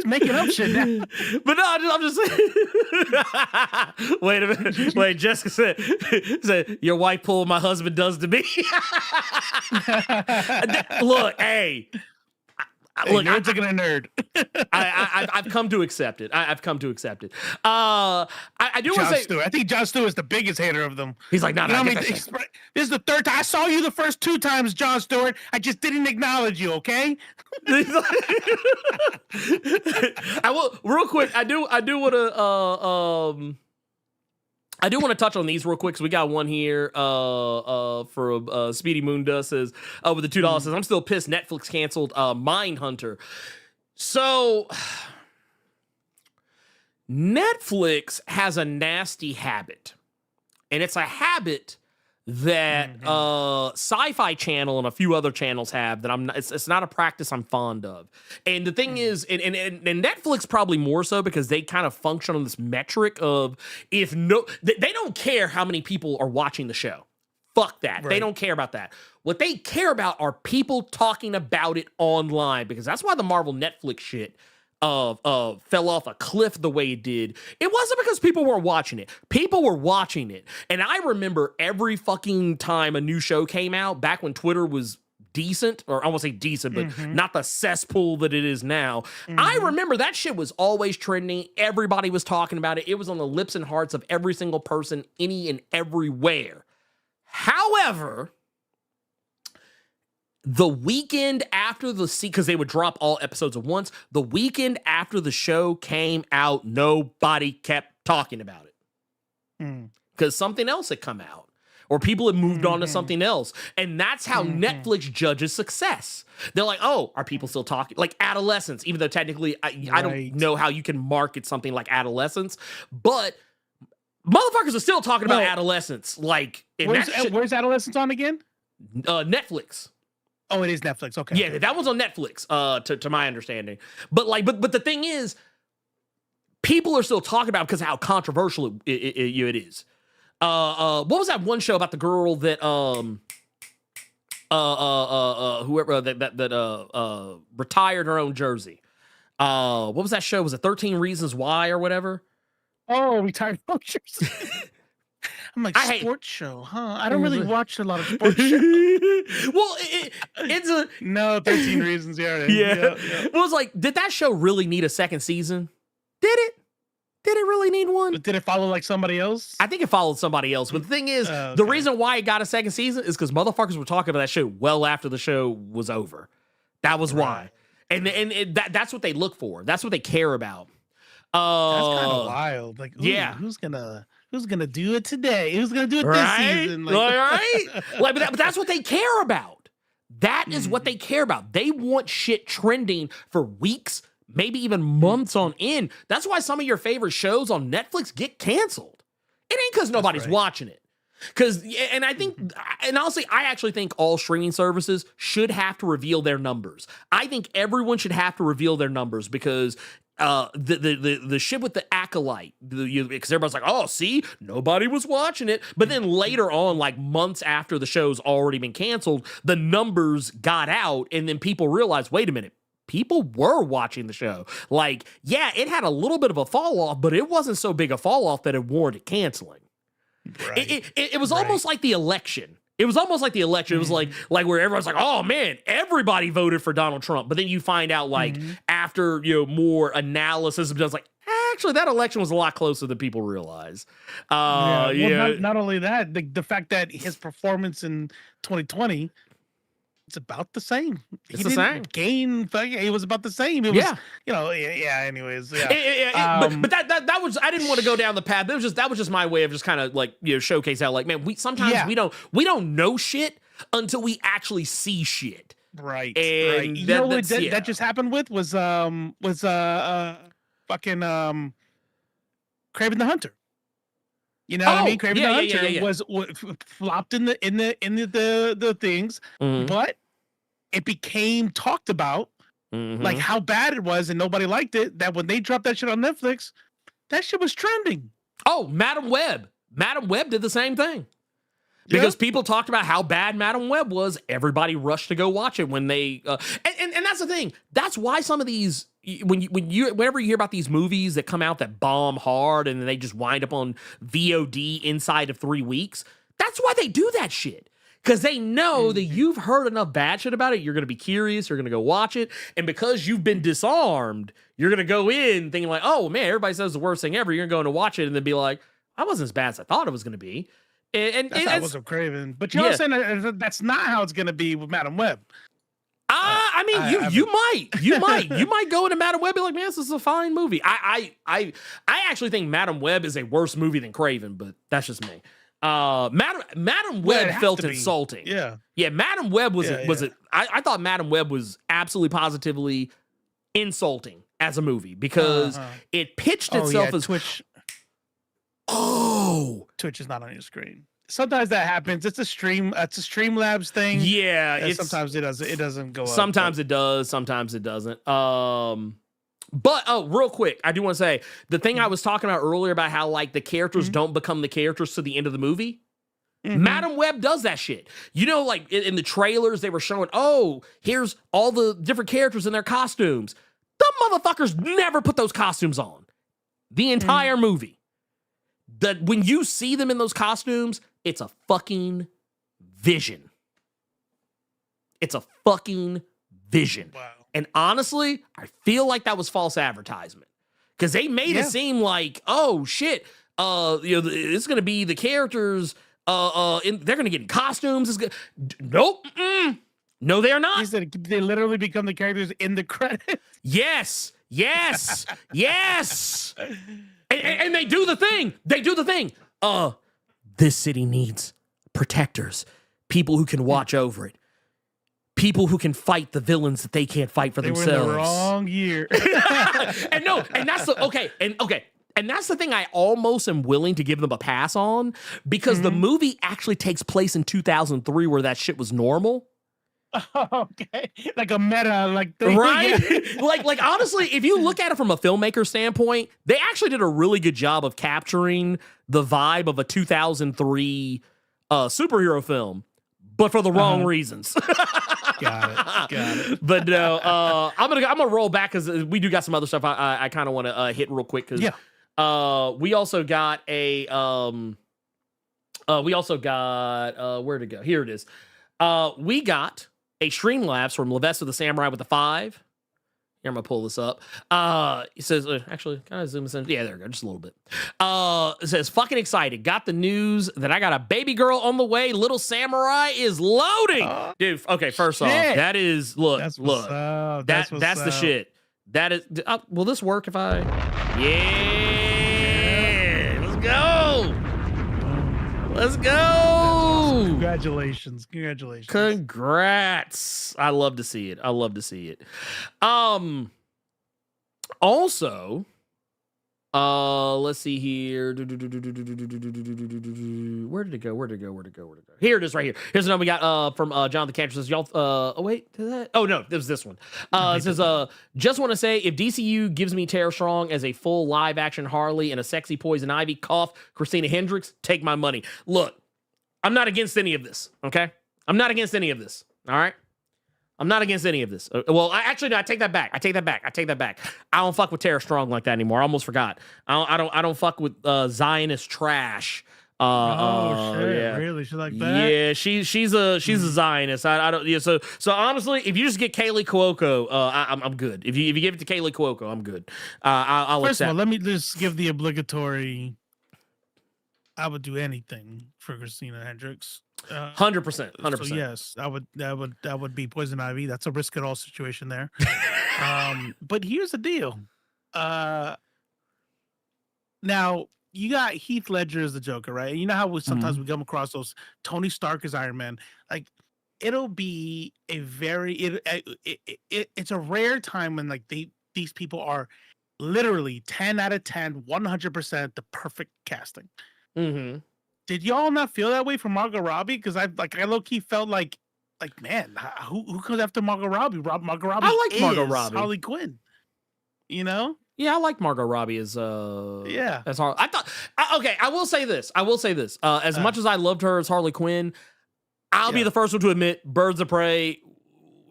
making up shit now. But no, I'm just saying. Wait a minute. Wait, Jessica said your wife pulled my husband does to me. Look, hey. Look, you're taking a nerd. I've come to accept it. I've come to accept it. I do want to say, Stewart. I think Jon Stewart is the biggest hater of them. He's like, no. This is the 3rd time. I saw you the first 2 times, Jon Stewart. I just didn't acknowledge you. Okay. I will real quick. I do want to touch on these real quick. So we got one here for Speedy Moondust says, with the $2 says, I'm still pissed Netflix canceled Mindhunter. So Netflix has a nasty habit. And it's a habit that Sci-Fi Channel and a few other channels have that it's not a practice I'm fond of. And the thing is, and Netflix probably more so because they kind of function on this metric of they don't care how many people are watching the show. Fuck that. Right. They don't care about that. What they care about are people talking about it online, because that's why the Marvel Netflix shit fell off a cliff the way it did. It wasn't because people were watching it. People were watching it. And I remember every fucking time a new show came out, back when Twitter was decent, or I won't say decent, but not the cesspool that it is now. I remember that shit was always trending. Everybody was talking about it. It was on the lips and hearts of every single person, any and everywhere. However, the weekend after because they would drop all episodes at once, the weekend after the show came out, nobody kept talking about it. Because something else had come out, or people had moved on to something else. And that's how Netflix judges success. They're like, oh, are people still talking? Like Adolescence, even though technically I don't know how you can market something like Adolescence, but motherfuckers are still talking about Adolescence. Like, where's Adolescence on again? Netflix. Oh, it is Netflix. Okay. Yeah, that one's on Netflix, to my understanding. But the thing is, people are still talking about it because of how controversial it is. What was that one show about the girl that whoever that retired her own jersey? What was that show? Was it 13 Reasons Why or whatever? Oh, retired jersey. I'm like, sports show, huh? I don't really watch a lot of sports shows. Well, it's a... No, 13 Reasons, yeah. Well, it's like, did that show really need a second season? Did it? Did it really need one? But did it follow like somebody else? I think it followed somebody else. But the thing is, the reason why it got a second season is because motherfuckers were talking about that show well after the show was over. That was why. And that's what they look for. That's what they care about. That's kind of wild. Like, yeah, who's gonna do it today? Who's gonna do it this season? Like, but that's what they care about. That is what they care about. They want shit trending for weeks, maybe even months on end. That's why some of your favorite shows on Netflix get canceled. It ain't because nobody's watching it. And I think, and honestly, I actually think all streaming services should have to reveal their numbers. I think everyone should have to reveal their numbers because the shit with the Acolyte, because everybody's like, oh, see, nobody was watching it. But then later on, like months after the show's already been canceled, the numbers got out, and then people realized, wait a minute, people were watching the show. Like, yeah, it had a little bit of a fall off, but it wasn't so big a fall off that it warranted canceling. Right. It was almost like the election. It was almost like the election. It was like where everyone's like, oh man, everybody voted for Donald Trump. But then you find out after, more analysis, it's like, actually that election was a lot closer than people realize. Not only that, the fact that his performance in 2020, it's about the same. It's the same. Gain. It was about the same. It was, anyways. Yeah. But that was, I didn't want to go down the path. That was just my way of just kind of like, showcase how like, man, we don't know shit until we actually see shit. Right. And that just happened was fucking Kraven the Hunter. You know what I mean? Kraven the Hunter was flopped in the things, but it became talked about, like how bad it was, and nobody liked it. That when they dropped that shit on Netflix, that shit was trending. Oh, Madam Web did the same thing because people talked about how bad Madam Web was. Everybody rushed to go watch it when they and that's the thing. That's why some of these. Whenever you hear about these movies that come out that bomb hard and then they just wind up on VOD inside of 3 weeks, that's why they do that shit. Because they know that you've heard enough bad shit about it, you're going to be curious, you're going to go watch it, and because you've been disarmed, you're going to go in thinking like, oh man, everybody says the worst thing ever, you're going to watch it and then be like, I wasn't as bad as I thought it was going to be. And that's how it was with Kraven. But you know what I'm saying? That's not how it's going to be with Madam Web. I mean, you might go into Madam Web and be like, man, this is a fine movie. I actually think Madam Web is a worse movie than Kraven, but that's just me. Madam Web felt insulting. Yeah. Madam Web was I thought Madam Web was absolutely positively insulting as a movie because it pitched itself as Twitch. Twitch is not on your screen. Sometimes that happens. It's a Streamlabs thing. Yeah, sometimes it doesn't go up. Sometimes it does, sometimes it doesn't. But real quick, I do want to say the thing I was talking about earlier about how like the characters don't become the characters to the end of the movie. Madam Web does that shit. Like in the trailers, they were showing, here's all the different characters in their costumes. The motherfuckers never put those costumes on the entire movie. That when you see them in those costumes, it's a fucking vision. It's a fucking vision. Wow. And honestly, I feel like that was false advertisement because they made it seem like, oh shit, it's gonna be the characters. They're gonna get in costumes. Nope. No, they are not. He said they literally become the characters in the credits. Yes. And they do the thing. This city needs protectors, people who can watch over it, people who can fight the villains that they can't fight for themselves. They were in the wrong year. And that's the thing I almost am willing to give them a pass on because the movie actually takes place in 2003 where that shit was normal. Okay, like a meta, right? like honestly, if you look at it from a filmmaker standpoint, they actually did a really good job of capturing the vibe of a 2003 superhero film, but for the wrong reasons. Got it. But no, I'm gonna roll back because we do got some other stuff I kind of want to hit real quick because we also got where to go? Here it is. We got a Streamlabs from Levesta the Samurai with the 5. Here, I'm gonna pull this up. It says, actually, kind of zoom this in. Yeah, there we go, just a little bit. It says, fucking excited. Got the news that I got a baby girl on the way. Little Samurai is loading. Dude, okay, first off, that is, that's the shit. That is, will this work if I, let's go. Let's go. Congratulations. Congrats. I love to see it. Also, let's see here. Where did it go? Here it is right here. Here's another we got from Jonathan Cantor says, y'all, oh wait, did that? Oh no, it was this one. It says, just want to say, if DCU gives me Tara Strong as a full live action Harley and a sexy Poison Ivy, cough, Christina Hendricks, take my money. Look, I'm not against any of this, okay? I'm not against any of this, all right? I'm not against any of this. Well, actually, no, I take that back. I don't fuck with Tara Strong like that anymore. I almost forgot. I don't fuck with Zionist trash. Shit, yeah. Really? She's like that? Yeah, she's a Zionist. I don't. Yeah, so honestly, if you just get Kaylee Cuoco, I'm good. If you give it to Kaylee Cuoco, I'm good. I'll First accept. of all, let me just give the obligatory. I would do anything for Christina Hendricks. 100%. So yes, that would be Poison Ivy. That's a risk it all situation there. But here's the deal. Now you got Heath Ledger as the Joker, right? You know how sometimes we come across those Tony Stark as Iron Man. Like it'll be a very it's a rare time when like these people are literally 10 out of 10, 100% the perfect casting. Mm-hmm. Did y'all not feel that way for Margot Robbie? Because I low key felt like man, who comes after Margot Robbie? Margot Robbie. I like Margot Robbie. Harley Quinn. You know? Yeah, I like Margot Robbie as as Harley. I thought I will say this. As much as I loved her as Harley Quinn, I'll be the first one to admit Birds of Prey.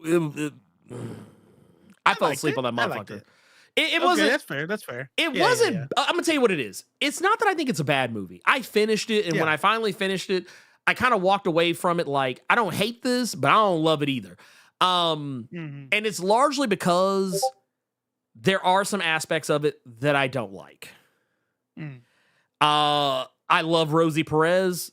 I fell asleep on that motherfucker. It wasn't. That's fair. It wasn't. Yeah. I'm gonna tell you what it is. It's not that I think it's a bad movie. I finished it, and when I finally finished it, I kind of walked away from it like I don't hate this, but I don't love it either. And it's largely because there are some aspects of it that I don't like. I love Rosie Perez,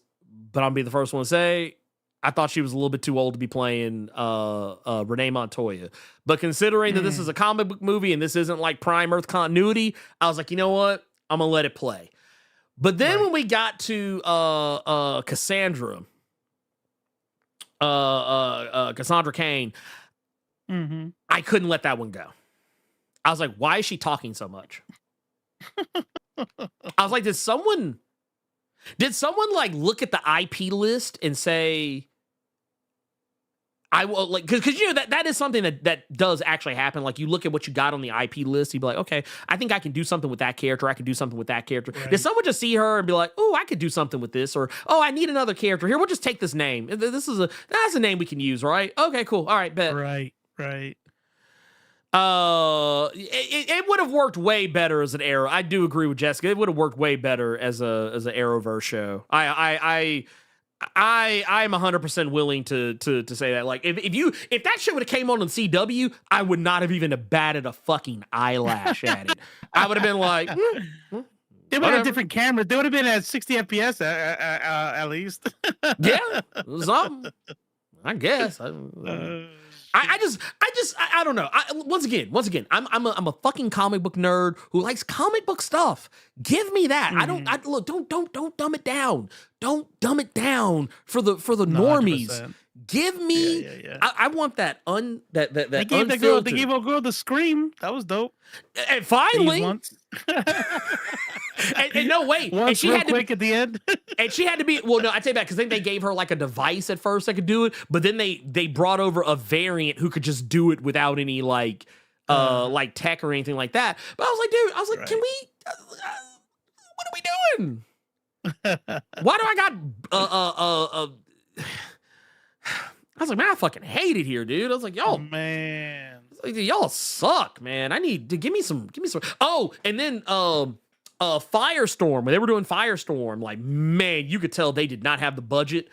but I'll be the first one to say I thought she was a little bit too old to be playing Renee Montoya. But considering that this is a comic book movie and this isn't like Prime Earth continuity, I was like, you know what? I'm going to let it play. But then when we got to Cassandra Cain, I couldn't let that one go. I was like, why is she talking so much? I was like, did someone like look at the IP list and say, I will like, because you know that is something that does actually happen. Like you look at what you got on the IP list, you'd be like, okay, I think I can do something with that character. I can do something with that character. Right. Did someone just see her and be like, oh, I could do something with this, or oh, I need another character here. We'll just take this name. That's a name we can use, right? Okay, cool. All right, bet. Right. It would have worked way better as an Arrow. I do agree with Jessica. It would have worked way better as an Arrowverse show. I'm 100% willing to say that. Like if that shit would have came on CW, I would not have even batted a fucking eyelash at it. I would have been like, they would have a different camera. They would have been at 60 FPS at least. Yeah, something. I guess. I don't know. Once again, I'm a fucking comic book nerd who likes comic book stuff. Give me that. Don't dumb it down. Don't dumb it down for the normies. 100%. Give me. Yeah. I want that They gave a girl the scream. That was dope. And finally. and no wait, and she had to quick at the end. And she had to be no, I take it back because then they gave her like a device at first that could do it, but then they brought over a variant who could just do it without any like tech or anything like that. But I was like, can we? What are we doing? Why do I got I was like, man, I fucking hate it here, dude. I was like, y'all, man, like, y'all suck, man. I need to give me some. Oh, and then Firestorm, when they were doing Firestorm, like, man, you could tell they did not have the budget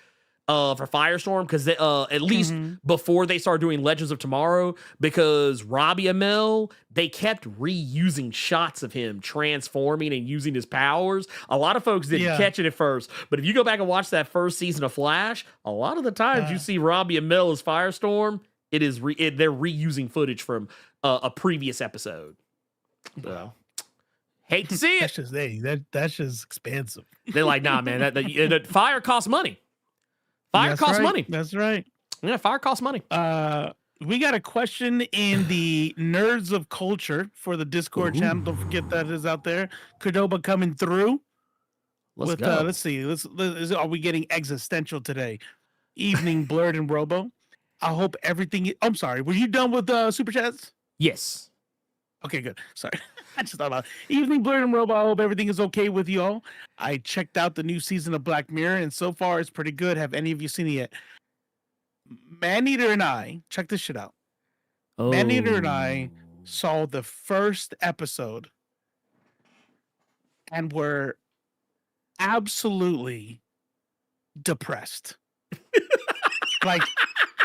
for Firestorm, because at least before they started doing Legends of Tomorrow, because Robbie Amell, they kept reusing shots of him transforming and using his powers. A lot of folks didn't catch it at first, but if you go back and watch that first season of Flash, a lot of the times you see Robbie Amell as Firestorm, they're reusing footage from a previous episode. So, hate to see it. That's just expensive. They're like, nah, man, that fire costs money. Fire costs money. That's right. Yeah, fire costs money. We got a question in the Nerds of Culture for the Discord channel. Don't forget that is out there. Cordoba coming through. Let's go. Let's see. Are we getting existential today? Evening, Blerd and Robo. I hope everything. I'm sorry. Were you done with Super Chats? Yes. Okay, good. Sorry. I just thought about it. Evening, Blerd and Robo. I hope everything is okay with you all. I checked out the new season of Black Mirror, and so far it's pretty good. Have any of you seen it yet? Maneater and I, check this shit out. Maneater and I saw the first episode and were absolutely depressed. Like,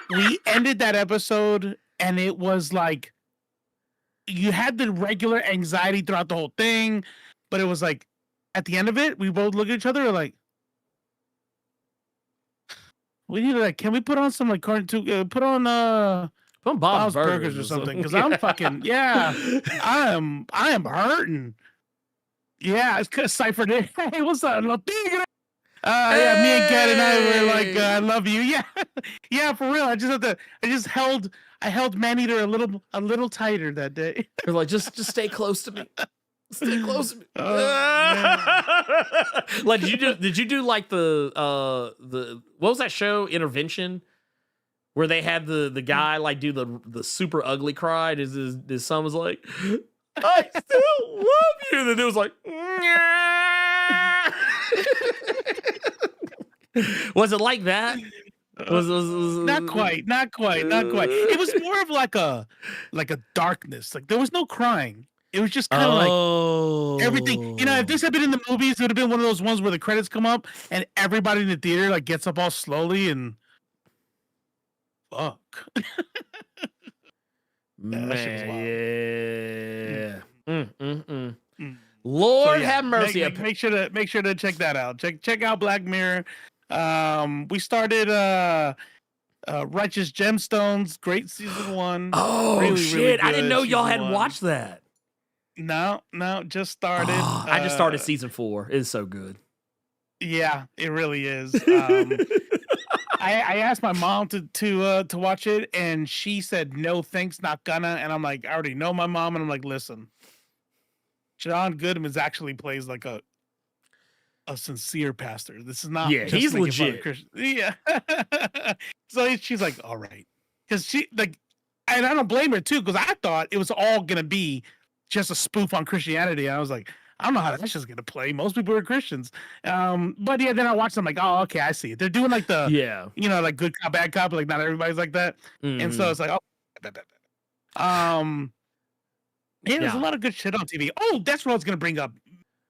we ended that episode and it was like, you had the regular anxiety throughout the whole thing, but it was like, at the end of it, we both look at each other like, we need to, like, can we put on some, like, cartoon, put on Bob's Burgers or something? Because I'm fucking, I am hurting. Yeah, it's because Cypher did. Hey, what's up? Me and Kat and I were like, I love you. Yeah, yeah, for real. I held Maneater a little tighter that day. You're like, just stay close to me. Stay close to me. Like, did you do like the what was that show, Intervention, where they had the guy like do the super ugly cry? His son was like, I still love you. And then it was like, was it like that? Was not quite. It was more of like a darkness. Like, there was no crying. It was just kind of like everything. You know, if this had been in the movies, it would have been one of those ones where the credits come up and everybody in the theater like gets up all slowly and fuck. Man, yeah. Lord have mercy. Make sure to check that out. Check out Black Mirror. We started Righteous Gemstones, great season 1. Oh, really, shit! Really I didn't know y'all hadn't watched that. No, just started. I just started season 4. It's so good. Yeah, it really is. I asked my mom to watch it, and she said no, thanks, not gonna. And I'm like, I already know my mom, and I'm like, listen, John Goodman actually plays like a sincere pastor. This is not. Yeah, he's legit. Yeah. So she's like, all right, because she like, and I don't blame her too, because I thought it was all gonna be just a spoof on Christianity. And I was like, I don't know how that's just gonna play. Most people are Christians. But yeah, then I watched them like, oh, okay, I see it. They're doing like the like good cop, bad cop, like not everybody's like that. And so it's like, oh, there's a lot of good shit on TV. Oh, that's what I was gonna bring up.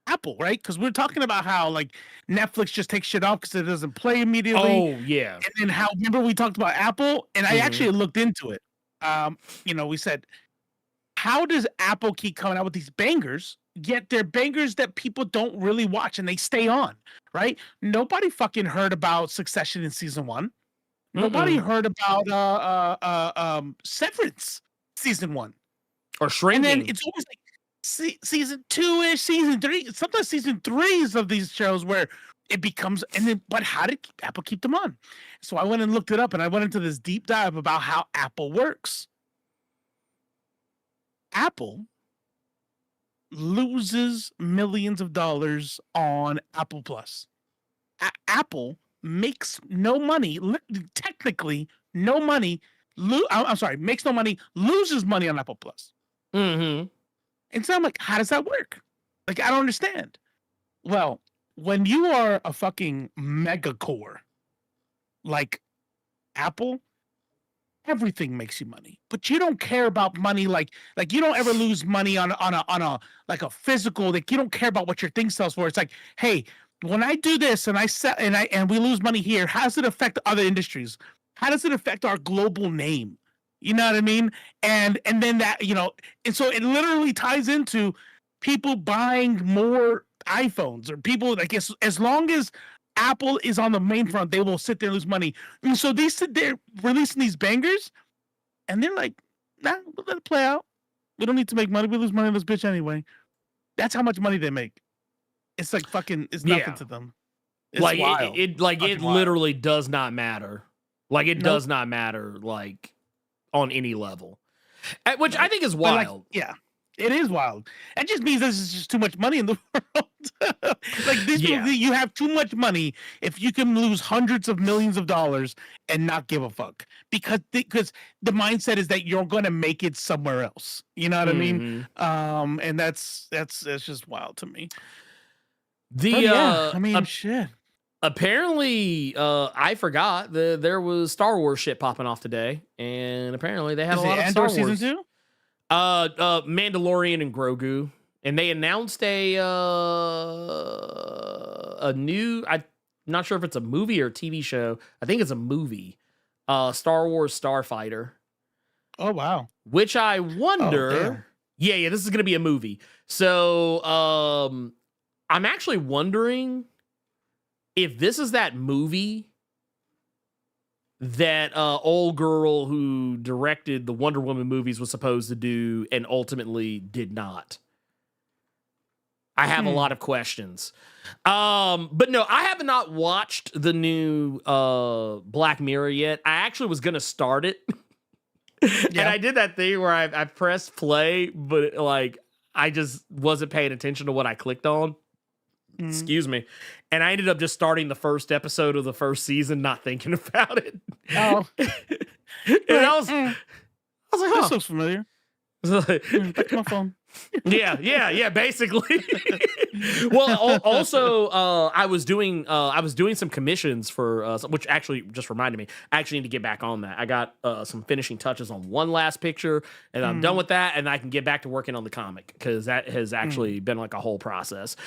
Apple, right? Because we're talking about how like Netflix just takes shit off because it doesn't play immediately. Oh yeah. And then how, remember we talked about Apple, and I actually looked into it. We said, how does Apple keep coming out with these bangers, yet they're bangers that people don't really watch and they stay on, right? Nobody fucking heard about Succession in season 1. Nobody heard about Severance season 1. Or Shrinking. And then it's always like season 2-ish, season 3, sometimes season 3s of these shows where it becomes, and then, but how did Apple keep them on? So I went and looked it up, and I went into this deep dive about how Apple works. Apple loses millions of dollars on Apple Plus. Apple makes no money, technically no money. Makes no money, loses money on Apple Plus. And so I'm like, how does that work? Like, I don't understand. Well, when you are a fucking mega core like Apple, everything makes you money, but you don't care about money. Like you don't ever lose money on a like a physical, like you don't care about what your thing sells for. It's like, hey, when I do this and I sell and we lose money here, how does it affect other industries? How does it affect our global name? You know what I mean? And then that, and so it literally ties into people buying more iPhones, or people, I guess, as long as Apple is on the main front, they will sit there and lose money. And so they sit there releasing these bangers, and they're like, nah, we'll let it play out. We don't need to make money. We lose money on this bitch anyway. That's how much money they make. It's like fucking, it's nothing to them. It's like wild. it literally does not matter. Like it does not matter, like on any level, which I think is wild. It is wild. It just means there's just too much money in the world. Like this, you have too much money if you can lose hundreds of millions of dollars and not give a fuck, because the mindset is that you're going to make it somewhere else. You know what I mean? And that's just wild to me. Shit. Apparently, I forgot there was Star Wars shit popping off today, and apparently they had a lot of Star Wars. Season 2? Mandalorian and Grogu, and they announced a new, I'm not sure if it's a movie or a TV show. I think it's a movie. Star Wars Starfighter. Oh wow. Which I wonder. Yeah, this is gonna be a movie. So I'm actually wondering if this is that movie that old girl who directed the Wonder Woman movies was supposed to do and ultimately did not. I have a lot of questions. But no, I have not watched the new Black Mirror yet. I actually was going to start it. And I did that thing where I pressed play, but like I just wasn't paying attention to what I clicked on. Excuse me. And I ended up just starting the first episode of the first season, not thinking about it. Oh. And I was like, huh. This looks familiar. Back to my phone. Yeah, basically. Well, also, I was doing some commissions for, which actually just reminded me, I actually need to get back on that. I got some finishing touches on one last picture, and I'm done with that, and I can get back to working on the comic, because that has actually been like a whole process.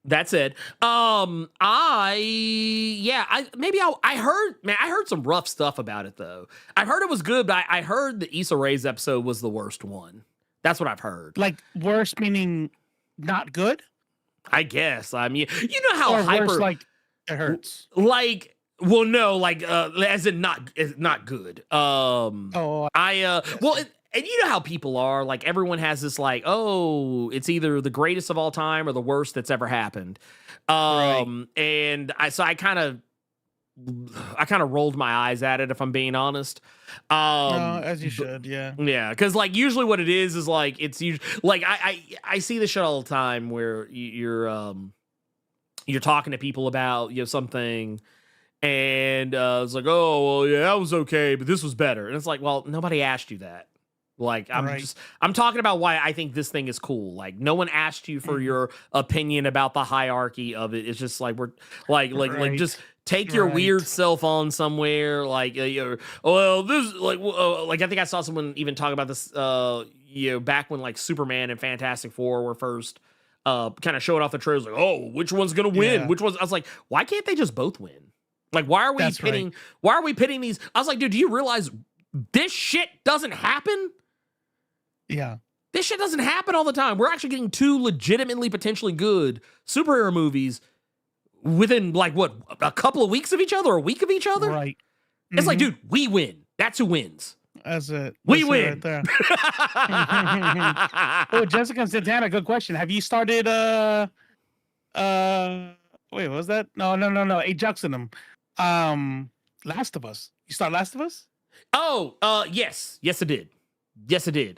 That said, I heard some rough stuff about it though. I heard it was good, but I heard the Issa Rae's episode was the worst one. That's what I've heard. Like worst meaning not good? I guess. I mean, you know how worse, like it hurts. Like, well, no, like as in not good. And you know how people are, like everyone has this like, oh, it's either the greatest of all time or the worst that's ever happened. And I kind of rolled my eyes at it, if I'm being honest. As you should, yeah. Yeah, because like usually what it is like it's usually like I see this shit all the time where you're talking to people about something. And it's like, oh, well, yeah, that was okay, but this was better. And it's like, well, nobody asked you that. Like, I'm talking about why I think this thing is cool. Like, no one asked you for your opinion about the hierarchy of it. It's just like, we're like just take your weird self on somewhere. Like, well, this, like, I think I saw someone even talk about this, back when like Superman and Fantastic Four were first, kind of showing off the trailers. Like, oh, which one's going to win? Which one's, I was like, why can't they just both win? Like, why are we pitting these? I was like, dude, do you realize this shit doesn't happen? Yeah. This shit doesn't happen all the time. We're actually getting two legitimately potentially good superhero movies within like what, a couple of weeks of each other, or a week of each other? Right. It's like, dude, we win. That's who wins. That's it. We win. Right there. Oh, Jessica Santana, good question. Have you started wait, what was that? No. Ajaxinum. Last of Us. You start Last of Us? Oh, yes. Yes, I did.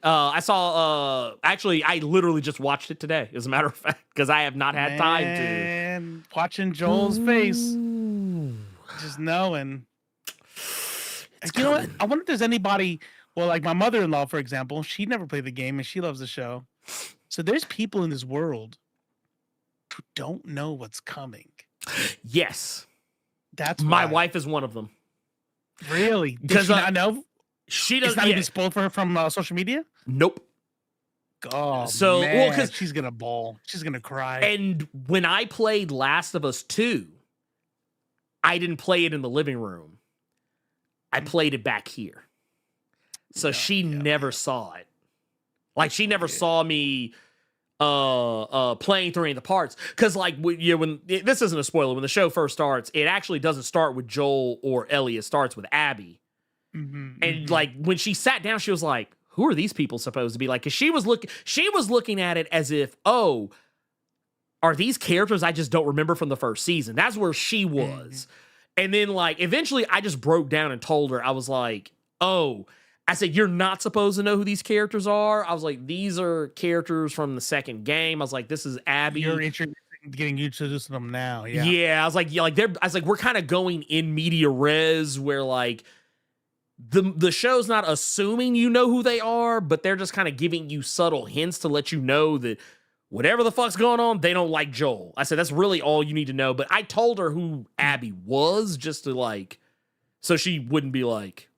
I saw, actually, I literally just watched it today, as a matter of fact, because I have not had time to. And watching Joel's face, just knowing. You know what? I wonder if there's anybody, well, like my mother-in-law, for example, she never played the game and she loves the show. So there's people in this world who don't know what's coming. Yes. That's my wife is one of them. Really? Does she not know? She doesn't. It's not even spoiled for her from social media? Nope. Oh, so man. well, because she's gonna bawl. She's gonna cry. And when I played Last of Us 2, I didn't play it in the living room. I played it back here. So she never saw it. Like she never saw me playing through any of the parts. Because like when this isn't a spoiler, when the show first starts, it actually doesn't start with Joel or Ellie. It starts with Abby. And like when she sat down, she was like, who are these people supposed to be? Like, cause she was looking at it as if, oh, are these characters I just don't remember from the first season? That's where she was. And then like eventually I just broke down and told her, I was like, oh, I said, you're not supposed to know who these characters are. I was like, these are characters from the second game. I was like, this is Abby. You're getting used to them now. Yeah. Yeah. I was like, we're kind of going in media res where like the show's not assuming you know who they are, but they're just kind of giving you subtle hints to let you know that whatever the fuck's going on, they don't like Joel. I said, that's really all you need to know. But I told her who Abby was just to like, so she wouldn't be like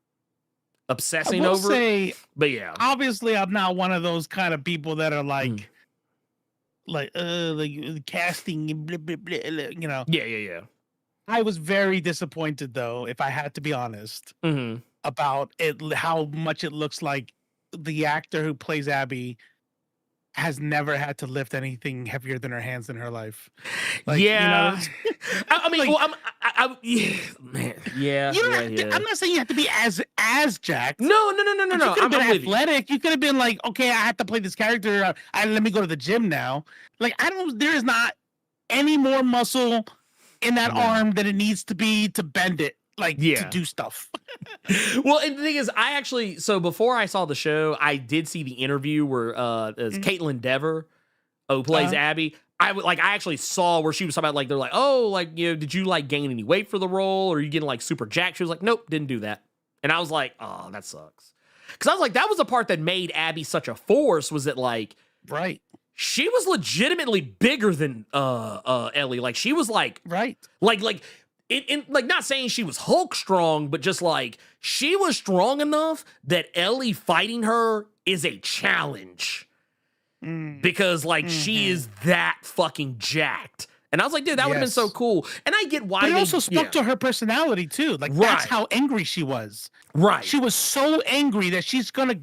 obsessing over it. But yeah, obviously I'm not one of those kind of people that are like casting, blah, blah, blah, you know. Yeah. I was very disappointed though, if I had to be honest, about it, how much it looks like the actor who plays Abby has never had to lift anything heavier than her hands in her life. Like, yeah. You know, I mean, like, well, man. Yeah. You don't have to, I'm not saying you have to be as jacked. No. You could have been athletic. You could have been like, okay, I have to play this character. Let me go to the gym now. Like, there is not any more muscle in that arm than it needs to be to bend it, to do stuff. Well, and the thing is, so before I saw the show, I did see the interview where Caitlin Dever, who plays Abby. I actually saw where she was talking about, like, they're like, oh, like, you know, did you like gain any weight for the role? Or are you getting like super jacked? She was like, nope, didn't do that. And I was like, oh, that sucks. Because I was like, that was the part that made Abby such a force, was that like, right. She was legitimately bigger than Ellie. Like she was like, right. Like like not saying she was Hulk strong, but just like she was strong enough that Ellie fighting her is a challenge. Because like she is that fucking jacked. And I was like, dude, that would have been so cool. And I get why. But it also spoke to her personality too. Like that's how angry she was. Right. She was so angry that she's gonna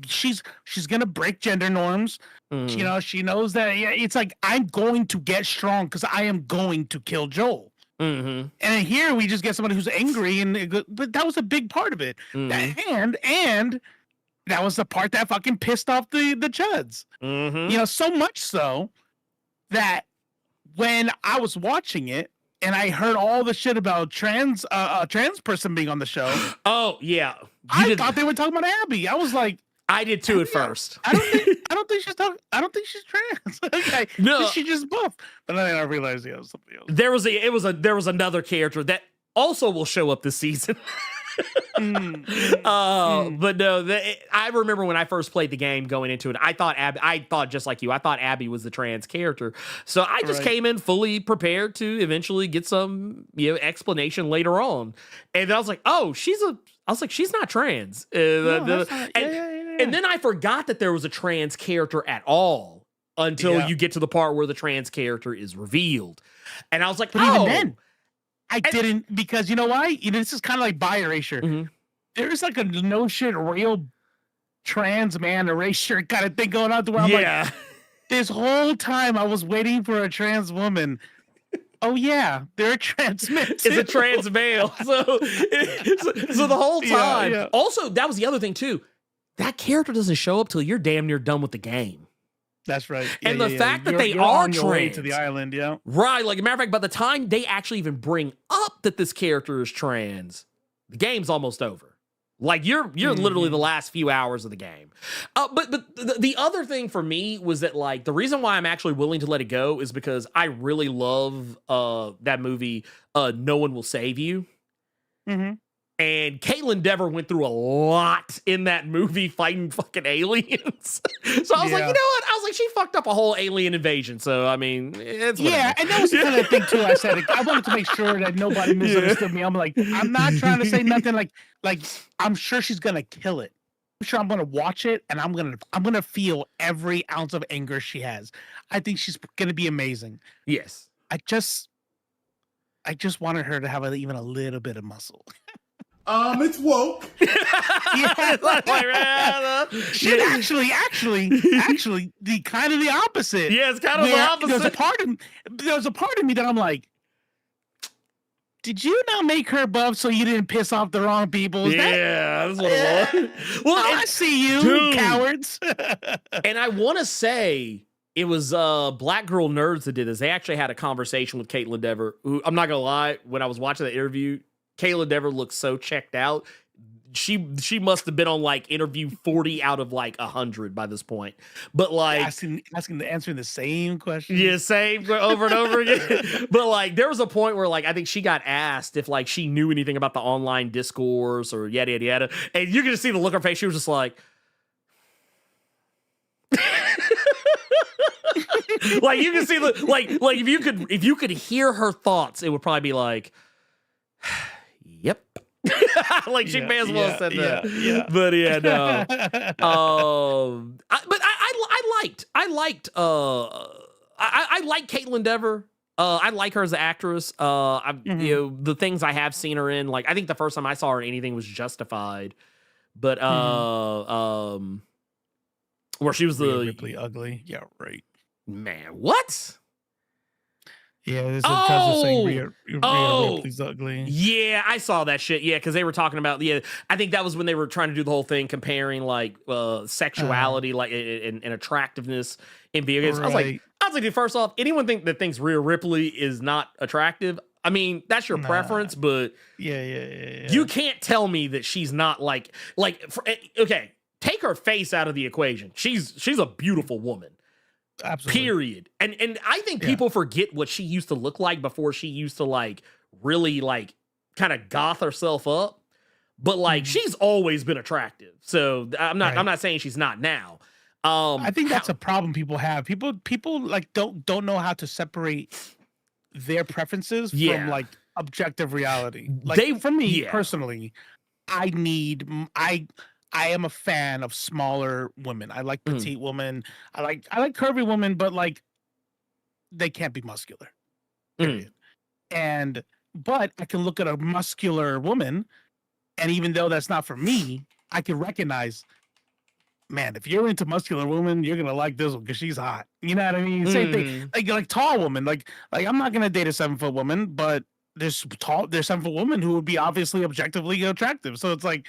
break gender norms. You know, she knows that it's like, I'm going to get strong because I am going to kill Joel. And here we just get somebody who's angry, but that was a big part of it. And that was the part that fucking pissed off the Chuds. You know, so much so that when I was watching it and I heard all the shit about trans person being on the show. Oh yeah, I thought they were talking about Abby. I was like, I did too at first. I don't think she's trans. Okay, no, she's just buff. But then I realized it was something else. There was another character that also will show up this season. But no, I remember when I first played the game going into it, I thought just like you, I thought Abby was the trans character. So I just came in fully prepared to eventually get some, explanation later on. And I was like, oh, she's not trans. And then I forgot that there was a trans character at all until you get to the part where the trans character is revealed. And I was like, even then, I didn't, because you know why? This is kind of like bi erasure. There's like a no shit real trans man erasure kind of thing going on to where I'm like, this whole time I was waiting for a trans woman. Oh yeah, they're a trans man. It's a trans male. So the whole time. Also, that was the other thing too. That character doesn't show up till you're damn near done with the game. That's right. And the fact that they are on your way to the island, right. Like a matter of fact, by the time they actually even bring up that this character is trans, the game's almost over. Like you're literally the last few hours of the game. But the other thing for me was that like the reason why I'm actually willing to let it go is because I really love that movie. No One Will Save You. And Caitlin Dever went through a lot in that movie fighting fucking aliens. So I was like, you know what? I was like, she fucked up a whole alien invasion. So, I mean, it's whatever. Yeah, and that was the kind of thing, too. I said, I wanted to make sure that nobody misunderstood me. I'm like, I'm not trying to say nothing like I'm sure she's going to kill it. sure I'm gonna watch it and I'm gonna feel every ounce of anger she has. I think she's gonna be amazing. Yes. I just wanted her to have even a little bit of muscle. It's woke. Yeah. Shit, actually, the kind of the opposite. Yeah, it's kind of the opposite. There's a part of me that I'm like, did you not make her buff so you didn't piss off the wrong people? That's what it was. Well, I see you, dude, cowards. And I want to say it was Black Girl Nerds that did this. They actually had a conversation with Caitlin Dever, who, I'm not gonna lie, when I was watching the interview, Caitlin Dever looked so checked out. She must have been on like interview 40 out of like 100 by this point. But like answering the same question. Yeah, same over and over again. But like there was a point where like I think she got asked if like she knew anything about the online discourse or yada yada yada. And you can just see the look on her face. She was just like like you can see the like if you could hear her thoughts, it would probably be like yep. Like she may as well have said that. Yeah. But yeah, no. I like Caitlin Dever. I like her as an actress. You know, the things I have seen her in, like I think the first time I saw her in anything was Justified. But where she was Rhea Ripley ugly. Yeah, right. Man, what? Yeah, there's a person saying Rhea Ripley's ugly. Yeah, I saw that shit. Yeah, because they were talking about I think that was when they were trying to do the whole thing comparing like sexuality, like and attractiveness in video games. Right. I was like, dude, first off, anyone that thinks Rhea Ripley is not attractive, I mean, that's your preference, but yeah. You can't tell me that she's not okay. Take her face out of the equation. She's a beautiful woman. Absolutely. Period. And I think people forget what she used to look like before she used to like really like kind of goth herself up. But like she's always been attractive. So I'm not saying she's not now. I think that's a problem people have. People like don't know how to separate their preferences from like objective reality. Like for me personally, I am a fan of smaller women. I like petite women. I like curvy women, but like they can't be muscular. Period. But I can look at a muscular woman, and even though that's not for me, I can recognize, man, if you're into muscular women, you're gonna like this one because she's hot. You know what I mean? Same thing. Like tall woman. Like I'm not gonna date a 7-foot woman, but there's 7-foot women who would be obviously objectively attractive. So it's like,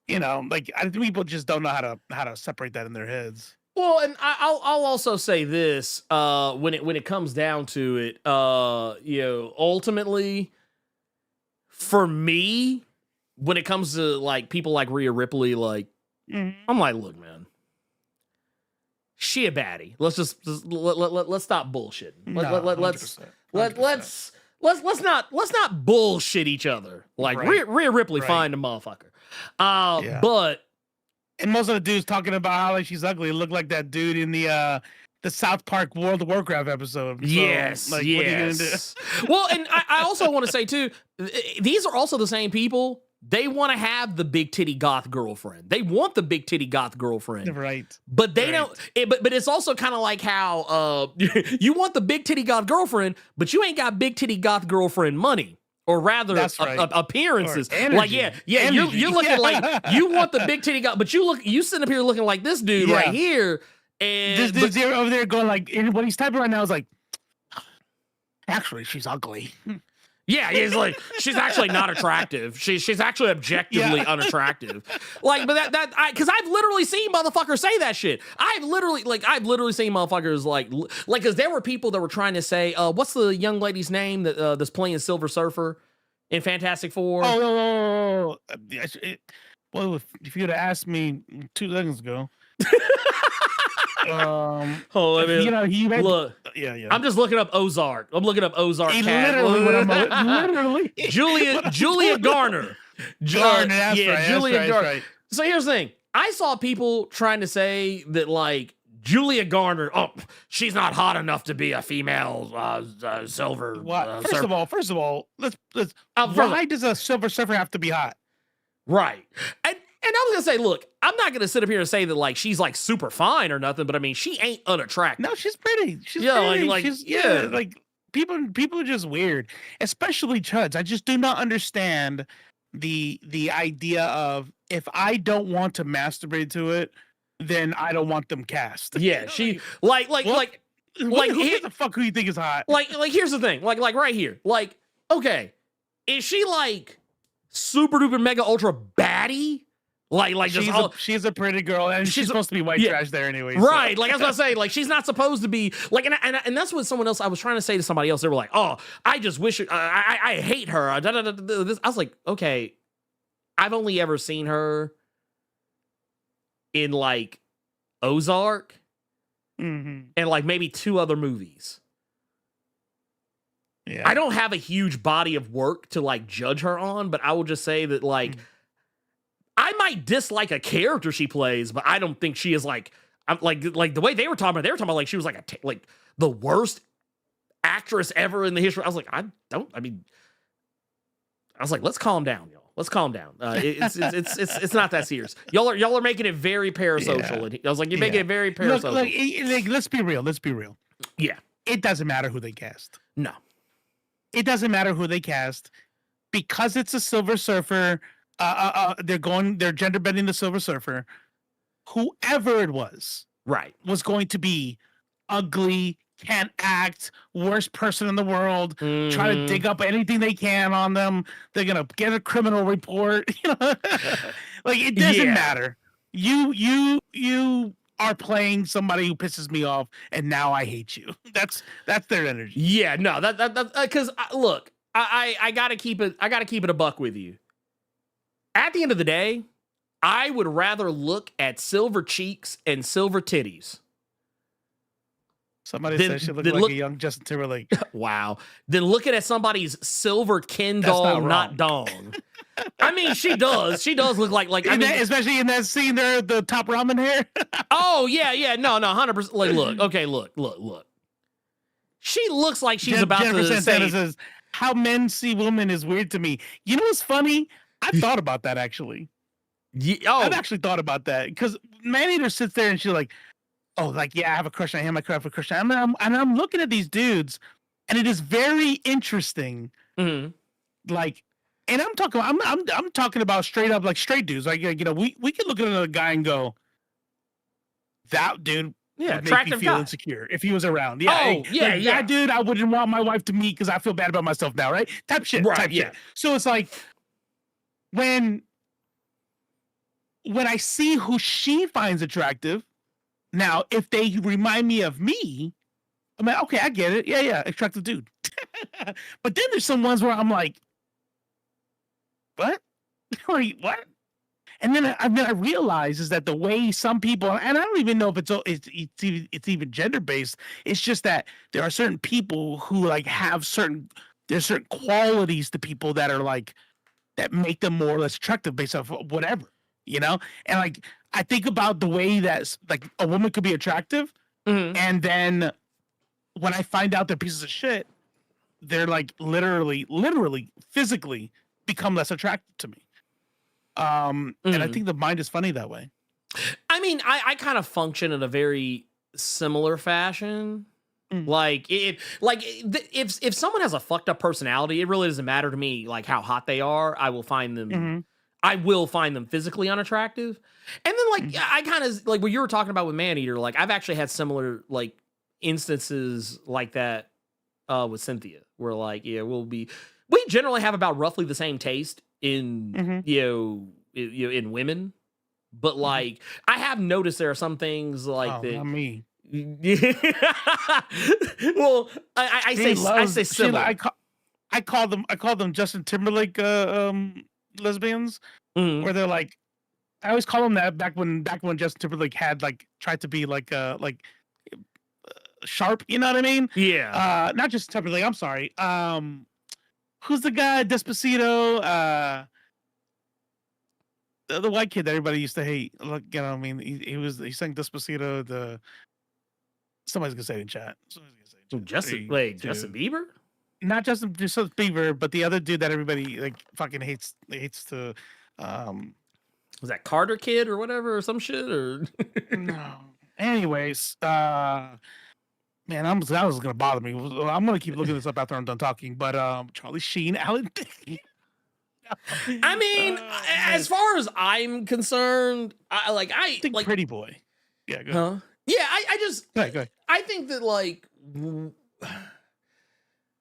you know, like I think people just don't know how to separate that in their heads. Well, and I'll also say this: when it comes down to it, you know, ultimately, for me, when it comes to like people like Rhea Ripley, like I'm like, look, man, she a baddie. Let's let's stop bullshitting. Let's not bullshit each other. Like Rhea Ripley, fine the motherfucker. But and most of the dudes talking about how like she's ugly look like that dude in the South Park World of Warcraft episode. So, yes. What are you gonna do? Well, and I also want to say too, these are also the same people. They want to have the big titty goth girlfriend. They want the big titty goth girlfriend. Right. But they don't. But it's also kind of like how you want the big titty goth girlfriend, but you ain't got big titty goth girlfriend money. Or rather, appearances. Like, you're looking like you want the big titty goth, but you sitting up here looking like this dude right here. And this dude's over there going like, and what he's typing right now is like, actually, she's ugly. Yeah, he's like, she's actually not attractive. She's actually objectively unattractive. Like, but because I've literally seen motherfuckers say that shit. I've literally seen motherfuckers like, because there were people that were trying to say, what's the young lady's name that's playing Silver Surfer in Fantastic Four? Well, if you would have asked me 2 seconds ago. Look. Yeah. I'm just looking up Ozark. I'm looking up Ozark. Literally. Julia Garner. That's right. So here's the thing. I saw people trying to say that like Julia Garner, she's not hot enough to be a female silver. Surfer. First of all, let's. Why does a Silver Surfer have to be hot? Right. I was gonna say, look, I'm not gonna sit up here and say that like she's like super fine or nothing, but I mean, she ain't unattractive. No, she's pretty. She's Yeah, pretty. like she's, yeah. like people are just weird, especially chuds. I just do not understand the idea of if I don't want to masturbate to it, then I don't want them cast. Yeah, she like who gives a fuck who you think is hot? Like here's the thing, like right here, like okay, is she like super duper mega ultra baddie? Like she's a pretty girl, and she's supposed to be white trash there anyway. Right. So. Like I was gonna say, like she's not supposed to be like, and that's what someone else I was trying to say to somebody else. They were like, "Oh, I just wish I hate her." I was like, okay, I've only ever seen her in like Ozark and like maybe 2 other movies. Yeah, I don't have a huge body of work to like judge her on, but I will just say that like. I might dislike a character she plays, but I don't think she is like I'm like the way they were talking about like she was like like the worst actress ever in the history. I was like, I was like, let's calm down, y'all. Let's calm down. It's not that serious. Y'all are making it very parasocial. Yeah. And I was like, you're making it very parasocial. Look, let's be real. Let's be real. Yeah. It doesn't matter who they cast. No. It doesn't matter who they cast because it's a Silver Surfer. They're gender bending the Silver Surfer. Whoever it was going to be ugly, can't act, worst person in the world. Try to dig up anything they can on them. They're gonna get a criminal report. You know, like it doesn't matter. You are playing somebody who pisses me off, and now I hate you. That's their energy. Yeah, no, that because look, I gotta keep it. I gotta keep it a buck with you. At the end of the day, I would rather look at silver cheeks and silver titties. Somebody said she looked like a young Justin Timberlake. Wow. Then looking at somebody's silver Ken doll, not dong. I mean, she does. She does look like especially in that scene there, the top ramen hair. Oh, yeah. No, 100%. Like, look. She looks like she's about to say... says, how men see women is weird to me. You know what's funny? I've thought about that, actually. I've actually thought about that. Because Maneater sits there and she's like, oh, like, yeah, I have a crush on him. I have a crush on him. And I'm looking at these dudes, and it is very interesting. Like, and I'm talking about straight up, like, straight dudes. Like, you know, we could look at another guy and go, that dude would make me feel insecure if he was around. Yeah. That dude, I wouldn't want my wife to meet because I feel bad about myself now, right? Type shit. Shit. So it's like, when I see who she finds attractive, now if they remind me of me, I'm like, okay, I get it. Yeah, attractive dude. But then there's some ones where I'm like, what? What? And then I realize is that the way some people, and I don't even know if it's even gender based. It's just that there are certain people who like have there's certain qualities to people that are like. That make them more or less attractive based off of whatever, you know? And like, I think about the way that like a woman could be attractive. And then when I find out they're pieces of shit, they're like literally, physically become less attractive to me. And I think the mind is funny that way. I mean, I kind of function in a very similar fashion. Like if someone has a fucked up personality, it really doesn't matter to me like how hot they are. I will find them. I will find them physically unattractive. And then like I kind of like what you were talking about with Maneater. Like I've actually had similar like instances like that with Cynthia, where like we generally have about roughly the same taste in in women, but like I have noticed there are some things like that. Not me. Well, I say similar. I call them Justin Timberlake lesbians, where they're like, I always call them that back when Justin Timberlake had like tried to be like sharp, you know what I mean? Yeah. Not just Timberlake. I'm sorry. Who's the guy? Despacito. The white kid that everybody used to hate. Like, you know, I mean, he sang Despacito. Somebody's gonna say it in chat. Justin Bieber? Not Justin Bieber, but the other dude that everybody like fucking hates to Was that Carter Kid or whatever or some shit or? No. Anyways, man, that was gonna bother me. I'm gonna keep looking this up after I'm done talking. But Charlie Sheen, Alan. I mean, as far as I'm concerned, I think like Pretty Boy. Yeah. Go ahead. huh? Yeah, I just Go ahead. I think that like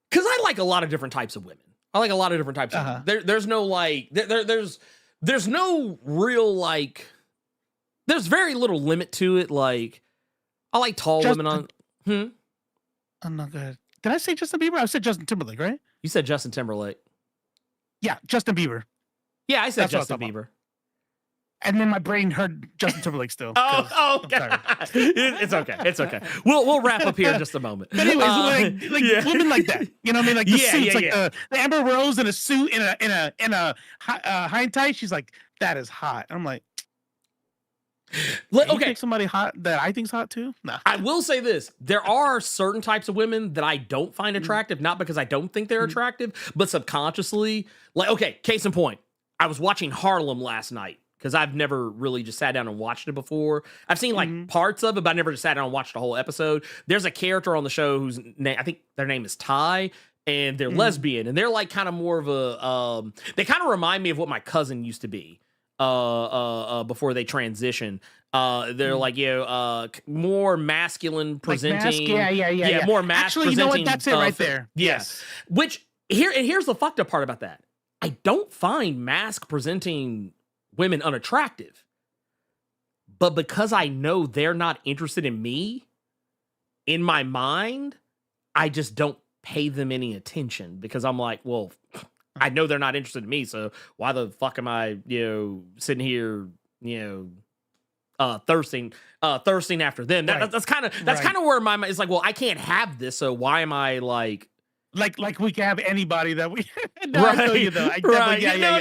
because I like a lot of different types of women. I like a lot of different types of women. There's no like there's no real like there's very little limit to it. Like I like tall women on I'm not good. Did I say Justin Bieber? I said Justin Timberlake, right? You said Justin Timberlake. Yeah, Justin Bieber. Yeah, I said That's what I was Justin talking Bieber. And then my brain heard Justin Timberlake still. Oh, I'm tired. it's okay. It's okay. We'll wrap up here in just a moment. But anyways, like women like that, you know what I mean? Like the suits, the Amber Rose in a suit in a high and tight. She's like, that is hot. I'm like, okay, pick somebody hot that I think's hot too. No, I will say this: there are certain types of women that I don't find attractive, not because I don't think they're attractive, but subconsciously. Like, okay, case in point, I was watching Harlem last night. Because I've never really just sat down and watched it before. I've seen like parts of it, but I never just sat down and watched the whole episode. There's a character on the show whose name, I think their name is Ty, and they're lesbian, and they're like kind of more of a, they kind of remind me of what my cousin used to be before they transition. They're like, more masculine presenting. Yeah, more masculine. Actually, you know what? That's it right there. Yes. Which, here's the fucked up part about that. I don't find mask presenting women unattractive, but because I know they're not interested in me, in my mind, I just don't pay them any attention because I'm like, well, I know they're not interested in me, so why the fuck am I, sitting here, thirsting after them? That's kind of where my mind is like, well, I can't have this, so why am I like we can have anybody that we right. I feel you though.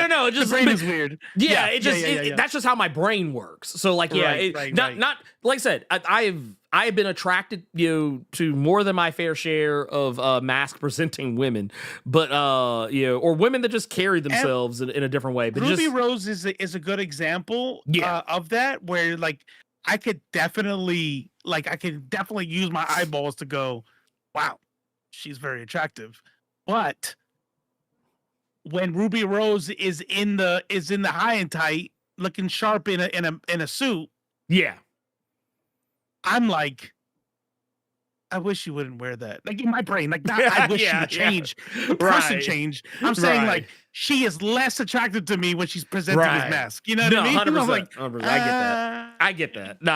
No, just the brain is weird. That's just how my brain works. So like not like I said, I have been attracted to more than my fair share of mask presenting women, but or women that just carry themselves in a different way. But Ruby Rose is a good example of that, where like I could definitely use my eyeballs to go, wow, she's very attractive. But when Ruby Rose is in the high and tight, looking sharp in a suit, I'm like, I wish you wouldn't wear that. Like in my brain, like not, I wish you would change. The person change. I'm saying like she is less attractive to me when she's presenting his mask. You know what I mean? 100%. Like, 100%. I get that. No,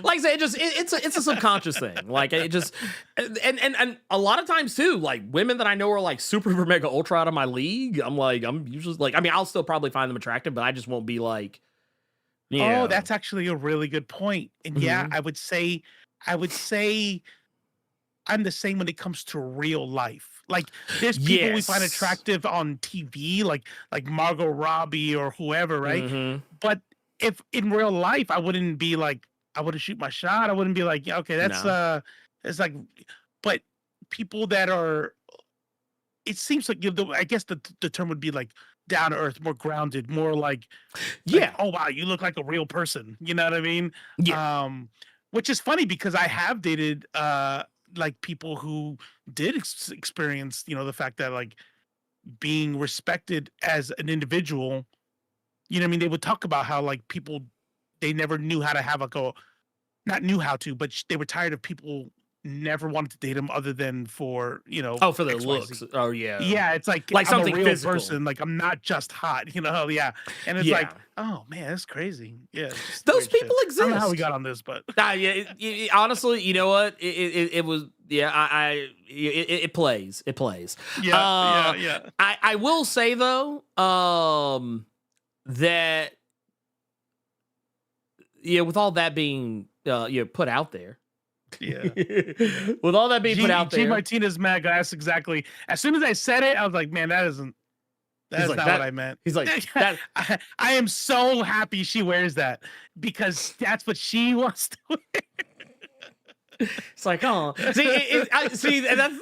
like I say, it's a subconscious thing. Like it just, and a lot of times too, like women that I know are like super mega ultra out of my league. I'm usually like, I mean, I'll still probably find them attractive, but I just won't be like, oh, that's actually a really good point. And I would say I'm the same when it comes to real life. Like there's people we find attractive on TV, like Margot Robbie or whoever, right? But if in real life, I wouldn't be like, I wouldn't shoot my shot. I wouldn't be like, okay, that's it's like, but people that are, it seems like I guess the term would be like down to earth, more grounded, more like, oh wow, you look like a real person. You know what I mean? Yeah. Which is funny because I have dated like people who did experience, the fact that like being respected as an individual, you know what I mean? They would talk about how like people, they never knew how to have not knew how to, but they were tired of people never wanted to date them other than for, for their looks. Oh yeah. Yeah. It's like I'm something a real physical person. Like I'm not just hot, Yeah. And it's like, oh man, that's crazy. Yeah. Those people exist. I don't know how we got on this, but honestly, you know what? It was, it plays. It plays. Yeah. I will say though, that, with all that being, put out there, with all that being put out there, G Martinez mad guy. That's exactly. As soon as I said it, I was like, man, that's not what I meant. He's like, that. I am so happy she wears that because that's what she wants to wear. It's like, oh, see, and that's.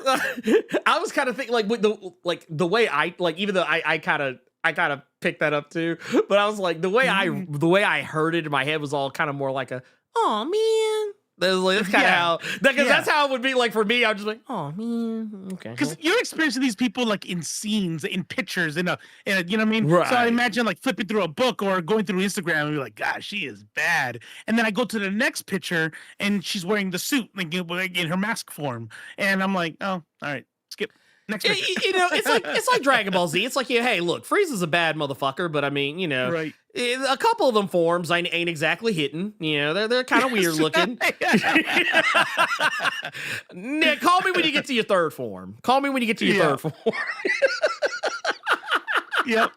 I was kind of thinking like with the way I like, even though I kind of I kind of picked that up too. But I was like, the way I heard it in my head was all kind of more like a, oh man. That's kind of how, because that's how it would be like for me. I'm just like, oh man, okay. Because you're experiencing these people like in scenes, in pictures, in a, you know what I mean? Right. So I imagine like flipping through a book or going through Instagram and you're like, gosh, she is bad. And then I go to the next picture and she's wearing the suit, like in her mask form. And I'm like, oh, all right, skip. Next picture. You know, it's like Dragon Ball Z. It's like, hey, look, Frieza's a bad motherfucker, but I mean, you know, Right. A couple of them forms ain't exactly hitting. You know, they're kind of weird looking. Nick, call me when you get to your third form. Call me when you get to your third form. Yep.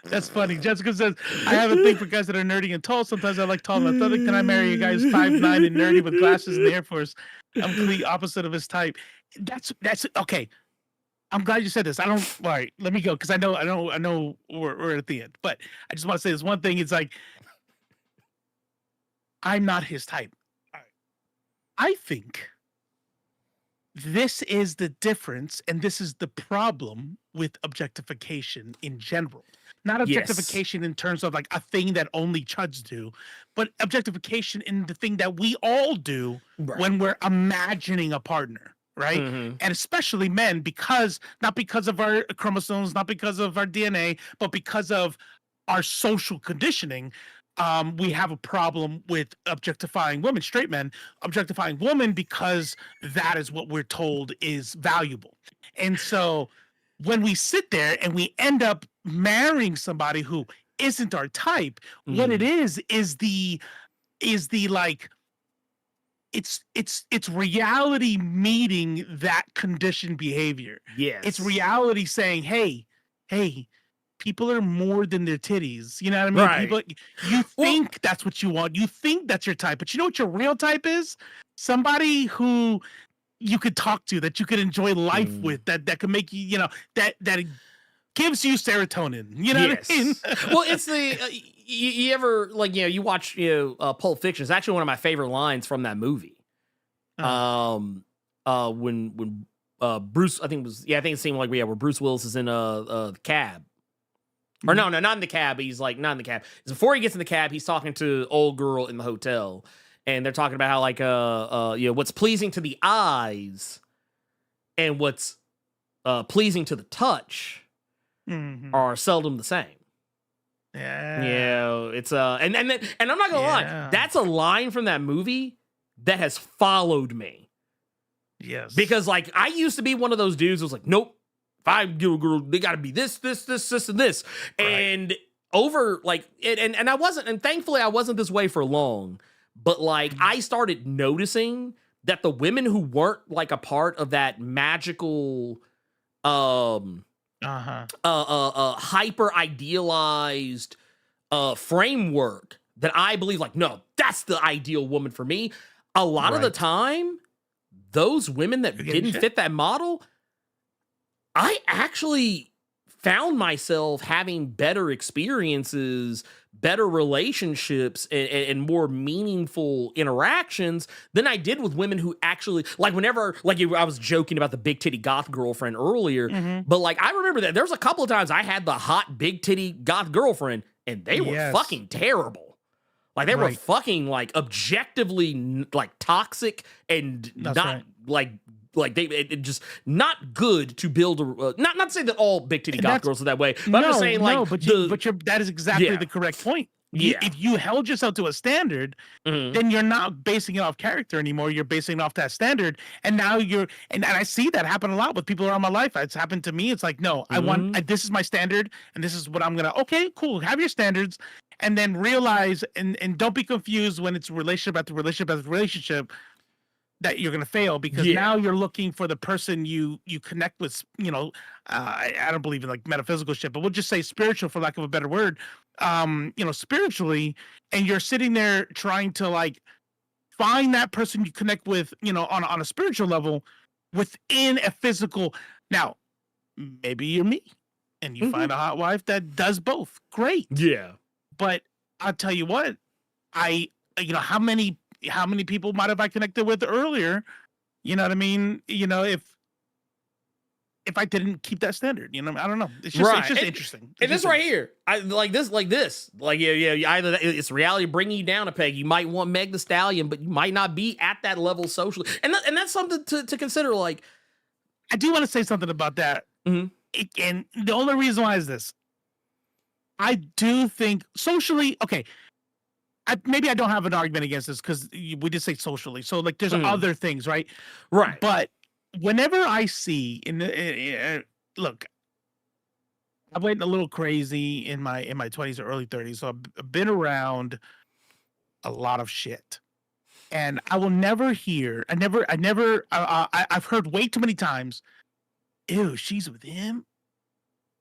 That's funny. Jessica says, I have a thing for guys that are nerdy and tall. Sometimes I like tall and athletic. Can I marry a guy who's 5'9" and nerdy with glasses in the Air Force? I'm complete opposite of his type. That's okay. I'm glad you said this. All right, let me go because I know we're at the end. But I just want to say this one thing. It's like I'm not his type. All right. I think this is the difference, and this is the problem with objectification in general. Not objectification in terms of like a thing that only chuds do, but objectification in the thing that we all do when we're imagining a partner. Right. And especially men, not because of our chromosomes, not because of our DNA, but because of our social conditioning. We have a problem with objectifying women, straight men, objectifying women because that is what we're told is valuable. And so when we sit there and we end up marrying somebody who isn't our type, what it is the like, it's reality meeting that conditioned behavior. Yes. It's reality saying, hey, people are more than their titties. You know what I mean? Right. People, you think that's what you want. You think that's your type, but you know what your real type is? Somebody who you could talk to, that you could enjoy life with, that can make you, you know, that gives you serotonin. You know what I mean? Well, it's the you ever like, you know, you watch Pulp Fiction. It's actually one of my favorite lines from that movie. When Bruce, I think it seemed like where Bruce Willis is in the cab. Or no, not in the cab. He's like not in the cab. It's before he gets in the cab, he's talking to old girl in the hotel, and they're talking about how like what's pleasing to the eyes and what's pleasing to the touch are seldom the same. Yeah, it's and I'm not gonna lie, that's a line from that movie that has followed me. Yes, because like I used to be one of those dudes who was like, nope, if I do a girl, they got to be this, and this, and over like it, and I wasn't, and thankfully I wasn't this way for long, but like I started noticing that the women who weren't like a part of that magical hyper idealized framework that I believe like, no, that's the ideal woman for me. A lot of the time, those women that didn't fit that model, I actually found myself having better experiences, better relationships, and more meaningful interactions than I did with women who actually, like whenever, like I was joking about the big titty goth girlfriend earlier, but like I remember that there's a couple of times I had the hot big titty goth girlfriend and they were fucking terrible. Like they were fucking like objectively like toxic and like they just not good to build a not to say that all big titty goth girls are that way, but I'm just saying like that is exactly the correct point. If you held yourself to a standard, then you're not basing it off character anymore. You're basing it off that standard, and now and I see that happen a lot with people around my life. It's happened to me. It's like, no, I want this is my standard, and this is what I'm gonna. Okay, cool. Have your standards, and then realize and don't be confused when it's relationship after relationship after relationship that you're gonna fail because now you're looking for the person you connect with. You know, I don't believe in like metaphysical shit, but we'll just say spiritual for lack of a better word. You know, spiritually, and you're sitting there trying to like find that person you connect with, you know, on a spiritual level within a physical. Now, maybe you're me, and you find a hot wife that does both. Great, but I'll tell you what, you know, how many people might have I connected with earlier? You know what I mean? You know, if if I didn't keep that standard. You know, I don't know. It's just interesting. And this right here, I like this. Like either it's reality bringing you down a peg. You might want Meg the Stallion, but you might not be at that level socially, and that's something to consider. Like, I do want to say something about that. And the only reason why is this. I do think socially, okay. Maybe I don't have an argument against this because we did say socially. So like, there's other things, right? Right. But whenever I see look, I went a little crazy in my 20s or early 30s, so I've been around a lot of shit, and I will never hear. I've heard way too many times. Ew, she's with him.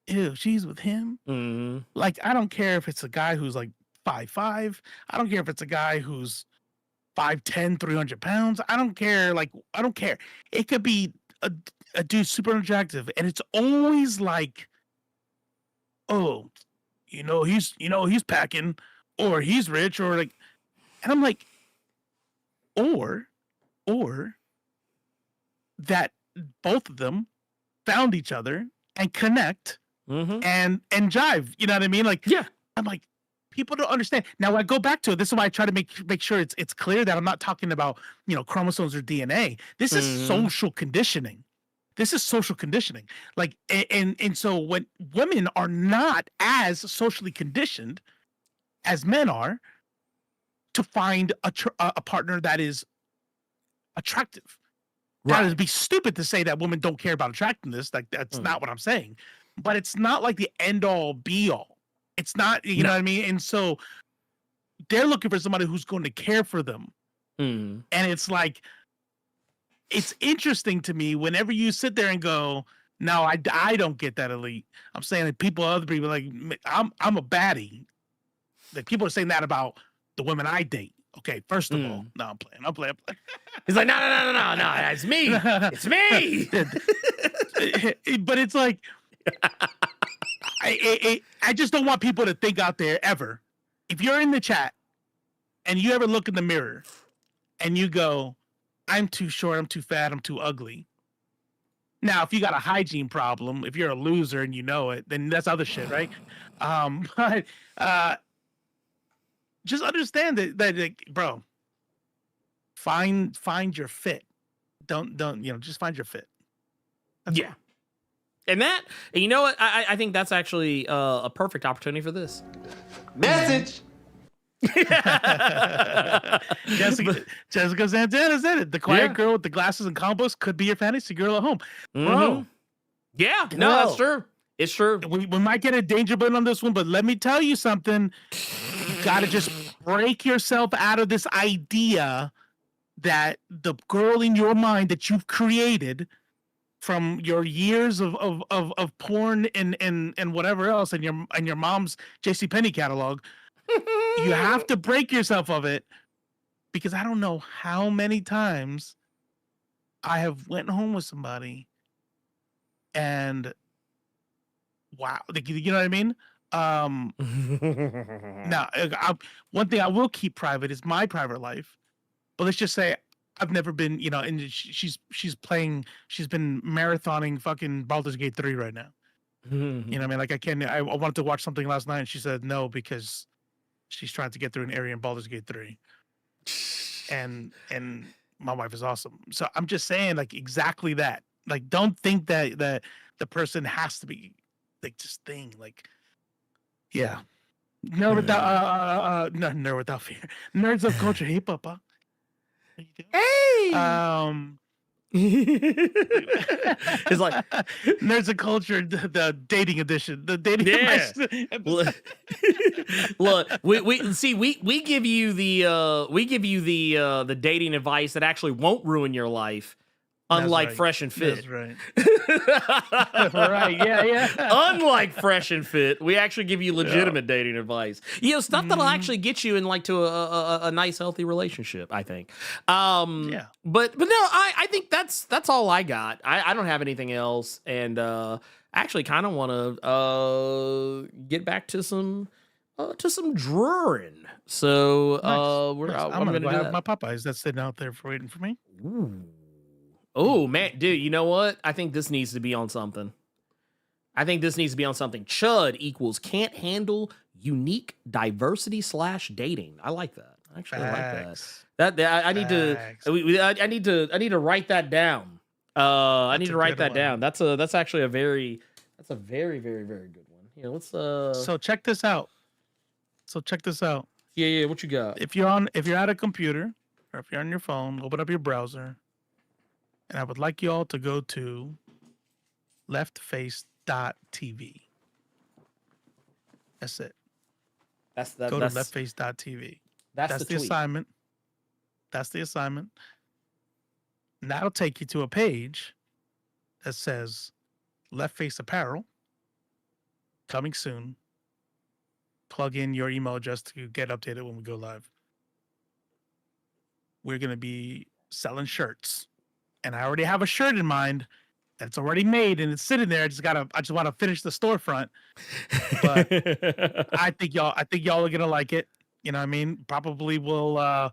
Ew, she's with him. Like, I don't care if it's a guy who's like 5'5". I don't care if it's a guy who's 5'10", 300 pounds. I don't care. Like, I don't care. It could be a dude super attractive, and it's always like, oh, he's packing, or he's rich, or like, and I'm like, or that both of them found each other and connect and jive. You know what I mean? Like, yeah. I'm like, people don't understand. Now I go back to it. This is why I try to make sure it's clear that I'm not talking about, chromosomes or DNA. This is social conditioning. This is social conditioning. Like, and so when women are not as socially conditioned as men are to find a partner that is attractive. Right. Now, it'd be stupid to say that women don't care about attractiveness. Like, that's not what I'm saying. But it's not like the end all be all. It's not, you know what I mean? And so they're looking for somebody who's going to care for them. And it's like, it's interesting to me whenever you sit there and go, no, I don't get that elite. I'm saying that other people like, I'm a baddie. Like, people are saying that about the women I date. Okay, first of all, no, I'm playing. He's like, no, it's me. It's me. But it's like, I just don't want people to think out there ever. If you're in the chat and you ever look in the mirror and you go, I'm too short, I'm too fat, I'm too ugly. Now, if you got a hygiene problem, if you're a loser and you know it, then that's other shit, right? But just understand that like, bro, find your fit. Don't just find your fit. That's all. And you know what? I think that's actually a perfect opportunity for this message. Jessica Santana said it. The quiet girl with the glasses and combos could be your fantasy girl at home, bro. Yeah, no, that's true. It's true. We might get a danger button on this one, but let me tell you something. You gotta just break yourself out of this idea that the girl in your mind that you've created from your years of porn and whatever else and your mom's JCPenney catalog, you have to break yourself of it, because I don't know how many times I have went home with somebody and wow, you know what I mean? Now, one thing I will keep private is my private life, but let's just say I've never been, and she's been marathoning fucking Baldur's Gate 3 right now. You know what I mean? Like, I wanted to watch something last night and she said no because she's trying to get through an area in Baldur's Gate 3. And my wife is awesome. So I'm just saying, like, exactly that. Like, don't think that the person has to be like this thing. Like, yeah. Nerd without fear. Nerds of culture. Hey, Papa. Hey. It's like Nerds of Culture, the dating edition, the dating. Yeah. Look, we give you the dating advice that actually won't ruin your life. Unlike Fresh and Fit. That's right. Right, yeah. Unlike Fresh and Fit, we actually give you legitimate dating advice. Stuff that'll actually get you in to a nice, healthy relationship, I think. Yeah. But no, I think that's all I got. I don't have anything else, and actually kind of want to get back to some drawing. So nice. I'm gonna go do have that. my Popeyes that's sitting out there waiting for me. Ooh. Oh man, dude, you know what? I think this needs to be on something. Chud equals can't handle unique diversity / dating. I like that. Actually, I like Facts. that. I need to. Facts. I need to write that down. I need That's to a write good that one. down. That's actually a very very good one. Here, let's So check this out. yeah, what you got? If you're at a computer or if you're on your phone, open up your browser, and I would like you all to go to leftface.tv. That's it. Go to leftface.tv. That's the tweet. assignment. That's the assignment. And that'll take you to a page that says Left Face Apparel coming soon. Plug in your email address to get updated when we go live. We're going to be selling shirts. And I already have a shirt in mind that's already made and it's sitting there. I just want to finish the storefront. But I think y'all are going to like it. You know what I mean? Probably we'll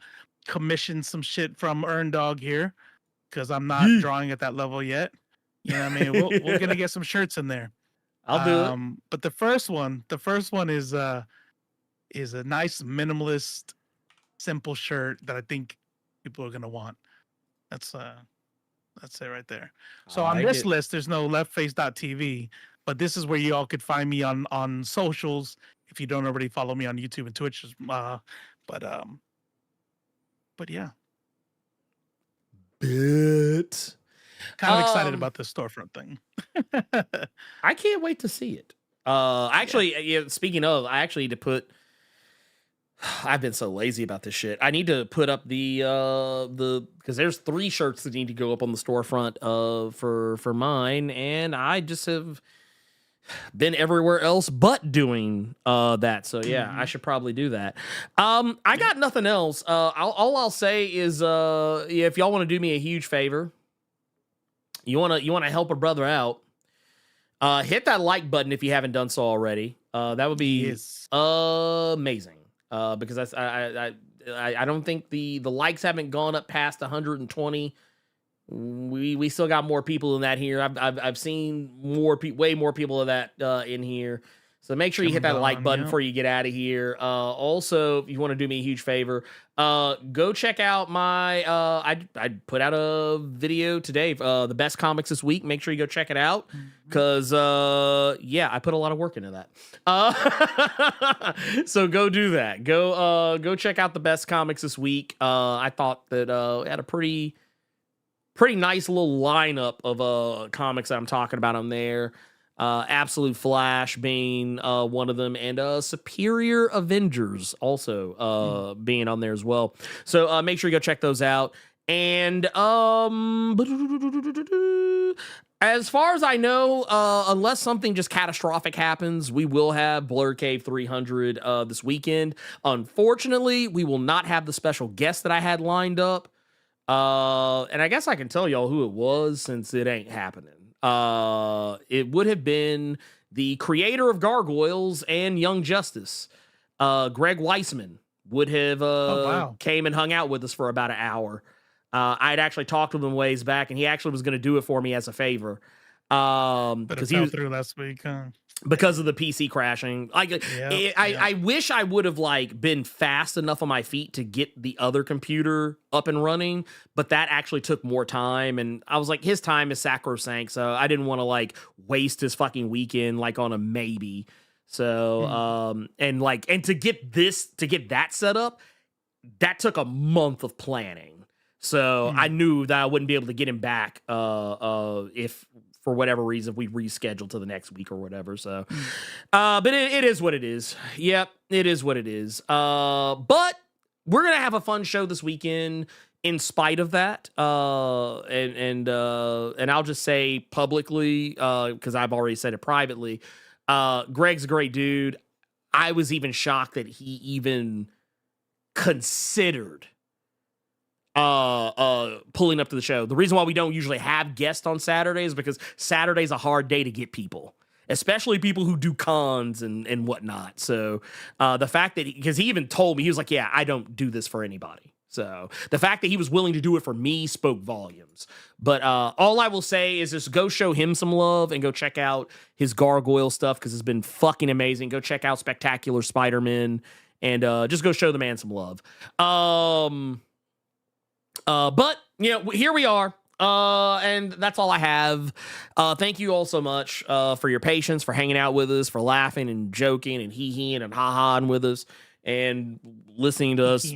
commission some shit from Earn Dog here because I'm not drawing at that level yet. You know what I mean? We're going to get some shirts in there. I'll do it. But the first one is a nice minimalist, simple shirt that I think people are gonna want. That's it right there. So on this list, there's no leftface.tv, but this is where you all could find me on socials if you don't already follow me on YouTube and Twitch. But yeah. Kind of excited about this storefront thing. I can't wait to see it. Actually, speaking of, I actually need to put. I've been so lazy about this shit. I need to put up the because there's 3 shirts that need to go up on the storefront for mine, and I just have been everywhere else but doing that. So yeah, I should probably do that. I got nothing else. All I'll say is if y'all want to do me a huge favor, you want to help a brother out, hit that like button if you haven't done so already. That would be amazing. Because I don't think the likes haven't gone up past 120. We still got more people than that here. I've seen way more people of that in here. So make sure you hit that like button before you get out of here. Also, if you want to do me a huge favor, go check out my I put out a video today, the best comics this week. Make sure you go check it out because I put a lot of work into that. So go do that. Go check out the best comics this week. I thought that it had a pretty nice little lineup of comics that I'm talking about on there. Absolute Flash being one of them, and Superior Avengers also being on there as well. So make sure you go check those out. And as far as I know, unless something just catastrophic happens, we will have Blerd Cave 300 this weekend. Unfortunately, we will not have the special guest that I had lined up. And I guess I can tell y'all who it was since it ain't happening. It would have been the creator of Gargoyles and Young Justice. Greg Weisman would have came and hung out with us for about an hour. I'd actually talked to him ways back, and he actually was going to do it for me as a favor. Because he was through last week, huh? Because of the PC crashing. I wish I would have been fast enough on my feet to get the other computer up and running, but that actually took more time, and I was like, his time is sacrosanct, so I didn't want to waste his fucking weekend on a maybe. So and to get that set up, that took a month of planning. So I knew that I wouldn't be able to get him back if for whatever reason we reschedule to the next week or whatever. So but it is what it is. Yep, it is what it is. But we're gonna have a fun show this weekend in spite of that. And I'll just say publicly, because I've already said it privately, Greg's a great dude. I was even shocked that he even considered pulling up to the show. The reason why we don't usually have guests on Saturdays is because Saturday's a hard day to get people, especially people who do cons and whatnot. So the fact that because he even told me, he was like, yeah, I don't do this for anybody. So the fact that he was willing to do it for me spoke volumes. But all I will say is just go show him some love and go check out his Gargoyle stuff because it's been fucking amazing. Go check out Spectacular Spider-Man and just go show the man some love. But, here we are. And that's all I have. Thank you all so much for your patience, for hanging out with us, for laughing and joking and hee-heeing and ha-haing with us and listening to us.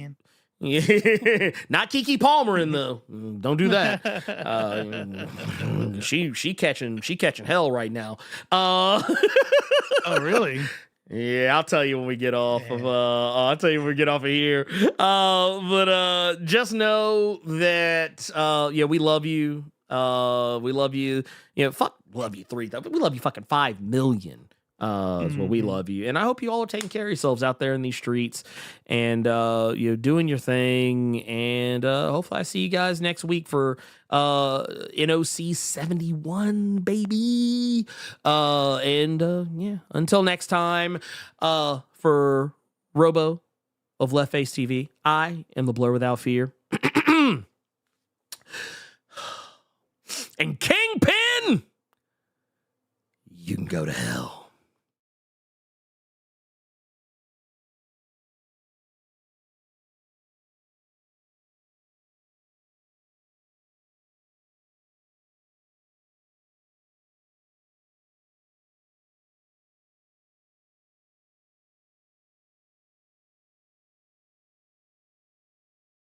Not Kiki Palmer in though. Don't do that. She catching hell right now. Oh, really? Yeah, I'll tell you when we get off of I'll tell you when we get off of here. But just know that we love you. We love you. Love you 3,000. We love you fucking 5 million. Is what we love you. And I hope you all are taking care of yourselves out there in these streets and doing your thing. And hopefully I see you guys next week for NOC 71, baby. Until next time, for Robo of Left Face TV, I am the Blur Without Fear. And Kingpin, you can go to hell.